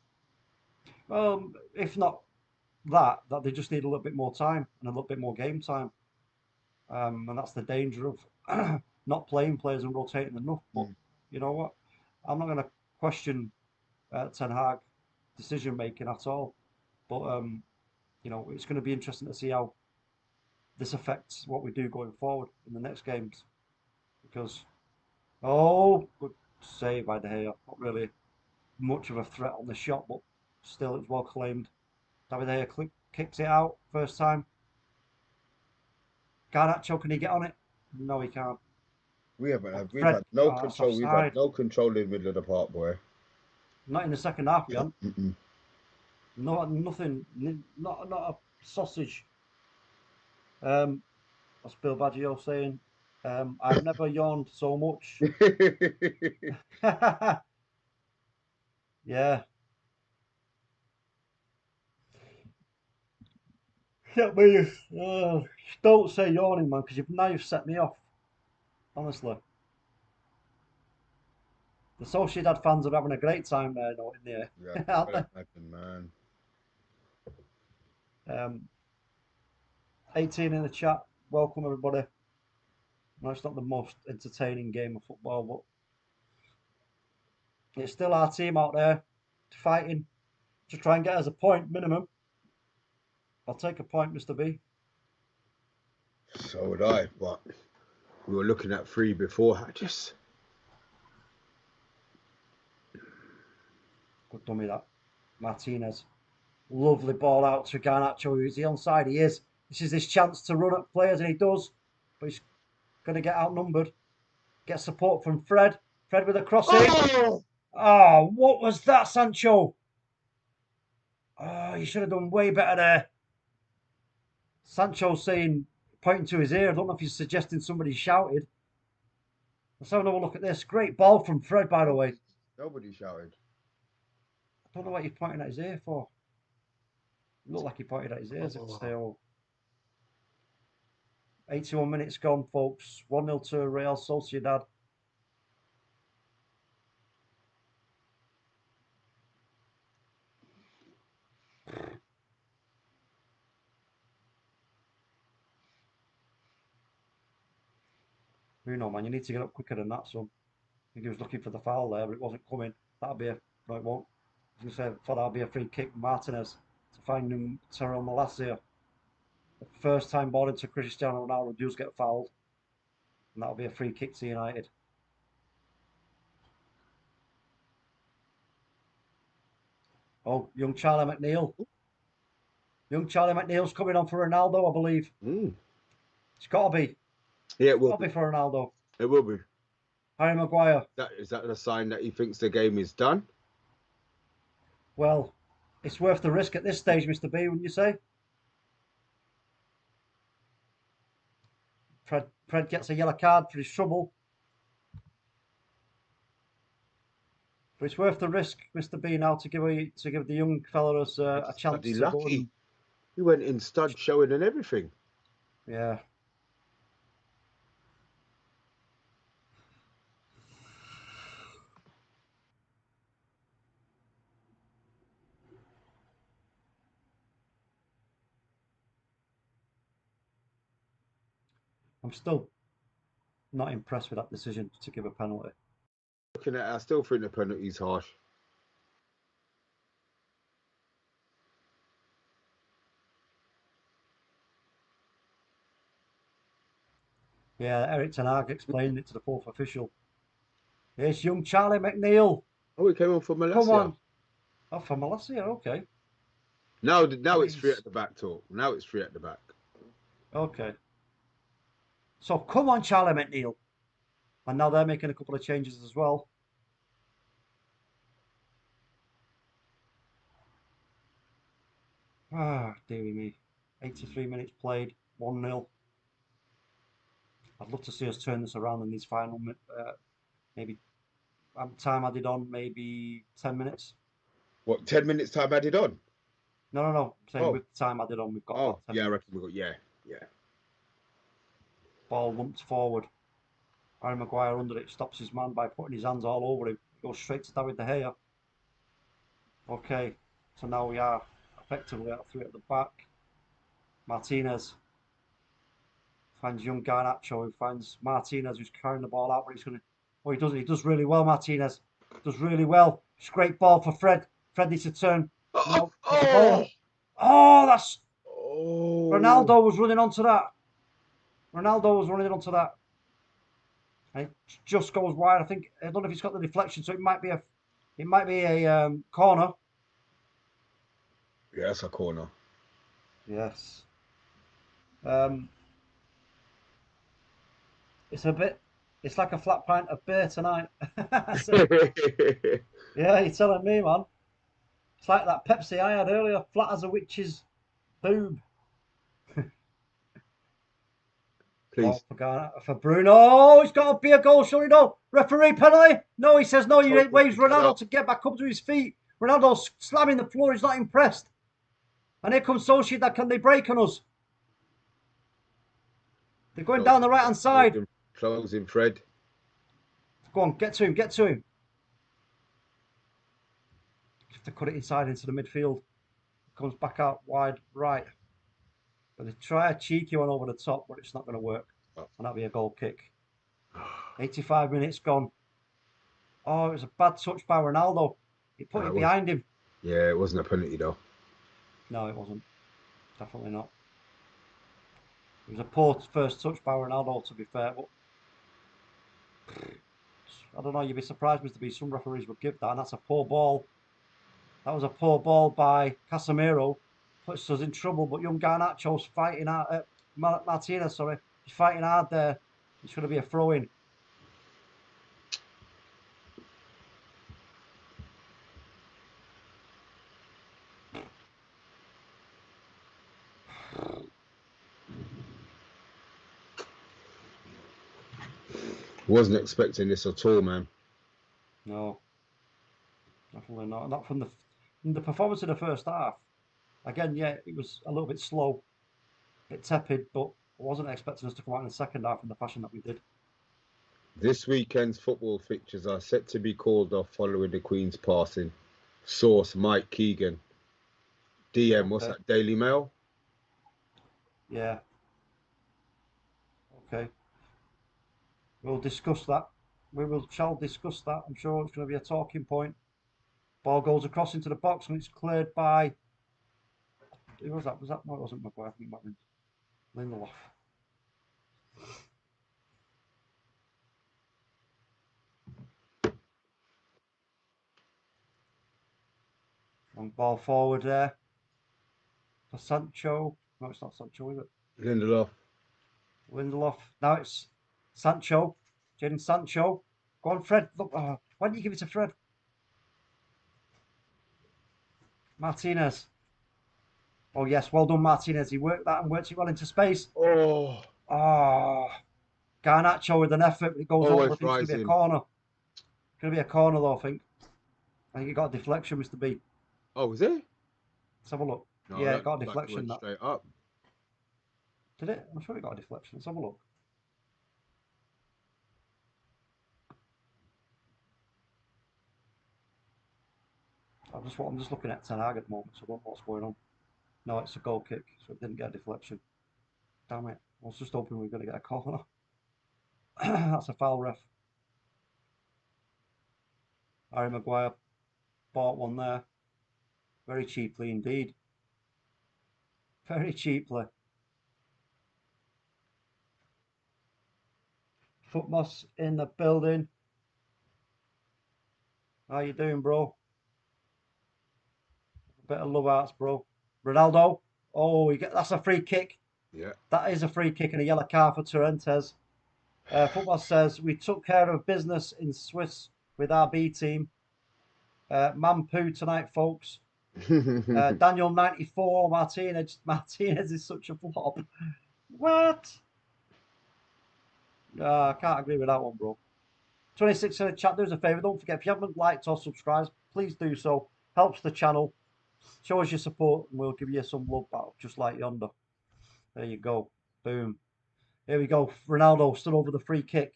If not that they just need a little bit more time and a little bit more game time. And that's the danger of not playing players and rotating enough. But you know what? I'm not going to question Ten Hag decision making at all. But you know, it's going to be interesting to see how this affects what we do going forward in the next games. Because, oh, good save by De Gea. Not really much of a threat on the shot, but still it's well claimed. David De Gea kicks it out first time. Garnacho, can he get on it? No, he can't. We've had Fred, no that's control. We've had offside. no control in the middle of the park, boy. Not in the second half, we haven't. Mm-mm. No, nothing. Not a sausage. That's Bill Baggio saying, I've never yawned so much. Yeah. Yeah, me. Don't say yawning, man, because you've set me off. Honestly. The Sociedad fans are having a great time there, though, in there, Yeah, aren't I imagine, man. they? 18 in the chat. Welcome, everybody. No, it's not the most entertaining game of football, but it's still our team out there fighting to try and get us a point minimum. I'll take a point, Mr. B. So would I, but we were looking at 3 before. Good dummy, that. Martinez. Lovely ball out to Garnacho. Is he onside? He is. This is his chance to run at players, and he does. But he's going to get outnumbered. Get support from Fred. Fred with a crossing. Oh, what was that, Sancho? Oh, you should have done way better there. Sancho pointing to his ear. I don't know if he's suggesting somebody shouted. Let's have another look at this. Great ball from Fred, by the way. Nobody shouted. I don't know what he's pointing at his ear for. It looked like he pointed at his ears at still. 81 minutes gone, folks. 1-0 to Real Sociedad. Bruno, man, you need to get up quicker than that, son. I think he was looking for the foul there, but it wasn't coming. That'll be a... No, it won't. I was going to say, thought that'll be a free kick. Martinez to find him, Terrell Malacia. The first time ball into Cristiano Ronaldo does get fouled. And that'll be a free kick to United. Oh, young Charlie McNeil. Young Charlie McNeil's coming on for Ronaldo, I believe. It's got to be. Yeah, it will Got to be for Ronaldo. It will be. Harry Maguire. Is that a sign that he thinks the game is done? Well, it's worth the risk at this stage, Mr. B, wouldn't you say? Fred gets a yellow card for his trouble. But it's worth the risk, Mr. B, now to give the young fellas a chance to go. Lucky. He went in stud showing and everything. Yeah. I'm still not impressed with that decision to give a penalty. Looking at it, I still think the penalty's harsh. Yeah, Erik Ten Hag explained it to the fourth official. It's young Charlie McNeil. Oh, he came on for Malacia. Come on. Oh, for Malacia, okay. Now it's 3 at the back, talk. Now it's 3 at the back. Okay. So come on, Charlie McNeil. And now they're making a couple of changes as well. Ah, dearie me. 83 minutes played, 1-0. I'd love to see us turn this around in these final maybe time added on, maybe 10 minutes. What, 10 minutes time added on? No. Saying with time added on, we've got. Oh, yeah, I reckon we've got, yeah. Ball lumped forward. Harry Maguire under it, stops his man by putting his hands all over him. Goes straight to David De Gea. Okay, so now we are effectively at 3 at the back. Martinez finds young Garnacho, who finds Martinez, who's carrying the ball out, but he's going to... Oh, he does it. He does really well, Martinez. Does really well. It's a great ball for Fred. Fred needs to turn. No, that's... Oh, Ronaldo was running onto that. Ronaldo was running onto that. And it just goes wide. I don't know if he's got the deflection, so it might be a corner. Yeah, that's a corner. Yes. It's like a flat pint of beer tonight. Yeah, you're telling me, man. It's like that Pepsi I had earlier, flat as a witch's boob. Please. Oh, for Bruno. Oh, it's got to be a goal, surely no. Referee penalty. No, he says no. He waves Ronaldo to get back up to his feet. Ronaldo's slamming the floor. He's not impressed. And here comes Sociedad. Can they break on us? They're going down the right-hand side. Closing Fred. Go on, get to him, get to him. Have to cut it inside into the midfield. Comes back out wide right. But they try a cheeky one over the top, but it's not going to work. And that'll be a goal kick. 85 minutes gone. Oh, it was a bad touch by Ronaldo. He put it behind him. Yeah, it wasn't a penalty though. No, it wasn't. Definitely not. It was a poor first touch by Ronaldo, to be fair. But I don't know, you'd be surprised, Mr. B. Some referees would give that, and that's a poor ball. That was a poor ball by Casemiro. Puts us in trouble, but young Garnacho's fighting hard. Martinez, sorry. He's fighting hard there. It's going to be a throw-in. Wasn't expecting this at all, man. No, definitely not. Not from the performance in the first half. Again, yeah, it was a little bit slow, a bit tepid, but I wasn't expecting us to come out in the second half in the fashion that we did. This weekend's football fixtures are set to be called off following the Queen's passing. Source Mike Keegan. DM, what's that? Daily Mail? Yeah. Okay. We'll discuss that. Shall discuss that. I'm sure it's going to be a talking point. Ball goes across into the box and it's cleared by. Who was that? No, it wasn't Maguire. I think it might have been Lindelof. Long ball forward there. For Sancho. No, it's not Sancho, is it? Lindelof. Now it's Sancho. Jadon Sancho. Go on, Fred. Look, why don't you give it to Fred? Martinez. Oh, yes. Well done, Martinez. He worked that and worked it well into space. Oh. Garnacho with an effort, but it goes over. I think it's going to be a corner. It's going to be a corner, though, I think. I think it got a deflection, Mr. B. Oh, was it? Let's have a look. No, yeah, it got a deflection. That straight up. Did it? I'm sure it got a deflection. Let's have a look. I'm just looking at Ten Hag at the moment, so I don't know what's going on. No, it's a goal kick, so it didn't get a deflection. Damn it. I was just hoping we were going to get a corner. That's a foul, ref. Harry Maguire bought one there. Very cheaply indeed. Very cheaply. Footmoss in the building. How you doing, bro? A bit of love hearts, bro. Ronaldo. Oh, that's a free kick. Yeah. That is a free kick and a yellow card for Torrentes. Football says, we took care of business in Swiss with our B team. Man-poo tonight, folks. Daniel 94, Martinez is such a flop. What? I can't agree with that one, bro. 26 in the chat, do us a favour. Don't forget, if you haven't liked or subscribed, please do so. Helps the channel. Show us your support and we'll give you some love back, just like yonder. There you go. Boom. Here we go. Ronaldo stood over the free kick.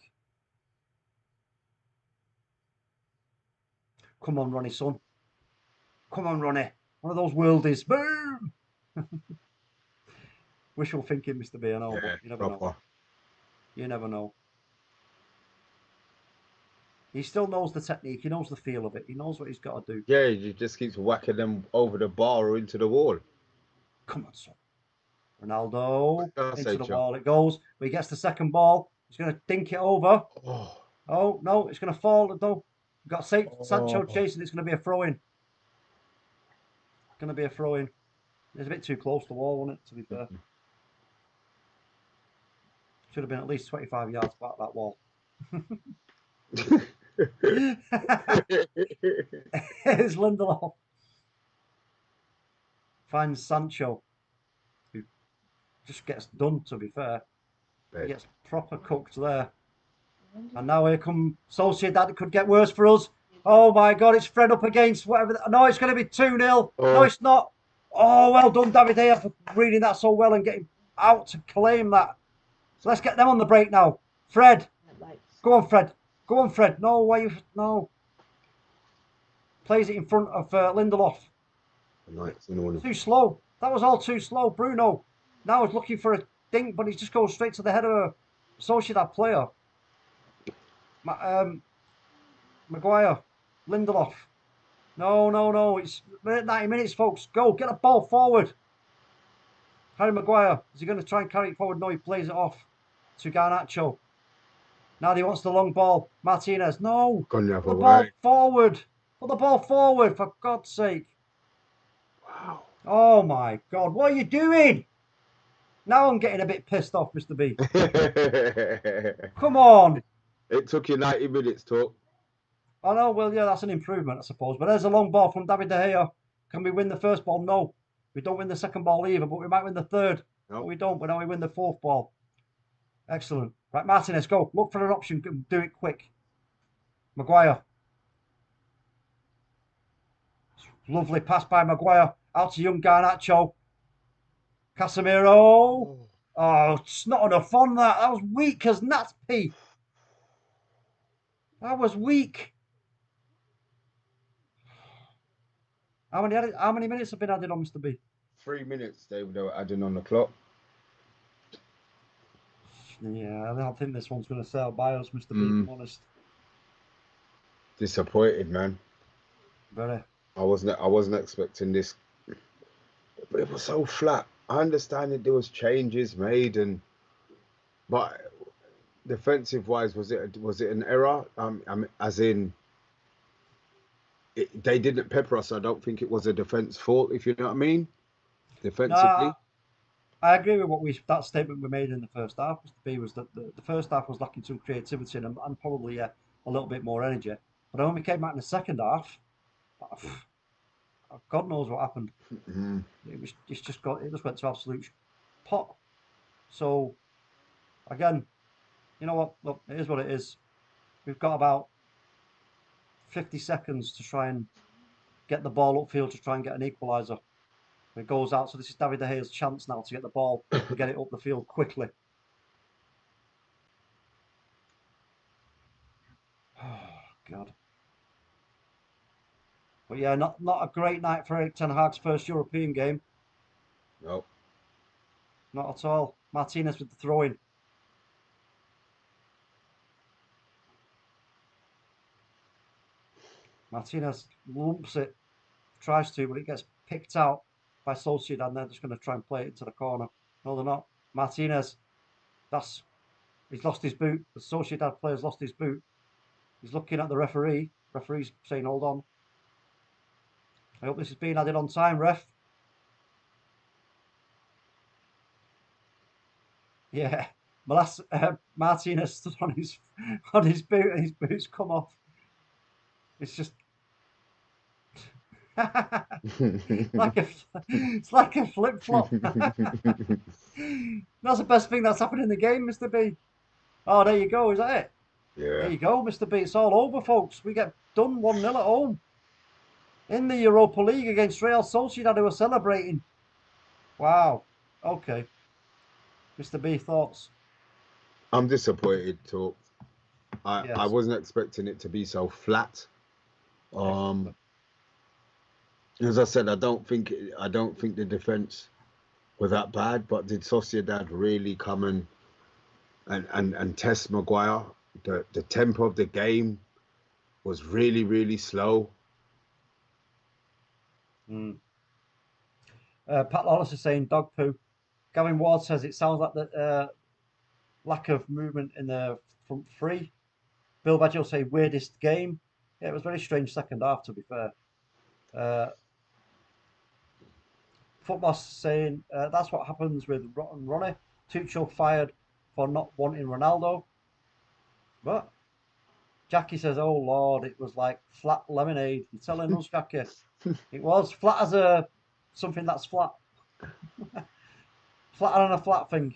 Come on, Ronnie, son. Come on, Ronnie. One of those worldies. Boom! Wishful thinking, Mr. B, I know, but you never know. You never know. He still knows the technique. He knows the feel of it. He knows what he's got to do. Yeah, he just keeps whacking them over the bar or into the wall. Come on, son. Ronaldo I'll say into the Joe. wall it goes. But he gets the second ball. He's going to dink it over. Oh, Oh, no, it's going to fall. No, got Sancho oh. chasing. It's going to be a throw-in. Going to be a throw-in. It's a bit too close to the wall, wasn't it, to be fair? Should have been at least 25 yards back that wall. It's Lindelof. Finds Sancho, who just gets done, to be fair. He gets proper cooked there. And now here come Sociedad. It could get worse for us. Oh my God, it's Fred up against whatever. No, it's going to be 2-0. No, Oh. it's not. Oh, well done, David Gea, for reading that so well and getting out to claim that. So let's get them on the break now. Fred. Go on, Fred. Go on, Fred. No, why you. No. Plays it in front of Lindelof. Too slow. That was all too slow. Bruno now is looking for a dink, but he just goes straight to the head of a Sociedad player. Maguire. Lindelof. No. It's 90 minutes, folks. Go. Get the ball forward. Harry Maguire. Is he going to try and carry it forward? No, he plays it off to Garnacho. Now he wants the long ball. Martinez. No. Gone the Put other the ball way. forward. Put the ball forward, for God's sake. Wow. Oh, my God. What are you doing? Now I'm getting a bit pissed off, Mr. B. Come on. It took you 90 minutes, talk. I know, well, yeah, that's an improvement, I suppose. But there's a long ball from David De Gea. Can we win the first ball? No. We don't win the second ball either, but we might win the third. Nope. But we don't, but now we win the fourth ball. Excellent. Right, Martinez, go. Look for an option. Do it quick. Maguire. Lovely pass by Maguire. Out to young Garnacho. Casemiro. Oh, it's not enough on that. That was weak as Nat's pee. That was weak. How many minutes have been added on, Mr. B? 3 minutes they were adding on the clock. Yeah, I don't think this one's going to sail by us, Mr. B, if I'm honest. Disappointed, man. Very. I wasn't expecting this. But it was so flat. I understand that there was changes made, but defensive wise, was it an error? As in, they didn't pepper us. I don't think it was a defense fault. If you know what I mean, defensively. No, I agree with that statement we made in the first half. Mr. B, was that the first half was lacking some creativity and probably a little bit more energy. But when we came back in the second half, God knows what happened. It just went to absolute pot. So again, you know what? Look, it is what it is. We've got about 50 seconds to try and get the ball upfield to try and get an equaliser. It goes out, so this is David De Gea's chance now to get the ball and get it up the field quickly. Oh, God. But yeah, not a great night for Erik Ten Hag's first European game. No. Not at all. Martinez with the throw-in. Martinez lumps it, tries to, but it gets picked out by Sociedad, and they're just going to try and play it into the corner. No, they're not. Martinez, he's lost his boot. The Sociedad player's lost his boot. He's looking at the referee. Referee's saying, hold on. I hope this is being added on time, ref. Yeah, Martinez stood on his boot and his boots come off. It's just it's like a flip flop. That's the best thing that's happened in the game, Mr. B. Oh, there you go. Is that it? Yeah. There you go, Mr. B. It's all over, folks. We get done 1-0 at home in the Europa League against Real Sociedad, who are celebrating. Wow. Okay. Mr. B, thoughts? I'm disappointed, talk. I Yes. wasn't expecting it to be so flat. As I said, I don't think the defense were that bad, but did Sociedad really come and test Maguire? The tempo of the game was really, really slow. Pat Lawless is saying dog poo. Gavin Ward says it sounds like the lack of movement in the front three. Bill Badger will say weirdest game. Yeah, it was a very strange second half, to be fair. Football saying that's what happens with Rotten Ronnie. Tuchel fired for not wanting Ronaldo. But Jackie says, "Oh Lord, it was like flat lemonade." You're telling us, Jackie? It was flat as something that's flat. Flatter than a flat thing.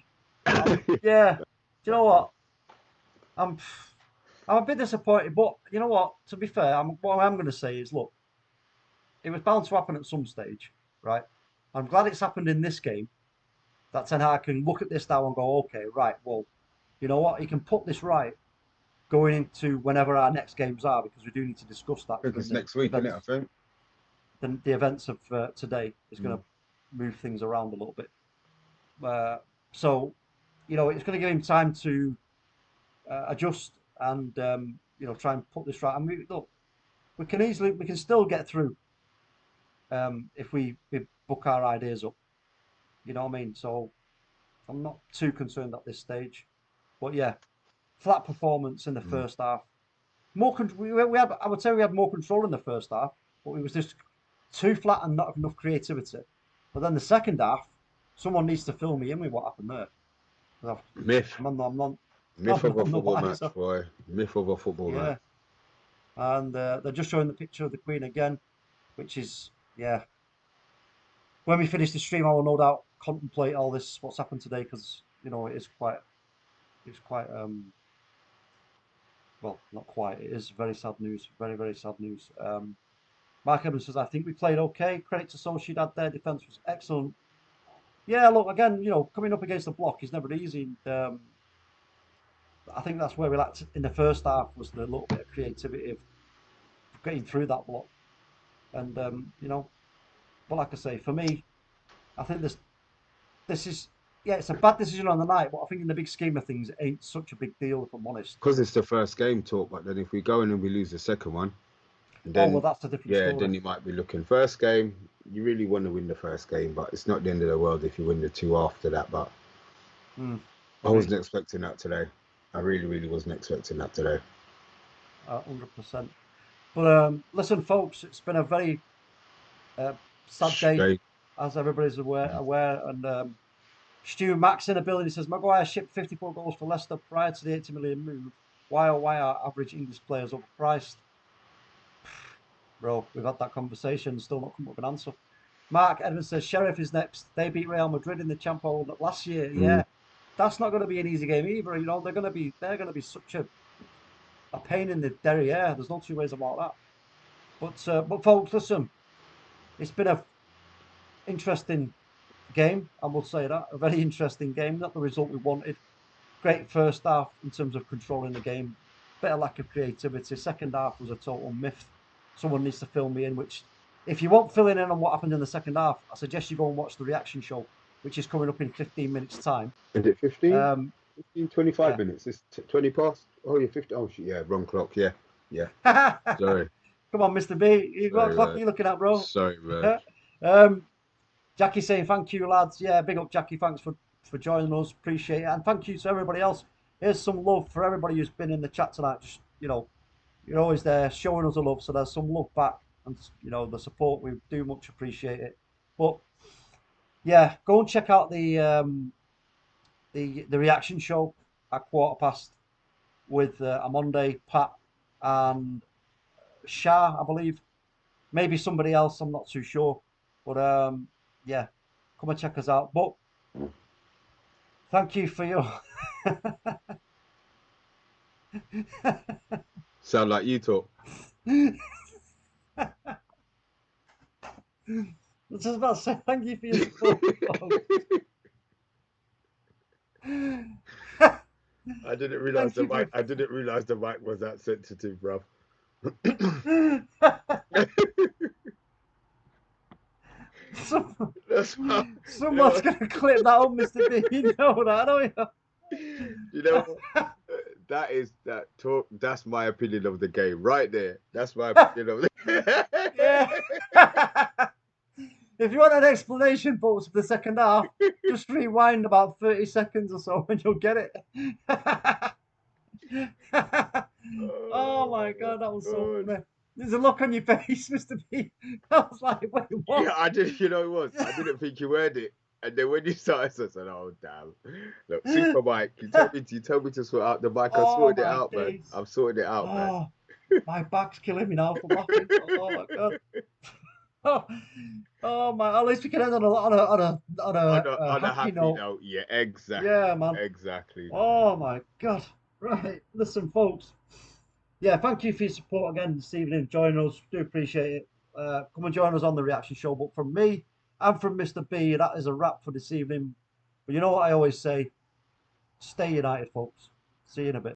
Yeah. Do you know what? I'm a bit disappointed, but you know what? To be fair, what I'm going to say is, look, it was bound to happen at some stage, right? I'm glad it's happened in this game. That Ten Hag can look at this now and go, okay, right, well, you know what? He can put this right going into whenever our next games are, because we do need to discuss that. It's next week, isn't it? I think. The events of today is going to move things around a little bit. So, you know, it's going to give him time to adjust and you know, try and put this right. I mean, look, we can still get through if we book our ideas up. You know what I mean? So I'm not too concerned at this stage. But yeah, flat performance in the first half. I would say we had more control in the first half, but it was just too flat and not enough creativity. But then the second half, someone needs to fill me in with what happened there. Myth. Myth of a football match, boy. Myth of a football match. And they're just showing the picture of the Queen again, which is, yeah. When we finish the stream, I will no doubt contemplate all this, what's happened today, because, you know, it's quite, well, not quite, it is very sad news, very, very sad news. Mark Evans says, I think we played okay. Credit to Sociedad, their defence was excellent. Yeah, look, again, you know, coming up against the block is never easy. I think that's where we lacked in the first half, was the little bit of creativity of getting through that block. And, you know, but like I say, for me, I think this is, yeah, it's a bad decision on the night, but I think in the big scheme of things, it ain't such a big deal, if I'm honest. Because it's the first game talk, but then if we go in and we lose the second one, then, well, that's a different story. Then you might be looking first game. You really want to win the first game, but it's not the end of the world if you win the two after that. But I wasn't expecting that today. I really, really wasn't expecting that today. 100%. But listen, folks, it's been a very sad day, as everybody's aware. And Stu Max in the building says, Maguire shipped 54 goals for Leicester prior to the 80 million move. Why are average English players overpriced? Bro, we've had that conversation, still not come up with an answer. Mark Edmonds says, Sheriff is next. They beat Real Madrid in the Champions League last year. Yeah, that's not going to be an easy game either. You know, they're going to be such a pain in the derriere. There's no two ways about that. But folks, listen, it's been a interesting game. I will say that, a very interesting game. Not the result we wanted. Great first half in terms of controlling the game. Bit of lack of creativity. Second half was a total myth. Someone needs to fill me in, which, if you want filling in on what happened in the second half, I suggest you go and watch the reaction show, which is coming up in 15 minutes' time. Is it 15? 15, 25 minutes. It's 20 past. Oh, you're 50. Oh, shit, yeah, wrong clock. Yeah. Sorry. Come on, Mr. B. You got a clock you're looking at, bro. Sorry, man. Jackie saying, thank you, lads. Yeah, big up, Jackie. Thanks for joining us. Appreciate it. And thank you to everybody else. Here's some love for everybody who's been in the chat tonight. Just, you know, you're always there showing us a love, so there's some love back, and you know, the support, we do much appreciate it. But yeah, go and check out the reaction show at 15:15 with Amonde, Pat, and Shah, I believe. Maybe somebody else, I'm not too sure. But yeah, come and check us out. But thank you for your Sound like you talk. I was just about to say thank you for your support. I didn't realize the mic was that sensitive, bruv. Someone's gonna clip that up, Mr. D. You know that, don't you? You know, that talk. That's my opinion of the game, right there. That's my opinion of the. Yeah. If you want an explanation, folks, of the second half, just rewind about 30 seconds or so and you'll get it. Oh my God, that was so funny. There's a look on your face, Mr. B. I was like, wait, what? Yeah, I didn't. You know what it was? I didn't think you heard it. And then when you started, I said, "Oh damn! Look, Super Mike, you told me to sort out the mic. I Oh, sorted it my out, man. days. I've sorted it out, man." Oh, my back's killing me now from laughing. Oh my God. Oh my! At least we can end on a happy note. Yeah, exactly. Yeah, man. Exactly. Oh my God! Right, listen, folks. Yeah, thank you for your support again this evening. Joining us, do appreciate it. Come and join us on the reaction show. But from me and from Mr. B, that is a wrap for this evening. But you know what I always say: stay united, folks. See you in a bit.